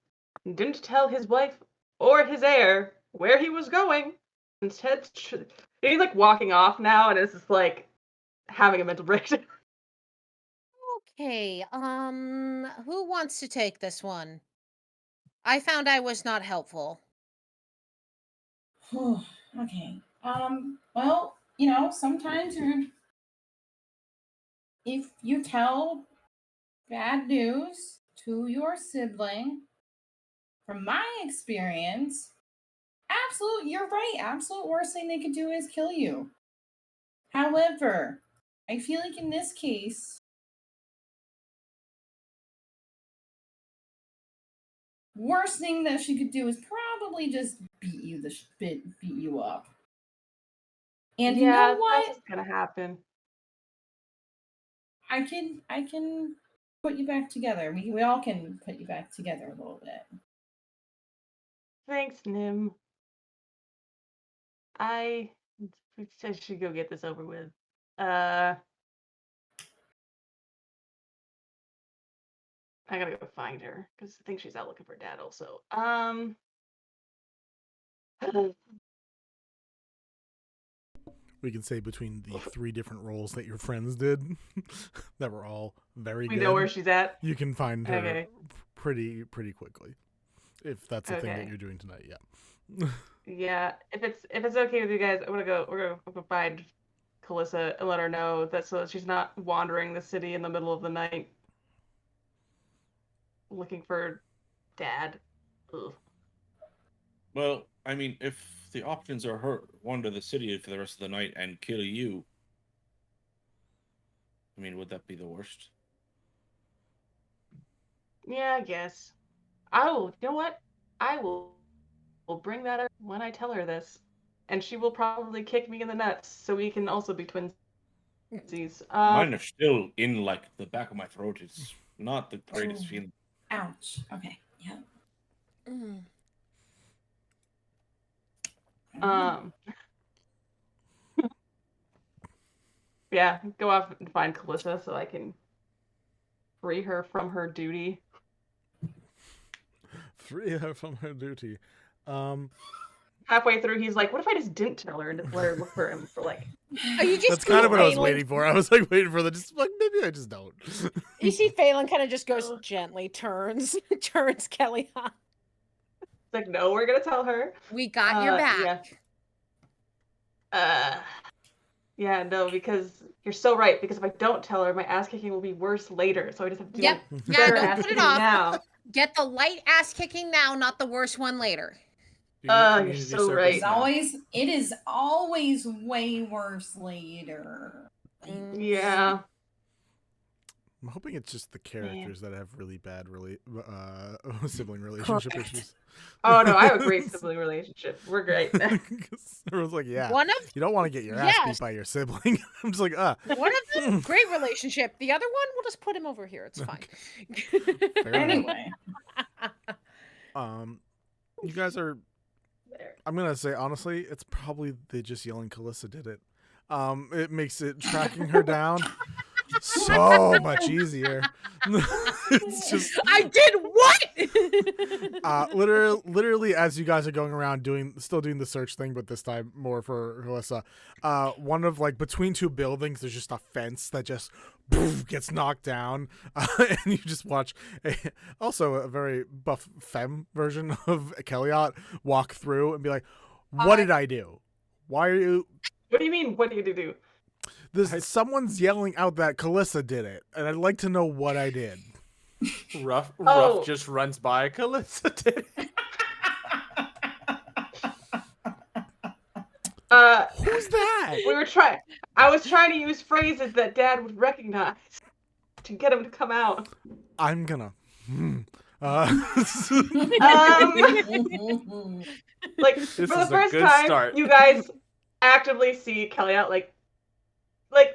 and didn't tell his wife or his heir where he was going. Instead, he's like walking off now, and it's just like having a mental breakdown. Okay, who wants to take this one? I found I was not helpful. Okay. Well, sometimes if you tell bad news to your sibling, from my experience, you're right. Absolute worst thing they could do is kill you. However, I feel like in this case, worst thing that she could do is probably just beat you up. And yeah, you know what? That's gonna happen. I can put you back together. We all can put you back together a little bit. Thanks, Nim. I should go get this over with. I gotta go find her because I think she's out looking for Dad also. We can say between the 3 different roles that your friends did that were all very good. We know where she's at. You can find her Okay. pretty quickly. If that's the thing that you're doing tonight, yeah. Yeah, if it's okay with you guys, we're gonna go find Calissa and let her know that so that she's not wandering the city in the middle of the night looking for Dad. Ugh. Well, I mean, if the options are her wander the city for the rest of the night and kill you, I mean, would that be the worst? Yeah, I guess. You know what? I will bring that up when I tell her this. And she will probably kick me in the nuts so we can also be twinsies. Mine are still in, like, the back of my throat. It's not the greatest feeling. Ouch. Okay. Yeah. Yeah, go off and find Calissa so I can free her from her duty. Free her from her duty. Halfway through, he's like, "What if I just didn't tell her and just let her look for him for like?" Are you just That's kind of what I was waiting for. I was like waiting for the just like maybe I just don't. You see Phelan kind of just goes gently, turns Kelly on. It's like, no, we're gonna tell her. We got your back. Yeah, no, because you're so right. Because if I don't tell her, my ass kicking will be worse later. So I just have to do better don't ass put it kicking off. now. Get the light ass kicking now, not the worst one later. You're so right. It is always way worse later. Yeah. I'm hoping it's just the characters that have really bad sibling relationship issues. Oh no, I have a great sibling relationship. We're great. Everyone's like, yeah, One of you don't want to get your ass beat by your sibling. I'm just like, one of them, great relationship. The other one, we'll just put him over here. It's fine. Anyway. You guys are. I'm gonna say honestly, it's probably they just yelling Kalissa did it. It makes it tracking her down so much easier. It's just I did what? literally as you guys are going around still doing the search thing, but this time more for Kalissa. One of like between two buildings, there's just a fence that just gets knocked down, and you just watch also a very buff femme version of Kelliat walk through and be like, "What did I do? Why are you?" What do you mean? What do you do? Someone's yelling out that Kalissa did it, and I'd like to know what I did. Ruff just runs by. Kalissa did it. Who's that? I was trying to use phrases that Dad would recognize to get him to come out. I'm gonna. Like for the first time, you guys actively see Kelliat like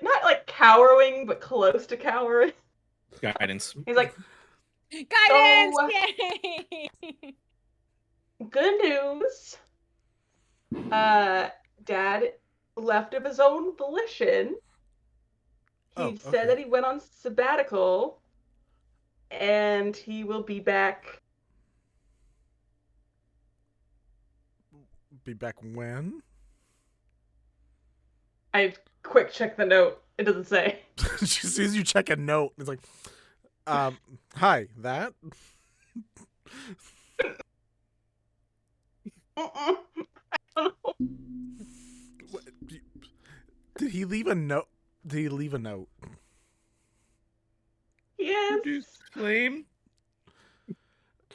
not like cowering, but close to cowering. Guidance. He's like, guidance. So, Yay! good news. Dad left of his own volition. He said that he went on sabbatical, and he will be back. Be back when? I quick check the note. It doesn't say. She sees you check a note. It's like, hi, that? I don't know. Did he leave a note? Did he leave a note? Yes. Produce flame.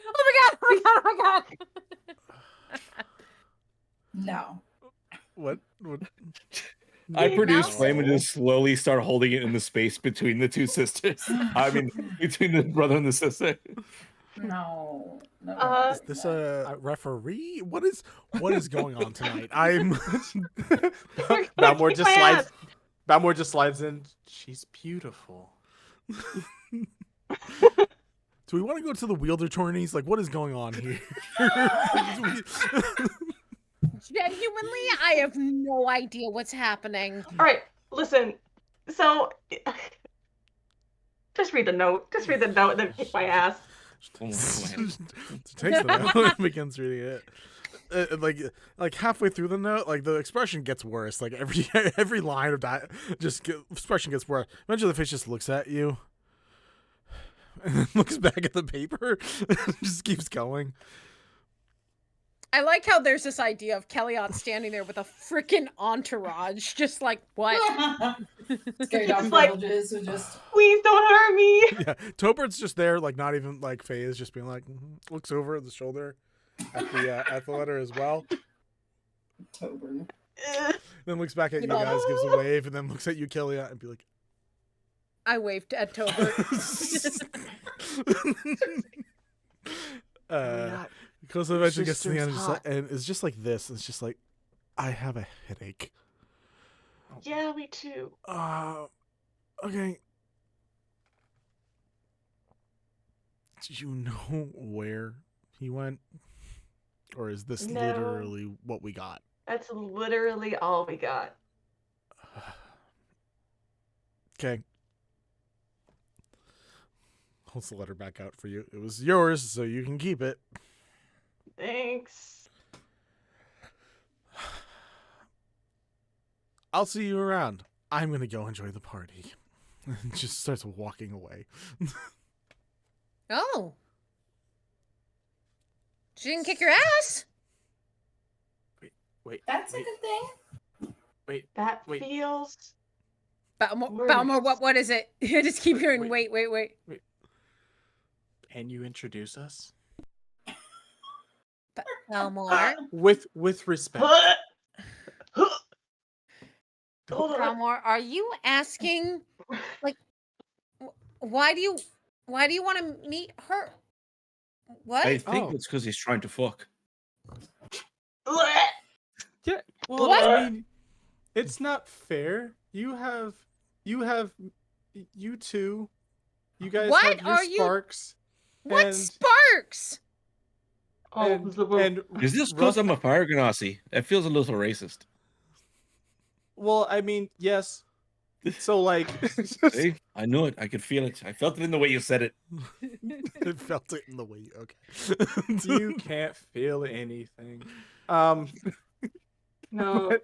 Oh my god! No. What? I produce flame and just slowly start holding it in the space between the two sisters. I mean, between the brother and the sister. No. Is this a referee? What is going on tonight? I'm. Balmore just slides in. She's beautiful. Do we want to go to the wielder tourneys? Like, what is going on here? Genuinely, I have no idea what's happening. All right, listen. So, just read the note. Just read the note and then kick my ass. Takes the note and begins reading it. Like halfway through the note, like the expression gets worse. Like every line of that, expression gets worse. Eventually, the face just looks at you, and then looks back at the paper, and just keeps going. I like how there's this idea of Kelliat standing there with a freaking entourage, just like, what? Scared off villages who just... Please don't hurt me! Yeah, Tobert's just there, like, not even, like, phased, just being like, looks over at the shoulder at the letter as well. Tober. Then looks back at you guys, gives a wave, and then looks at you, Kelliat, and be like... I waved at Tober. Because eventually gets to the end and it's just like this. It's just like, I have a headache. Yeah, me too. Okay. Do you know where he went? Or is this literally what we got? That's literally all we got. Okay. Holds the letter back out for you. It was yours, so you can keep it. Thanks. I'll see you around. I'm gonna go enjoy the party. And just starts walking away. Oh. She didn't kick your ass? Wait. That's a good thing. That feels... Balmore, what is it? I just keep hearing, wait. Can you introduce us? Balmore? With respect. Balmore, are you asking, like, Why do you want to meet her? What? I think it's because he's trying to fuck. Yeah. Well, What? I mean, it's not fair. You two. You guys What have your are you- sparks. What and- sparks? And Is this because I'm a fire ganassi? It feels a little racist. Well, I mean, yes. So like, See, I knew it. I could feel it. I felt it in the way you said it. I felt it in the way. Okay. You can't feel anything. No.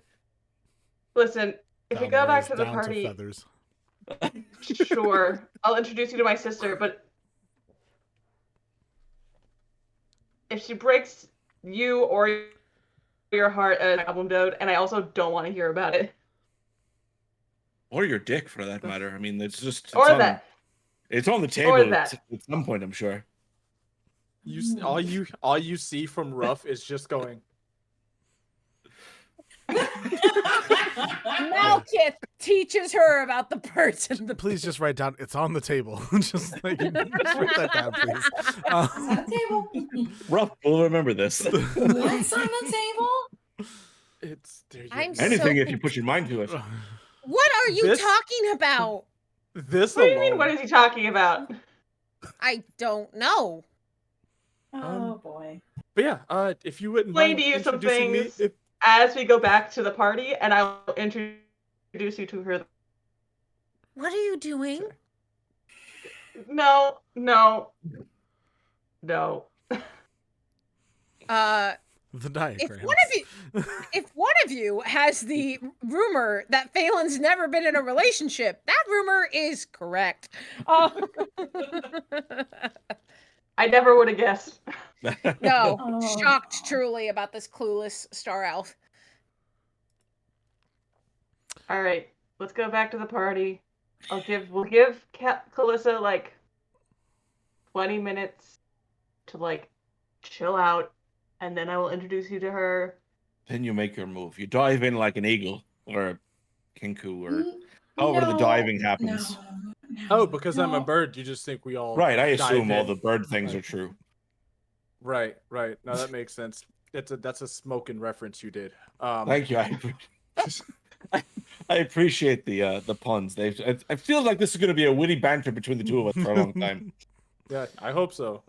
Listen, if we go back to the down party, to feathers. sure, I'll introduce you to my sister, but if she breaks you or your heart as album dude, and I also don't want to hear about it. Or your dick, for that matter. I mean, it's just... It's Or on, that. It's on the Or table that. at some point, I'm sure. all you see from Ruff is just going. Malkith teaches her about the person. Please just write down. It's on the table. just write that down, please. It's on the table. Ruff, we'll remember this. What's on the table? It's there. Anything if you put your mind to it. What are you This- talking about? This What do you alone. mean? What is he talking about? I don't know. Oh boy. But yeah, if you wouldn't Explain mind to you some introducing me, things as we go back to the party, and I'll introduce you to her. What are you doing? No. The If diagram. if one of you has the rumor that Phelan's never been in a relationship, that rumor is correct. I never would have guessed. No, Oh. shocked truly about this clueless star elf. All right, let's go back to the party. We'll give Calissa like 20 minutes to like chill out, and then I will introduce you to her. Then you make your move. You dive in like an eagle or a kinku or however the No, diving happens. Oh, because I'm a No. bird, you just think we all Right, I dive assume all in. the bird things are true. Right. No, that makes sense. That's a smoking reference you did. Thank you. I appreciate the puns. I feel like this is going to be a witty banter between the two of us for a long time. Yeah, I hope so.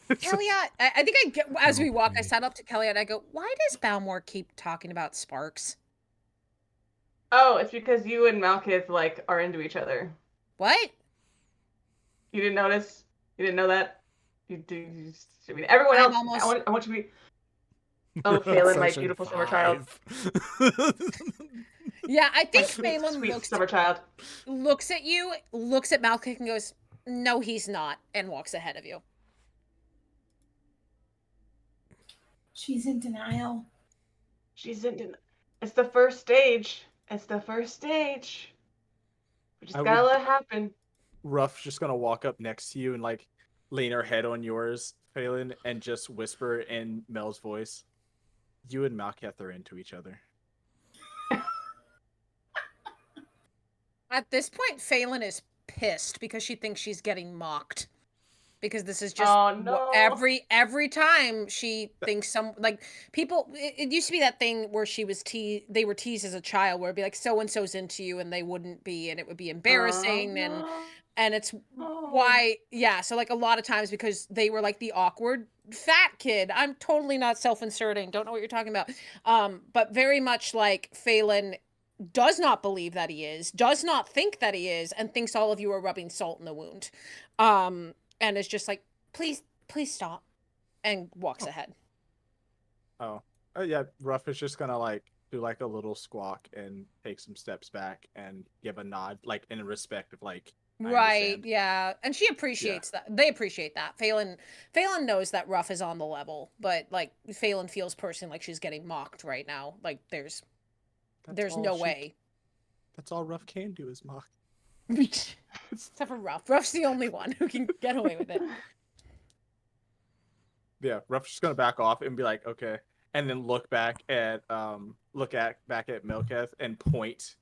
Kelliat, I think as we walk, I sat up to Kelliat. I go, "Why does Balmore keep talking about sparks?" Oh, it's because you and Malkith like are into each other. What? You didn't notice? You didn't know that? I mean, everyone I'm else. almost- I want you to be. Oh, Phelan, my Session beautiful summer child. 5. Yeah, I think Sweet, Phelan sweet looks summer child. looks at you, looks at Malkith, and goes, "No, he's not," and walks ahead of you. She's in denial. It's the first stage. It's the first stage. We just I gotta would- let it happen. Ruff's just gonna walk up next to you and like lean her head on yours, Phelan, and just whisper in Mel's voice, "You and Malkith are into each other." At this point, Phelan is pissed because she thinks she's getting mocked. Because this is just Oh, no. every time she thinks people. It used to be that thing where they were teased as a child, where it'd be like so and so's into you, and they wouldn't be, and it would be embarrassing, and it's why so like a lot of times because they were like the awkward fat kid. I'm totally not self-inserting. Don't know what you're talking about. But very much like Phelan does not believe that he is, does not think that he is, and thinks all of you are rubbing salt in the wound. And is just like, please stop, and walks ahead. Oh, yeah. Ruff is just gonna like do like a little squawk and take some steps back and give a nod, like in respect of like. I Right, understand. yeah. And she appreciates that. They appreciate that. Phelan knows that Ruff is on the level, but like Phelan feels personally like she's getting mocked right now. Like there's all no she- way. That's all Ruff can do is mock. Except for Ruff. Ruff's the only one who can get away with it. Yeah, Ruff's just gonna back off and be like, okay, and then look back at Melketh and point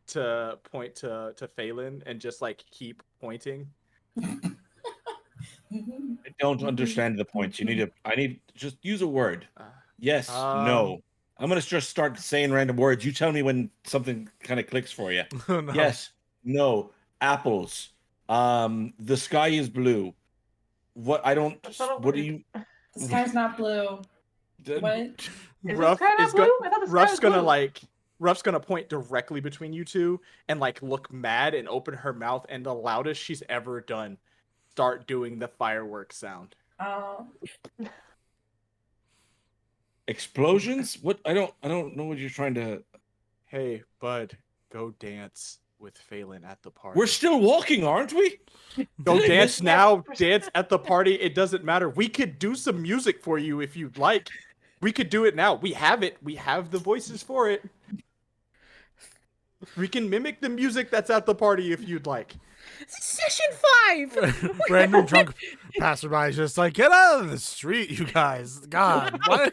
to point to Phelan and just like keep pointing. I don't understand the points. I need just use a word. Yes, no. I'm gonna just start saying random words. You tell me when something kind of clicks for you. Oh, no. Yes, no. Apples. The sky is blue. What I don't. What do you? The sky's not blue. What? Ruff's gonna point directly between you two and like look mad and open her mouth and the loudest she's ever done. Start doing the fireworks sound. Oh. Explosions? What? I don't know what you're trying to. Hey, bud, go dance with Phelan at the party. We're still walking, aren't we? Go dance now. Dance at the party. It doesn't matter. We could do some music for you if you'd like. We could do it now. We have it. We have the voices for it. We can mimic the music that's at the party if you'd like. Session 5. Random drunk passerby is just like, get out of the street, you guys. God, why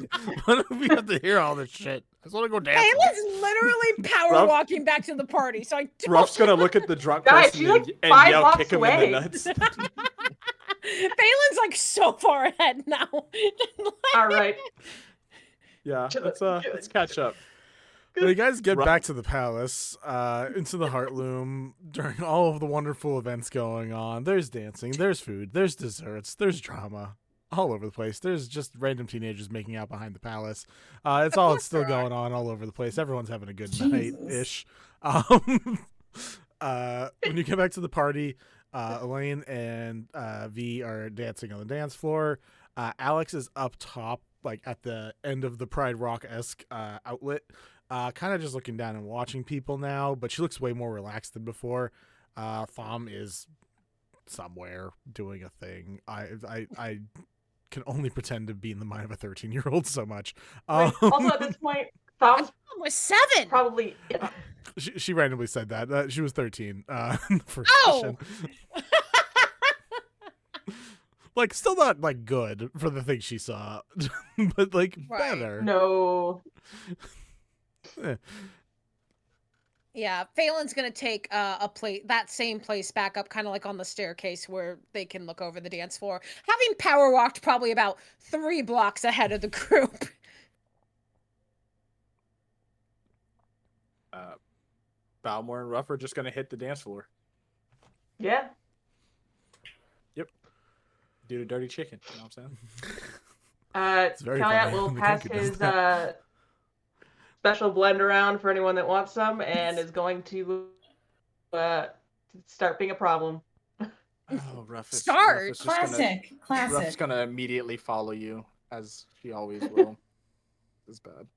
do we have to hear all this shit? I just want to go dance. Phelan's literally power walking back to the party, so I don't. Ruff's gonna look at the drunk Guys, person she's like and 5 yell, blocks kick him away. in the nuts. Phelan's like so far ahead now. All right. Yeah, let's catch up. When you guys get back to the palace, into the Heartloom, during all of the wonderful events going on, there's dancing, there's food, there's desserts, there's drama all over the place. There's just random teenagers making out behind the palace. It's still going on all over the place. Everyone's having a good night-ish. When you get back to the party, Elaine and V are dancing on the dance floor. Alex is up top, like at the end of the Pride Rock-esque outlet. Kind of just looking down and watching people now, but she looks way more relaxed than before. Thom is somewhere doing a thing. I can only pretend to be in the mind of a 13-year-old so much. Also, at this point, Thom was 7. Probably. She randomly said that. She was 13 in the first session. Like, still not like good for the thing she saw, but like better. No. Yeah, Phelan's gonna take that same place back up, kind of like on the staircase where they can look over the dance floor, having power walked probably about 3 blocks ahead of the group. Balmore and Ruff are just gonna hit the dance floor. Yeah. Yep. Do the dirty chicken. You know what I'm saying? Kelliat will pass his special blend around for anyone that wants some, and is going to start being a problem. Oh, Ruff is Start. just Classic. Ruff's gonna immediately follow you, as she always will. It's bad.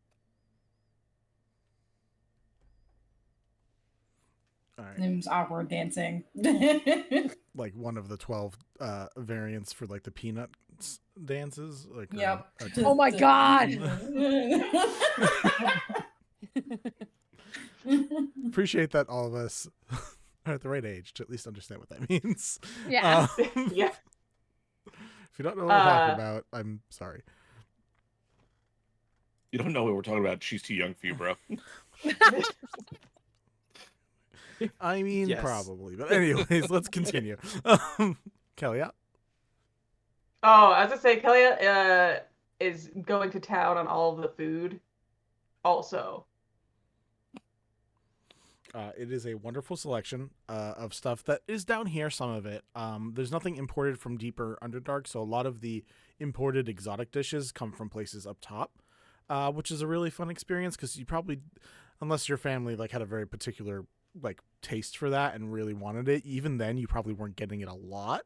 All right. Nim's awkward dancing. Like one of the 12 variants for like the Peanuts dances. Like, Yep. Oh my god. Appreciate that all of us are at the right age to at least understand what that means. Yeah. Yeah. If you don't know what we're talking about, I'm sorry. You don't know what we're talking about. She's too young for you, bro. I mean, Yes. probably. But anyways, let's continue. Kelliat? Oh, as I say, Kelliat is going to town on all of the food also. It is a wonderful selection of stuff that is down here, some of it. There's nothing imported from deeper Underdark, so a lot of the imported exotic dishes come from places up top, which is a really fun experience because you probably, unless your family like had a very particular like taste for that and really wanted it, even then you probably weren't getting it a lot.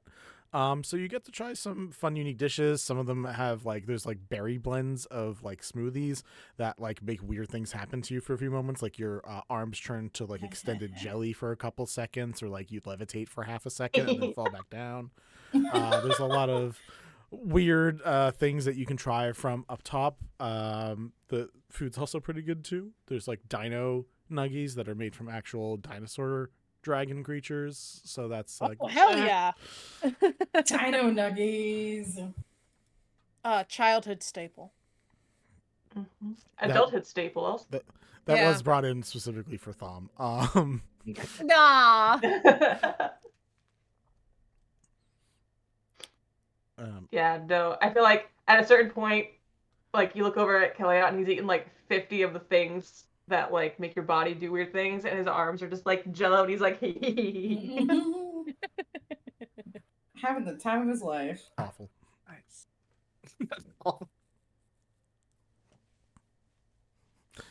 So you get to try some fun, unique dishes. Some of them have like, there's like berry blends of like smoothies that like make weird things happen to you for a few moments. Like your arms turn to like extended jelly for a couple seconds, or like you levitate for half a second and then fall back down. There's a lot of weird things that you can try from up top. The food's also pretty good too. There's like dino nuggies that are made from actual dinosaur dragon creatures, so that's like, Oh hell yeah. Dino nuggies. Childhood staple. Adulthood staple also. That Yeah. was brought in specifically for Thom. Nah. Yeah, no. I feel like at a certain point, like you look over at Kelliat and he's eaten like 50 of the things that like make your body do weird things, and his arms are just like jello, and he's like, Having the time of his life. Awful. Nice.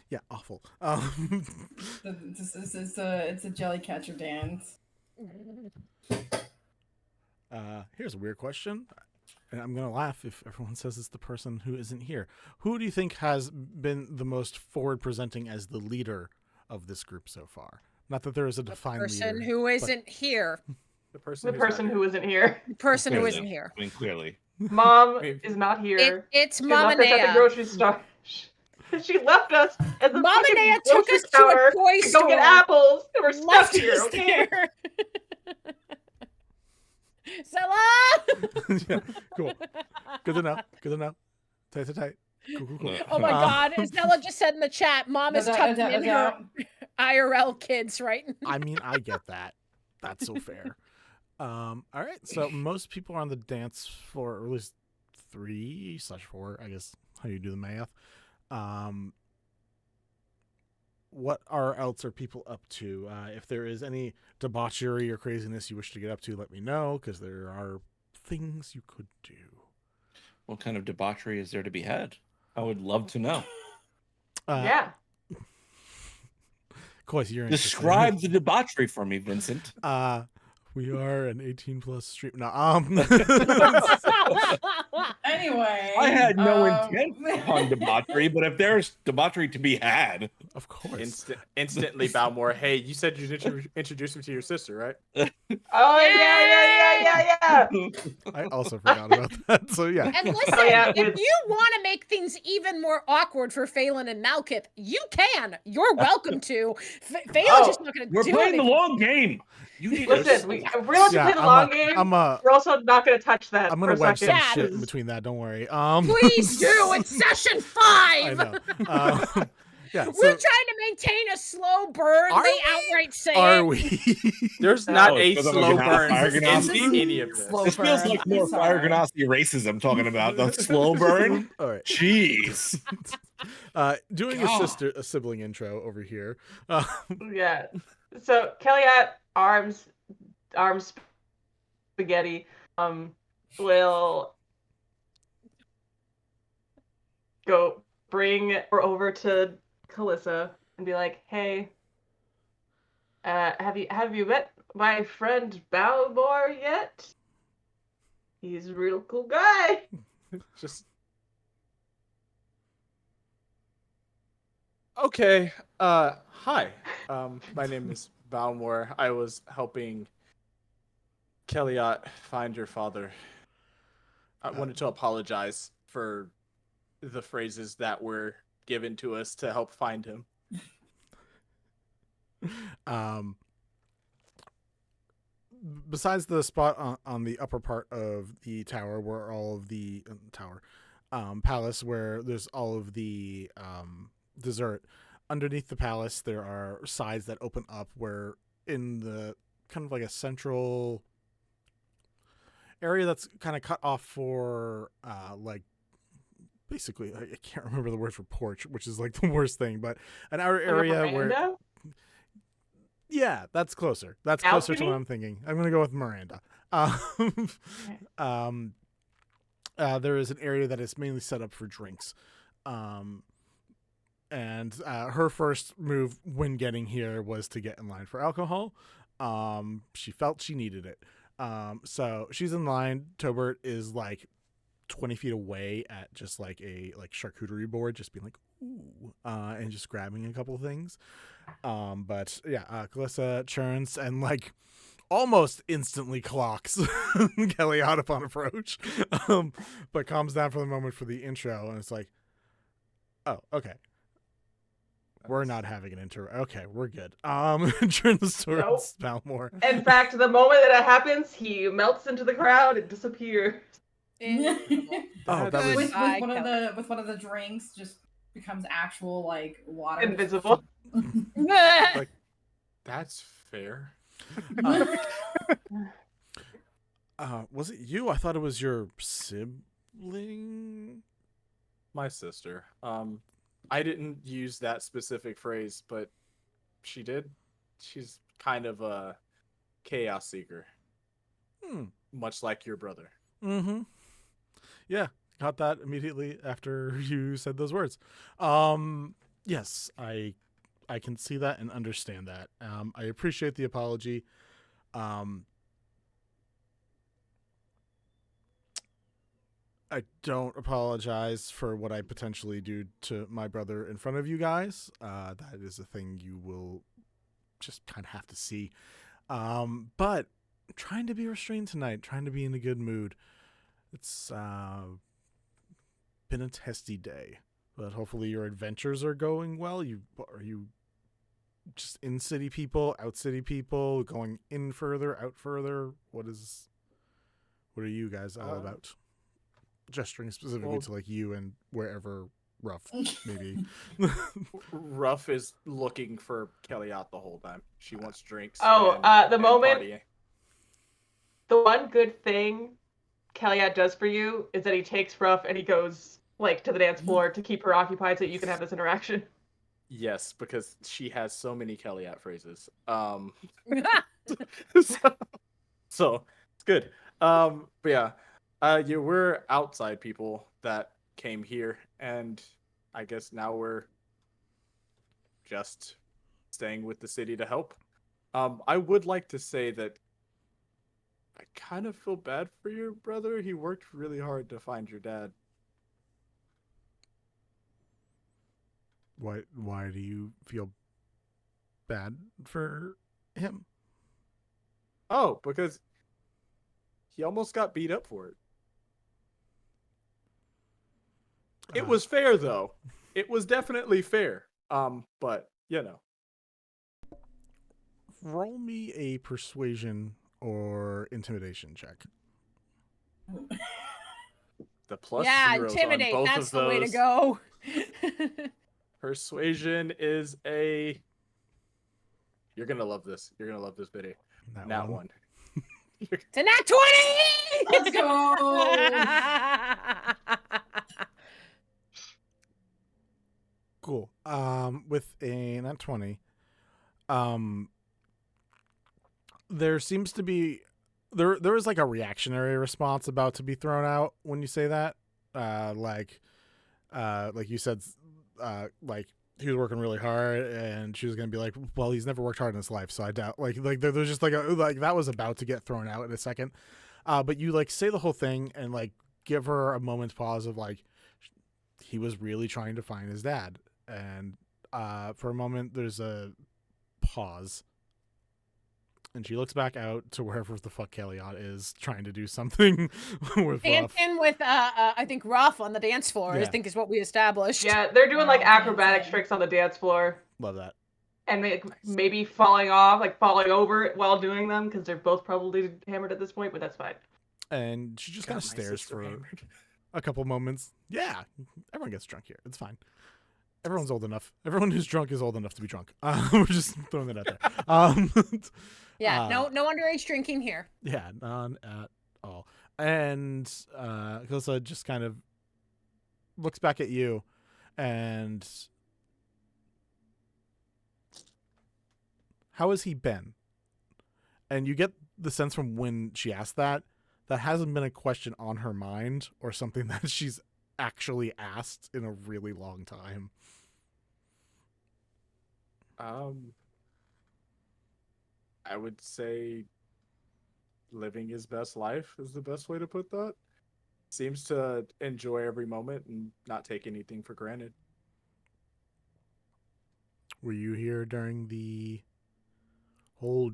Yeah, awful. It's a jelly catcher dance. Here's a weird question, and I'm gonna laugh if everyone says it's the person who isn't here. Who do you think has been the most forward presenting as the leader of this group so far? Not that there is a defined Person leader, who but- isn't here. The person who isn't here. The person who Clearly. isn't here. I mean, clearly. Mom is not here. It's She Mama left us at Nea. the grocery store. She left us at the Mama fucking Nea took grocery us to a counter toy to go get store. apples, and we're stuck Left here. us Okay. there. Zella! Yeah, cool. Good to know. Good to know. Tight. Cool. Oh my God! Zella just said in the chat, "Mom is tucking in her IRL kids, right?" I mean, I get that. That's so fair. All right. So most people are on the dance floor, or at least 3/4, I guess, how you do the math. What else are people up to? If there is any debauchery or craziness you wish to get up to, let me know, because there are things you could do. What kind of debauchery is there to be had? I would love to know. Yeah. Course, you're Describe the debauchery for me, Vincent. We are an 18+ stream. No, Anyway, I had no intent on debauchery, but if there's debauchery to be had, of course. Instantly, Balmore. Hey, you said you'd introduce him to your sister, right? Oh yeah. I also forgot about that. So yeah. And listen, if you want to make things even more awkward for Phelan and Malkith, you can. You're welcome to. Phelan's just not going to do we're playing anything. the long game. You need Listen, we want to play the long game. We're also not going to touch that. I'm gonna for a wedge some second. shit in between that. Don't worry. Please do. It's session 5. I know. Yeah, We're trying to maintain a slow burn. They outright say Are it. we? There's not Oh, a it feels slow like burn Fire in Ganassi? any of this. This feels like more Fire Ganassi racism talking about the slow burn. All right. Jeez. Doing a sibling intro over here. Yeah. So Kelliat arms spaghetti will go bring her over to Kalissa and be like, "Hey, have you met my friend Balmore yet? He's a real cool guy." Just okay. Hi. My name is Balmore. I was helping Kelliat find your father. I wanted to apologize for the phrases that were given to us to help find him. Besides the spot on the upper part of the tower where all of the palace, where there's all of the dessert, underneath the palace there are sides that open up where in the kind of like a central area that's kind of cut off for like basically I can't remember the word for porch, which is like the worst thing, but an outer area where yeah, that's closer. That's closer to what I'm thinking. I'm gonna go with Miranda. There is an area that is mainly set up for drinks. And her first move when getting here was to get in line for alcohol. She felt she needed it. So she's in line. Tobert is like 20 feet away at just like a charcuterie board, just being like, ooh, and just grabbing a couple things. But yeah, Kalissa churns and like almost instantly clocks Kelliat upon approach, but calms down for the moment for the intro, and it's like, oh, okay. We're not having an intro. Okay, we're good. Turn the story Nope. Balmore. In fact, the moment that it happens, he melts into the crowd and disappears. Oh, that was with one of the drinks, just becomes actual like water. Invisible. Like, that's fair. Was it you? I thought it was your sibling. My sister. I didn't use that specific phrase, but she did. She's kind of a chaos seeker. Much like your brother. Mm-hmm. Yeah, got that immediately after you said those words. Yes, I can see that and understand that. I appreciate the apology. I don't apologize for what I potentially do to my brother in front of you guys. That is a thing you will just kind of have to see. But I'm trying to be restrained tonight, trying to be in a good mood. It's been a testy day, but hopefully your adventures are going well. Are you just in city people, out city people, going in further, out further? What are you guys all about? Gesturing specifically to like you and wherever Ruff maybe. Ruff is looking for Kelliat the whole time. She wants drinks. The and moment. partying. The one good thing Kelliat does for you is that he takes Ruff and he goes like to the dance floor to keep her occupied so you can have this interaction. Yes, because she has so many Kelliat phrases. So it's good. But yeah, we're outside people that came here, and I guess now we're just staying with the city to help. I would like to say that I kind of feel bad for your brother. He worked really hard to find your dad. Why do you feel bad for him? Oh, because he almost got beat up for it. It was fair though. It was definitely fair. But you know. Roll me a persuasion or intimidation check. The plus zeros intimidate. on both That's of the way to those. go. Persuasion is a. You're gonna love this. You're gonna love this video. Nat one. It's a nat 20! Let's go! Cool. With a nat 20, there seems to be there is like a reactionary response about to be thrown out when you say that. Like you said, like he was working really hard, and she was gonna be like, well, he's never worked hard in his life, so I doubt. Like there's just like that was about to get thrown out in a second. But you like say the whole thing and like give her a moment's pause of like he was really trying to find his dad, and for a moment there's a pause. And she looks back out to wherever the fuck Kelliat is trying to do something with Ruff. Dancing with, I think, Ruff on the dance floor, I think is what we established. Yeah, they're doing like acrobatic tricks on the dance floor. Love that. And maybe falling off, like falling over while doing them, because they're both probably hammered at this point, but that's fine. And she just kind of stares for a couple moments. Yeah, everyone gets drunk here. It's fine. Everyone's old enough. Everyone who's drunk is old enough to be drunk. We're just throwing that out there. Yeah, no underage drinking here. Yeah, none at all. And Kelsa just kind of looks back at you and how has he been? And you get the sense from when she asked that hasn't been a question on her mind or something that she's actually asked in a really long time. I would say living his best life is the best way to put that. Seems to enjoy every moment and not take anything for granted. Were you here during the whole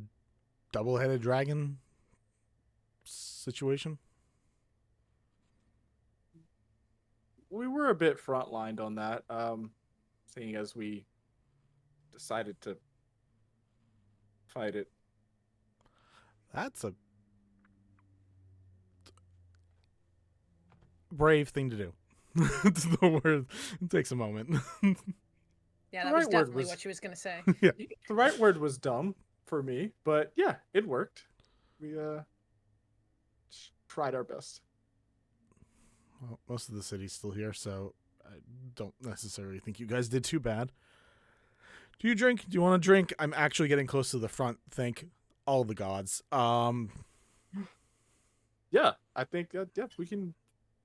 double-headed dragon situation? We were a bit frontlined on that, seeing as we decided to fight it. That's a brave thing to do. It's the word. It takes a moment. Yeah, The that was right word definitely was- what she was gonna say. Yeah. The right word was dumb for me, but yeah, it worked. We tried our best. Well, most of the city's still here, so I don't necessarily think you guys did too bad. Do you drink? Do you want to drink? I'm actually getting close to the front. Thank all the gods. Yeah, I think yeah, we can.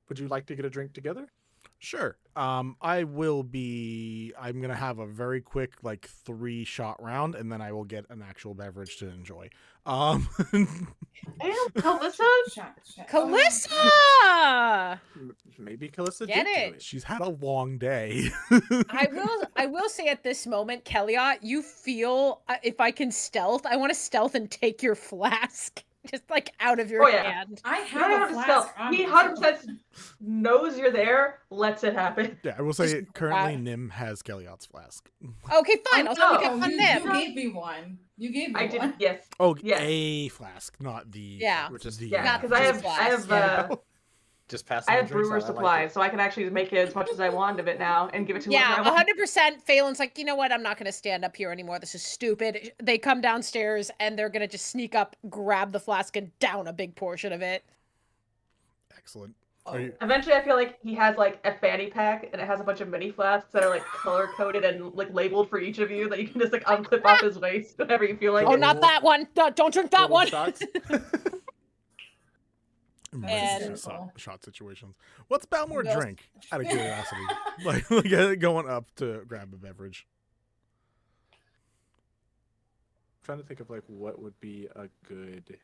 Would you like to get a drink together? Sure. I'm gonna have a very quick 3-shot round, and then I will get an actual beverage to enjoy. And Calissa? Calissa! Maybe Calissa Get did do it. it. She's had a long day. I will say at this moment, Kelliat, you feel if I can stealth, I want to stealth and take your flask just out of your hand. I You don't have to stealth. He 100% knows you're there, lets it happen. Yeah, I will say currently Nim has Kelliot's flask. Okay, fine. I'll take it Oh, from you them. gave me one. You gave me I one. did, yes. Oh, Yes. a flask, not the. Yeah. Which is the. Yeah, because I have just pass. I have brewer supplies, so I can actually make it as much as I want of it now and give it to whoever I want. 100%. Phelan's like, you know what? I'm not going to stand up here anymore. This is stupid. They come downstairs and they're going to just sneak up, grab the flask, and down a big portion of it. Excellent. Eventually, I feel like he has a fanny pack, and it has a bunch of mini flasks that are color coded and labeled for each of you that you can just unclip off his waist whenever you feel like. Oh, it. not that one. Don't drink that one. And shot situations. What's Balmore Yes. drink? Out of curiosity, going up to grab a beverage. I'm trying to think of what would be a good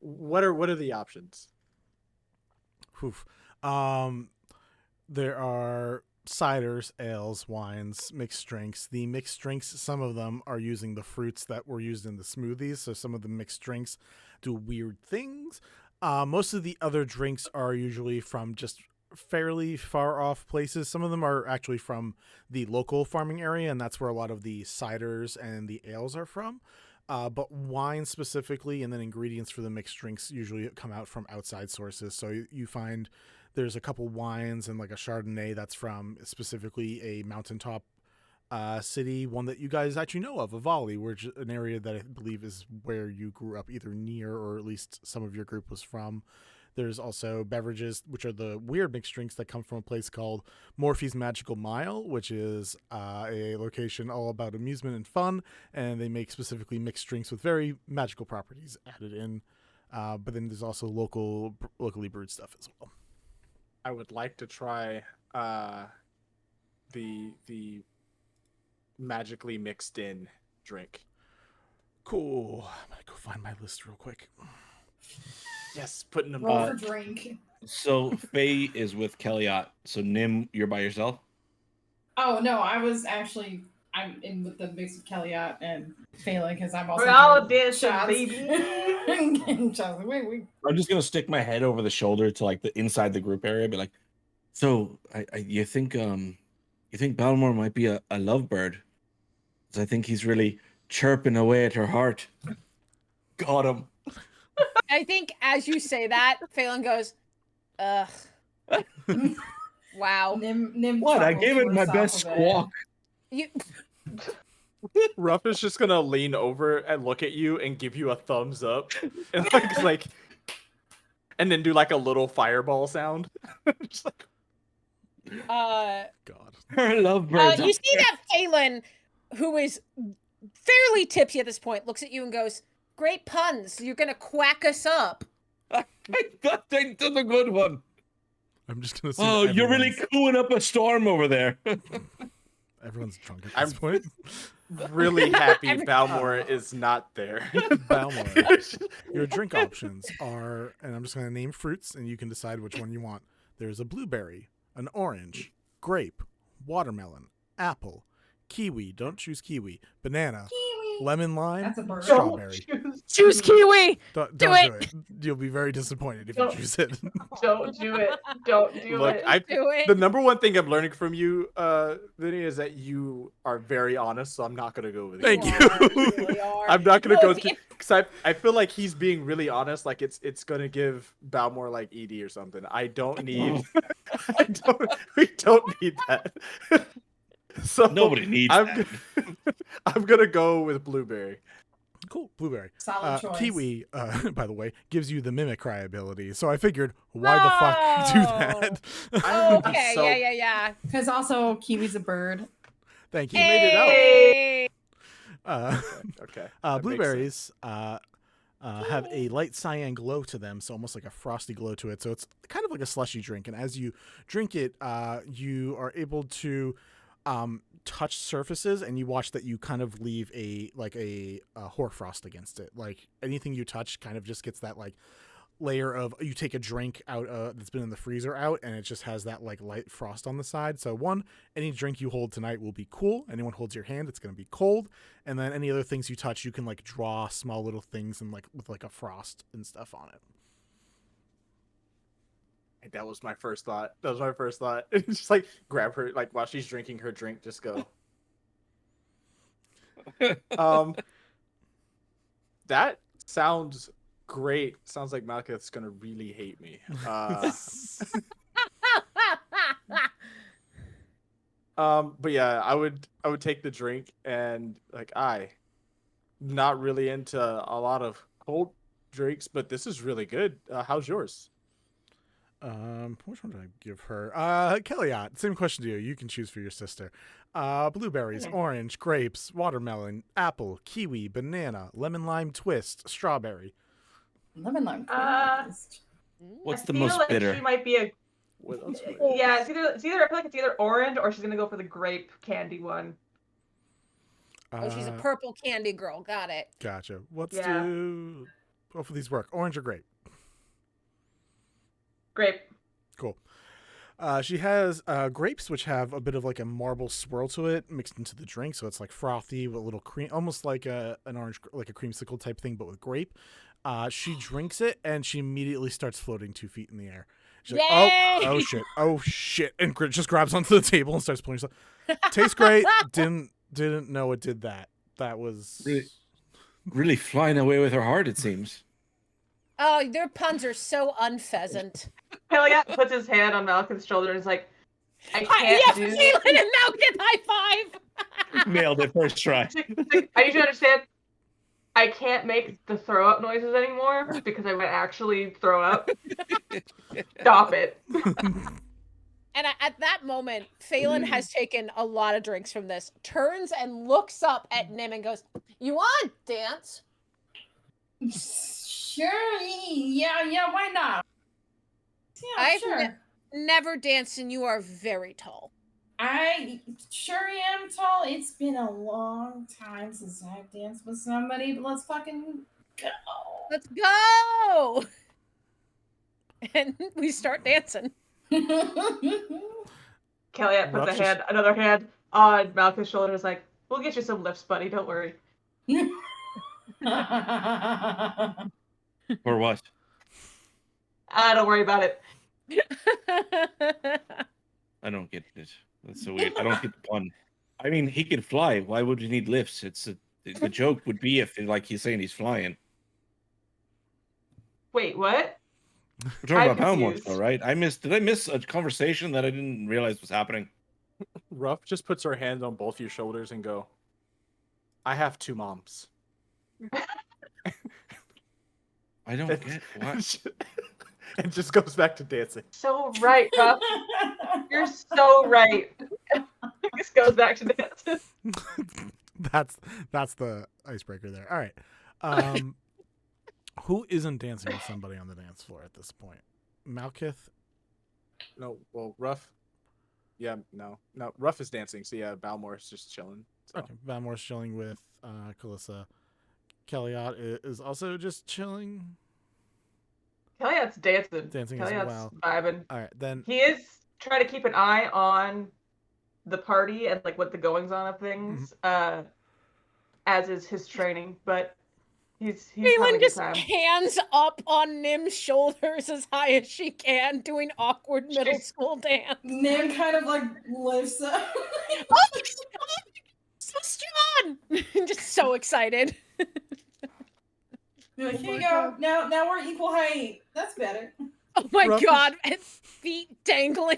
what are the options? Oof. There are ciders, ales, wines, mixed drinks. The mixed drinks, some of them are using the fruits that were used in the smoothies, so some of the mixed drinks do weird things. Most of the other drinks are usually from just fairly far off places. Some of them are actually from the local farming area, and that's where a lot of the ciders and the ales are from. But wine specifically, and then ingredients for the mixed drinks usually come out from outside sources. So you find there's a couple wines and a Chardonnay that's from specifically a mountaintop city, one that you guys actually know of, Vagari, which is an area that I believe is where you grew up either near or at least some of your group was from. There's also beverages, which are the weird mixed drinks that come from a place called Morphe's Magical Mile, which is a location all about amusement and fun, and they make specifically mixed drinks with very magical properties added in. But then there's also locally brewed stuff as well. I would like to try the magically mixed in drink. Cool. I'm gonna go find my list real quick. Yes, putting them Roll for drink. So Faye is with Kelliat. So Nim, you're by yourself? Oh no, I'm in with the mix of Kelliat and Phelan because I'm also. We're all doing dancing, shots. baby. Getting shots. Wait. I'm just gonna stick my head over the shoulder to the inside the group area, be like, so you think Balmore might be a lovebird? Because I think he's really chirping away at her heart. Got him. I think as you say that, Phelan goes, ugh. Wow. Nim What? I chuckles gave it to my herself best a bit. squawk. You. Ruff is just gonna lean over and look at you and give you a thumbs up, and and then do a little fireball sound. Just God. Her lovebirds. You see that Phelan, who is fairly tipsy at this point, looks at you and goes, great puns. You're going to quack us up. I thought they did a good one. I'm just gonna say. Oh, you're really cooling up a storm over there. Everyone's drunk at this point. really happy Balmore is not there. Balmore. Your drink options are, and I'm just going to name fruits, and you can decide which one you want. There's a blueberry, an orange, grape, watermelon, apple, kiwi. Don't choose kiwi. Banana. Kiwi. Lemon lime. That's a bird. Strawberry. Choose kiwi. Don't Do do it. You'll be very disappointed if Don't- you choose it. Don't do it. Don't do Look, it. the number one thing I'm learning from you, Vinny, is that you are very honest. So I'm not gonna go with Thank you. you. I'm not gonna Look, go because I feel like he's being really honest. Like it's gonna give Balmore like ED or something. I don't need. We don't need that. So Nobody needs that. I'm gonna go with blueberry. Cool, blueberry. Solid choice. Kiwi, by the way, gives you the mimic cry ability. So I figured, why the fuck do that? Oh, okay, yeah. Because also Kiwi's a bird. Thank you. You made it out. Hey. Okay. Blueberries have a light cyan glow to them, so almost like a frosty glow to it. So it's kind of like a slushy drink, and as you drink it, you are able to touch surfaces, and you watch that you kind of leave a hoarfrost against it. Like anything you touch kind of just gets that like layer of, you take a drink out that's been in the freezer out, and it just has that like light frost on the side. So any drink you hold tonight will be cool. Anyone holds your hand, it's going to be cold. And then any other things you touch, you can like draw small little things and like with like a frost and stuff on it. That was my first thought. Just like grab her, like while she's drinking her drink, just go. That sounds great. Sounds like Malkath's gonna really hate me. But yeah, I would take the drink, and like not really into a lot of cold drinks, but this is really good. How's yours? Which one did I give her? Kelliat, same question to you. You can choose for your sister. Blueberries, orange, grapes, watermelon, apple, kiwi, banana, lemon lime twist, strawberry. Lemon lime twist. What's I the feel most like bitter? She might be a. Yeah, it's either. I feel like it's either orange or she's gonna go for the grape candy one. Oh, she's a purple candy girl. Got it. Gotcha. Let's do both of these work. Orange or grape? Grape. Cool. She has grapes, which have a bit of like a marble swirl to it mixed into the drink, so it's like frothy with a little cream, almost like an orange, like a creamsicle type thing, but with grape. She drinks it and she immediately starts floating 2 feet in the air. She's like, oh shit, and just grabs onto the table and starts pulling herself. Tastes great. Didn't know it did that. That was really flying away with her heart, it seems. Oh, their puns are so unpheasant. Kelliat puts his hand on Malcolm's shoulder and is like, I can't do Phelan and Malcolm, high five! Nailed it first try. I need you to understand, I can't make the throw up noises anymore because I might actually throw up. Stop it. And at that moment, Phelan has taken a lot of drinks from this, turns and looks up at Nim and goes, "You want to dance?" Sure, yeah, why not? Yeah, I've never danced, and you are very tall. I sure am tall. It's been a long time since I've danced with somebody, but let's fucking go. Let's go! And we start dancing. Kelliat puts another hand on Malcolm's shoulder and is like, we'll get you some lifts, buddy, don't worry. Or what? Don't worry about it. I don't get it. That's so weird. I don't get the pun. I mean, he can fly. Why would you need lifts? The joke would be if, like, he's saying he's flying. Wait, what? We're talking about Palmore, though, right? Did I miss a conversation that I didn't realize was happening? Ruff just puts her hand on both your shoulders and go, I have 2 moms. I don't get what. And just goes back to dancing. So right, Ruff. You're so right. Just goes back to dancing. That's the icebreaker there. All right. Who isn't dancing with somebody on the dance floor at this point? Malkith? No, well, Ruff. Yeah, no. Ruff is dancing, so yeah, Balmore's just chilling. So. Okay, Balmore's chilling with Kalissa. Kelliat is also just chilling. Kelliat's dancing. Dancing as well. Vibing. All right, then. He is trying to keep an eye on the party and like what the goings on of things, as is his training. But He's having Phelan a good just time. hands up on Nim's shoulders as high as she can, doing awkward middle school dance. Nim kind of like lifts up. Oh, so strong! Just so excited. You're like, here you go. Now we're equal height. That's better. Oh my Ruff god, and feet dangling.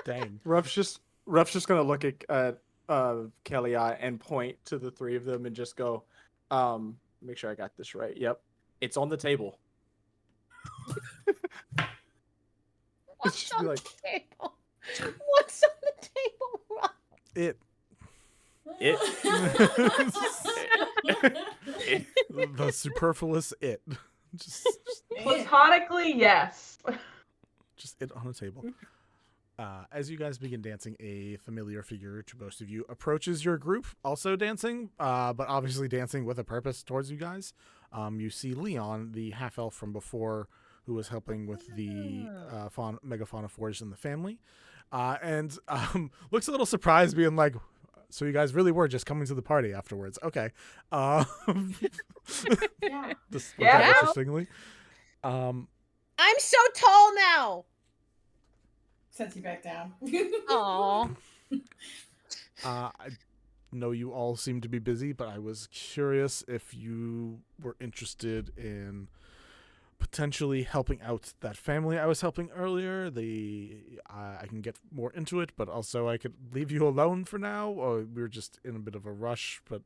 Dang. Ruff's just gonna look at Kelliat and point to the three of them and just go, make sure I got this right. Yep. It's on the table. What's on the table? What's on the table, Ruff? It. The superfluous it. Just Platonically, yes. Just it on a table. As you guys begin dancing, a familiar figure to most of you approaches your group, also dancing, but obviously dancing with a purpose towards you guys. You see Leon, the half-elf from before, who was helping with the Megafauna Forge in the family, and looks a little surprised, being like, so you guys really were just coming to the party afterwards. Okay. Just interestingly. I'm so tall now. Sets you back down. Aw. I know you all seem to be busy, but I was curious if you were interested in potentially helping out that family I was helping earlier. I can get more into it, but also I could leave you alone for now. Or we were just in a bit of a rush, but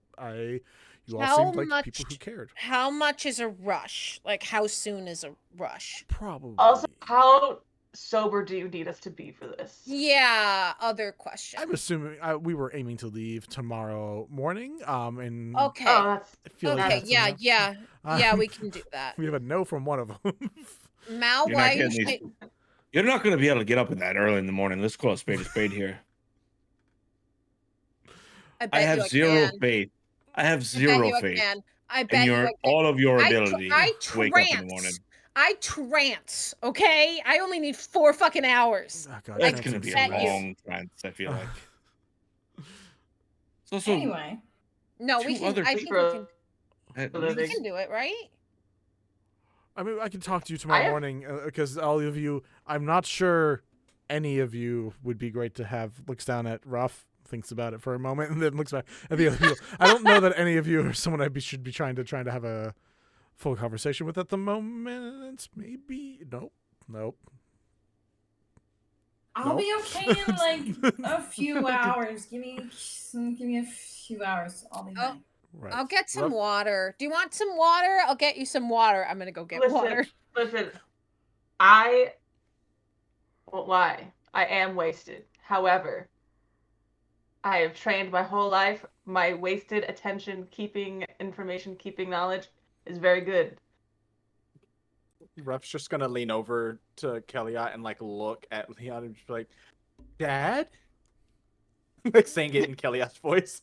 you all seemed like people who cared. How much is a rush? Like, how soon is a rush? Probably. Also, how sober do you need us to be for this? Yeah, other question. I'm assuming we were aiming to leave tomorrow morning. And Okay. I feel like Okay, that's enough. yeah, we can do that. We have a no from one of them. Mal, You're why not you getting these- You're not going to be able to get up in that early in the morning. Let's call a spade here. I have zero faith. I have zero faith I in bet you I can. all of your ability I to wake up in the morning. I trance, okay? I only need 4 fucking hours. Oh, God, That's going to be a bet you. long trance, I feel like. It's also Anyway. No, we two can. other I think people. we can do it, right? I mean, I can talk to you tomorrow morning because all of you, I'm not sure any of you would be great to have. Looks down at Ruff, thinks about it for a moment, and then looks back at the other people. I don't know that any of you are someone should be trying to have a full conversation with at the moment. Maybe nope. I'll be okay in like a few hours. Give me a few hours. I'll be fine. Right. I'll get some water. Do you want some water? I'll get you some water. I'm gonna go get water. Listen, I won't lie. I am wasted. However, I have trained my whole life. My wasted attention keeping, information keeping knowledge is very good. Ruff's just gonna lean over to Kelliat and like look at Leon and just be like, "Dad," like saying it in Kelliat's voice.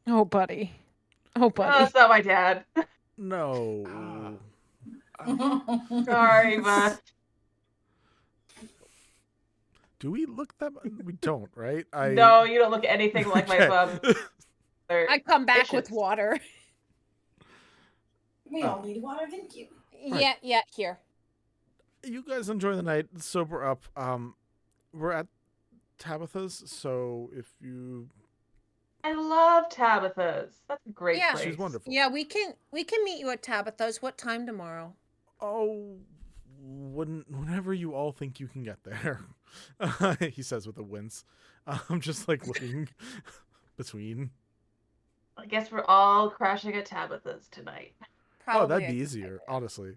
Oh, buddy. Oh, buddy. Oh, that's not my dad. No. Sorry, but do we look that? We don't, right? No, you don't look anything like my bub. I come back with water. We all need water, thank you. Right. Yeah, here. You guys enjoy the night. Sober up. We're at Tabitha's, so if you. I love Tabitha's. That's a great place. She's wonderful. Yeah, we can meet you at Tabitha's. What time tomorrow? Oh, whenever you all think you can get there, he says with a wince. I'm just like looking between. I guess we're all crashing at Tabitha's tonight. Oh, that'd be easier, honestly.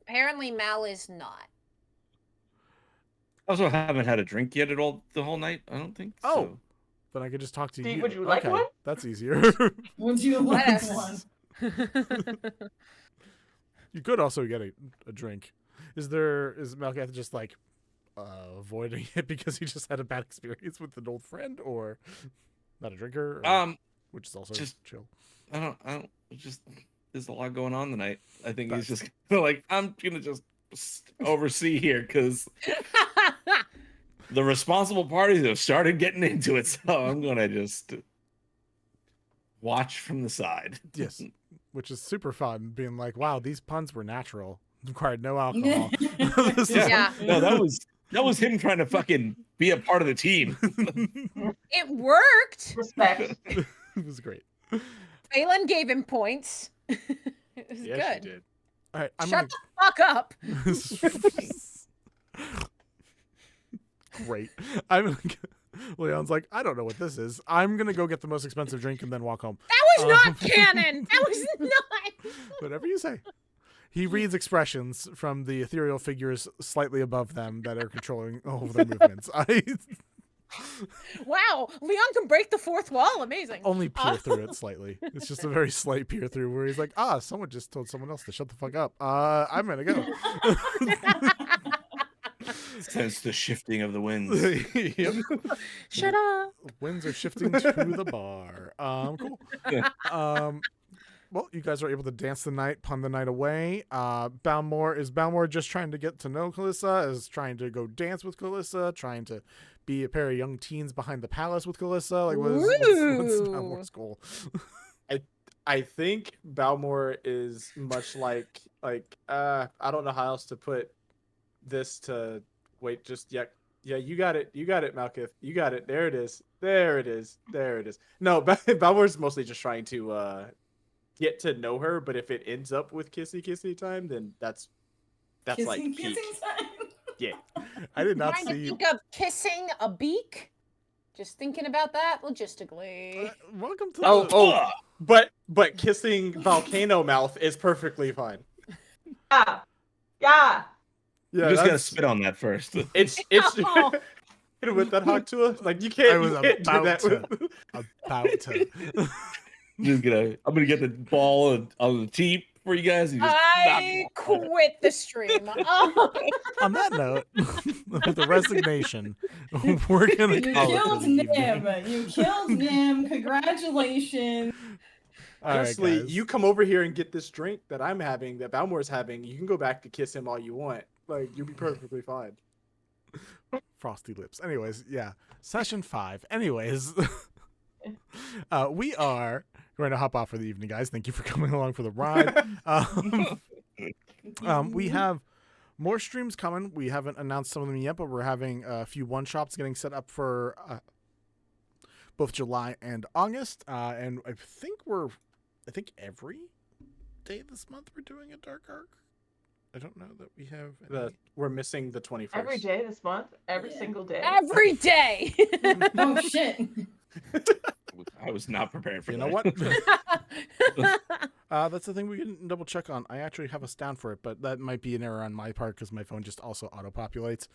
Apparently, Mal is not. I also haven't had a drink yet at all the whole night. I don't think. Oh, then I could just talk to you. Would you like one? That's easier. Would you like one? You could also get a drink. Is Malkath just like avoiding it because he just had a bad experience with an old friend, or not a drinker? Which is also just chill. I don't. Just there's a lot going on tonight. I think he's just like, I'm gonna just oversee here because the responsible parties have started getting into it. So I'm gonna just watch from the side. Yes, which is super fun. Being like, wow, these puns were natural. Required no alcohol. No, that was him trying to fucking be a part of the team. It worked. Respect. It was great. Phelan gave him points. It was Yes, good. you did. All right, I'm Shut the fuck up. Great. Leon's like, I don't know what this is. I'm gonna go get the most expensive drink and then walk home. That was not canon. That was not. Whatever you say. He reads expressions from the ethereal figures slightly above them that are controlling all of their movements. Wow, Leon can break the fourth wall. Amazing. Only peer through it slightly. It's just a very slight peer through where he's like, someone just told someone else to shut the fuck up. I'm gonna go. Sense the shifting of the winds. Yep. Shut up. Winds are shifting to the bar. Cool. Well, you guys are able to dance the night, pun the night away. Balmore just trying to get to know Kalissa? Is trying to go dance with Kalissa? Trying to be a pair of young teens behind the palace with Kalissa? Like, what's Balmore's goal? I think Balmore is much like I don't know how else to put this to wait. Just yeah, you got it, Malkith, you got it. There it is. No, Balmore's mostly just trying to get to know her, but if it ends up with kissy time, then that's like peak. Time. Yeah, I did not Trying to see. think of kissing a beak. Just thinking about that logistically. Welcome to. But kissing volcano mouth is perfectly fine. Yeah. You just gotta spit on that first. It's with that hawk to us. Like you can't. I was you can't do about that about to. I'm gonna get the ball on the tee for you guys. And just I quit the stream. On that note, with the resignation, we're gonna. You killed Nim. You killed Nim. Congratulations. Honestly, you come over here and get this drink that I'm having, that Balmore's having. You can go back to kiss him all you want. Like you'll be perfectly fine. Frosty lips. Anyways, yeah. Session 5. Anyways, we are going to hop off for the evening, guys. Thank you for coming along for the ride. We have more streams coming. We haven't announced some of them yet, but we're having a few one-shots getting set up for both July and August. And I think every day this month we're doing a Dark Arc. I don't know that we have we're missing the 21st. Every day this month, every single day. Every day. Oh shit. I was not prepared for you that. know what? That's the thing we can double check on. I actually have us down for it, but that might be an error on my part because my phone just also auto-populates.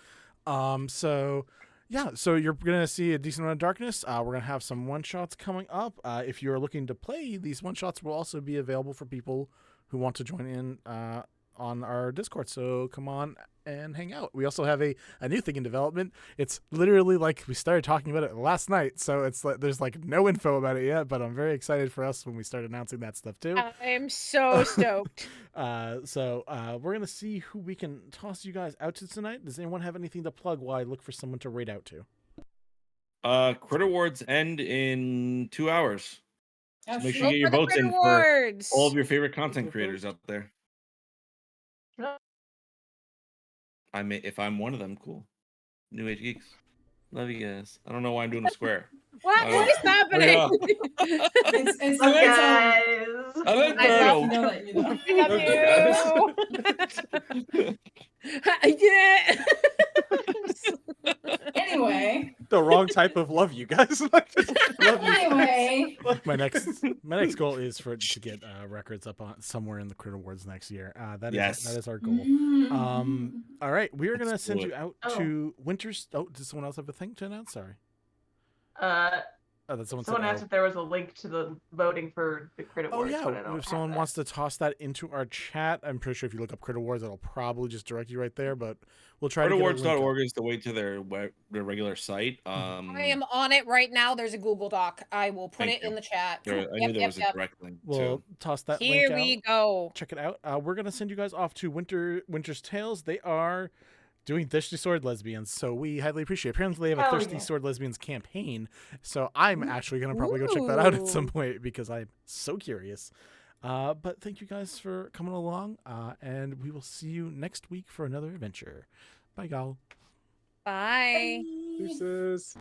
So you're going to see a decent amount of darkness. We're going to have some one-shots coming up. If you're looking to play, these one-shots will also be available for people who want to join in on our Discord. So come on and hang out. We also have a new thing in development. It's literally like we started talking about it last night, so it's like there's like no info about it yet, but I'm very excited for us when we start announcing that stuff too. I'm so stoked. So we're gonna see who we can toss you guys out to tonight. Does anyone have anything to plug while I look for someone to raid out to? Crit Awards end in 2 hours. Oh, Make sure you get your votes in for all of your favorite content creators out there. If I'm one of them, cool. New Age Geeks. Love you guys. I don't know why I'm doing a square. What is happening? It's Yeah. Anyway. The wrong type of love, you guys. Love you Anyway. My next goal is to get records up on somewhere in the Crit Awards next year. That is our goal. All right, we are gonna send you out to Winter's. Oh, does someone else have a thing to announce? Sorry. That's someone asked if there was a link to the voting for the Crit Awards. Oh yeah, if someone wants to toss that into our chat, I'm pretty sure if you look up Crit Awards, it'll probably just direct you right there. But we'll try to. Critawards.org is the way to their regular site. I am on it right now. There's a Google Doc. I will put it in the chat. I knew there was a direct link. We'll toss that Here link out. we go. Check it out. We're gonna send you guys off to Winter's Tales. They are doing Thirsty Sword Lesbians, so we highly appreciate it. Apparently, they have a Hell Thirsty yeah. Sword Lesbians campaign, so I'm actually going to probably go check that out at some Ooh. point because I'm so curious. But thank you guys for coming along, and we will see you next week for another adventure. Bye, gal. Bye. Deuces.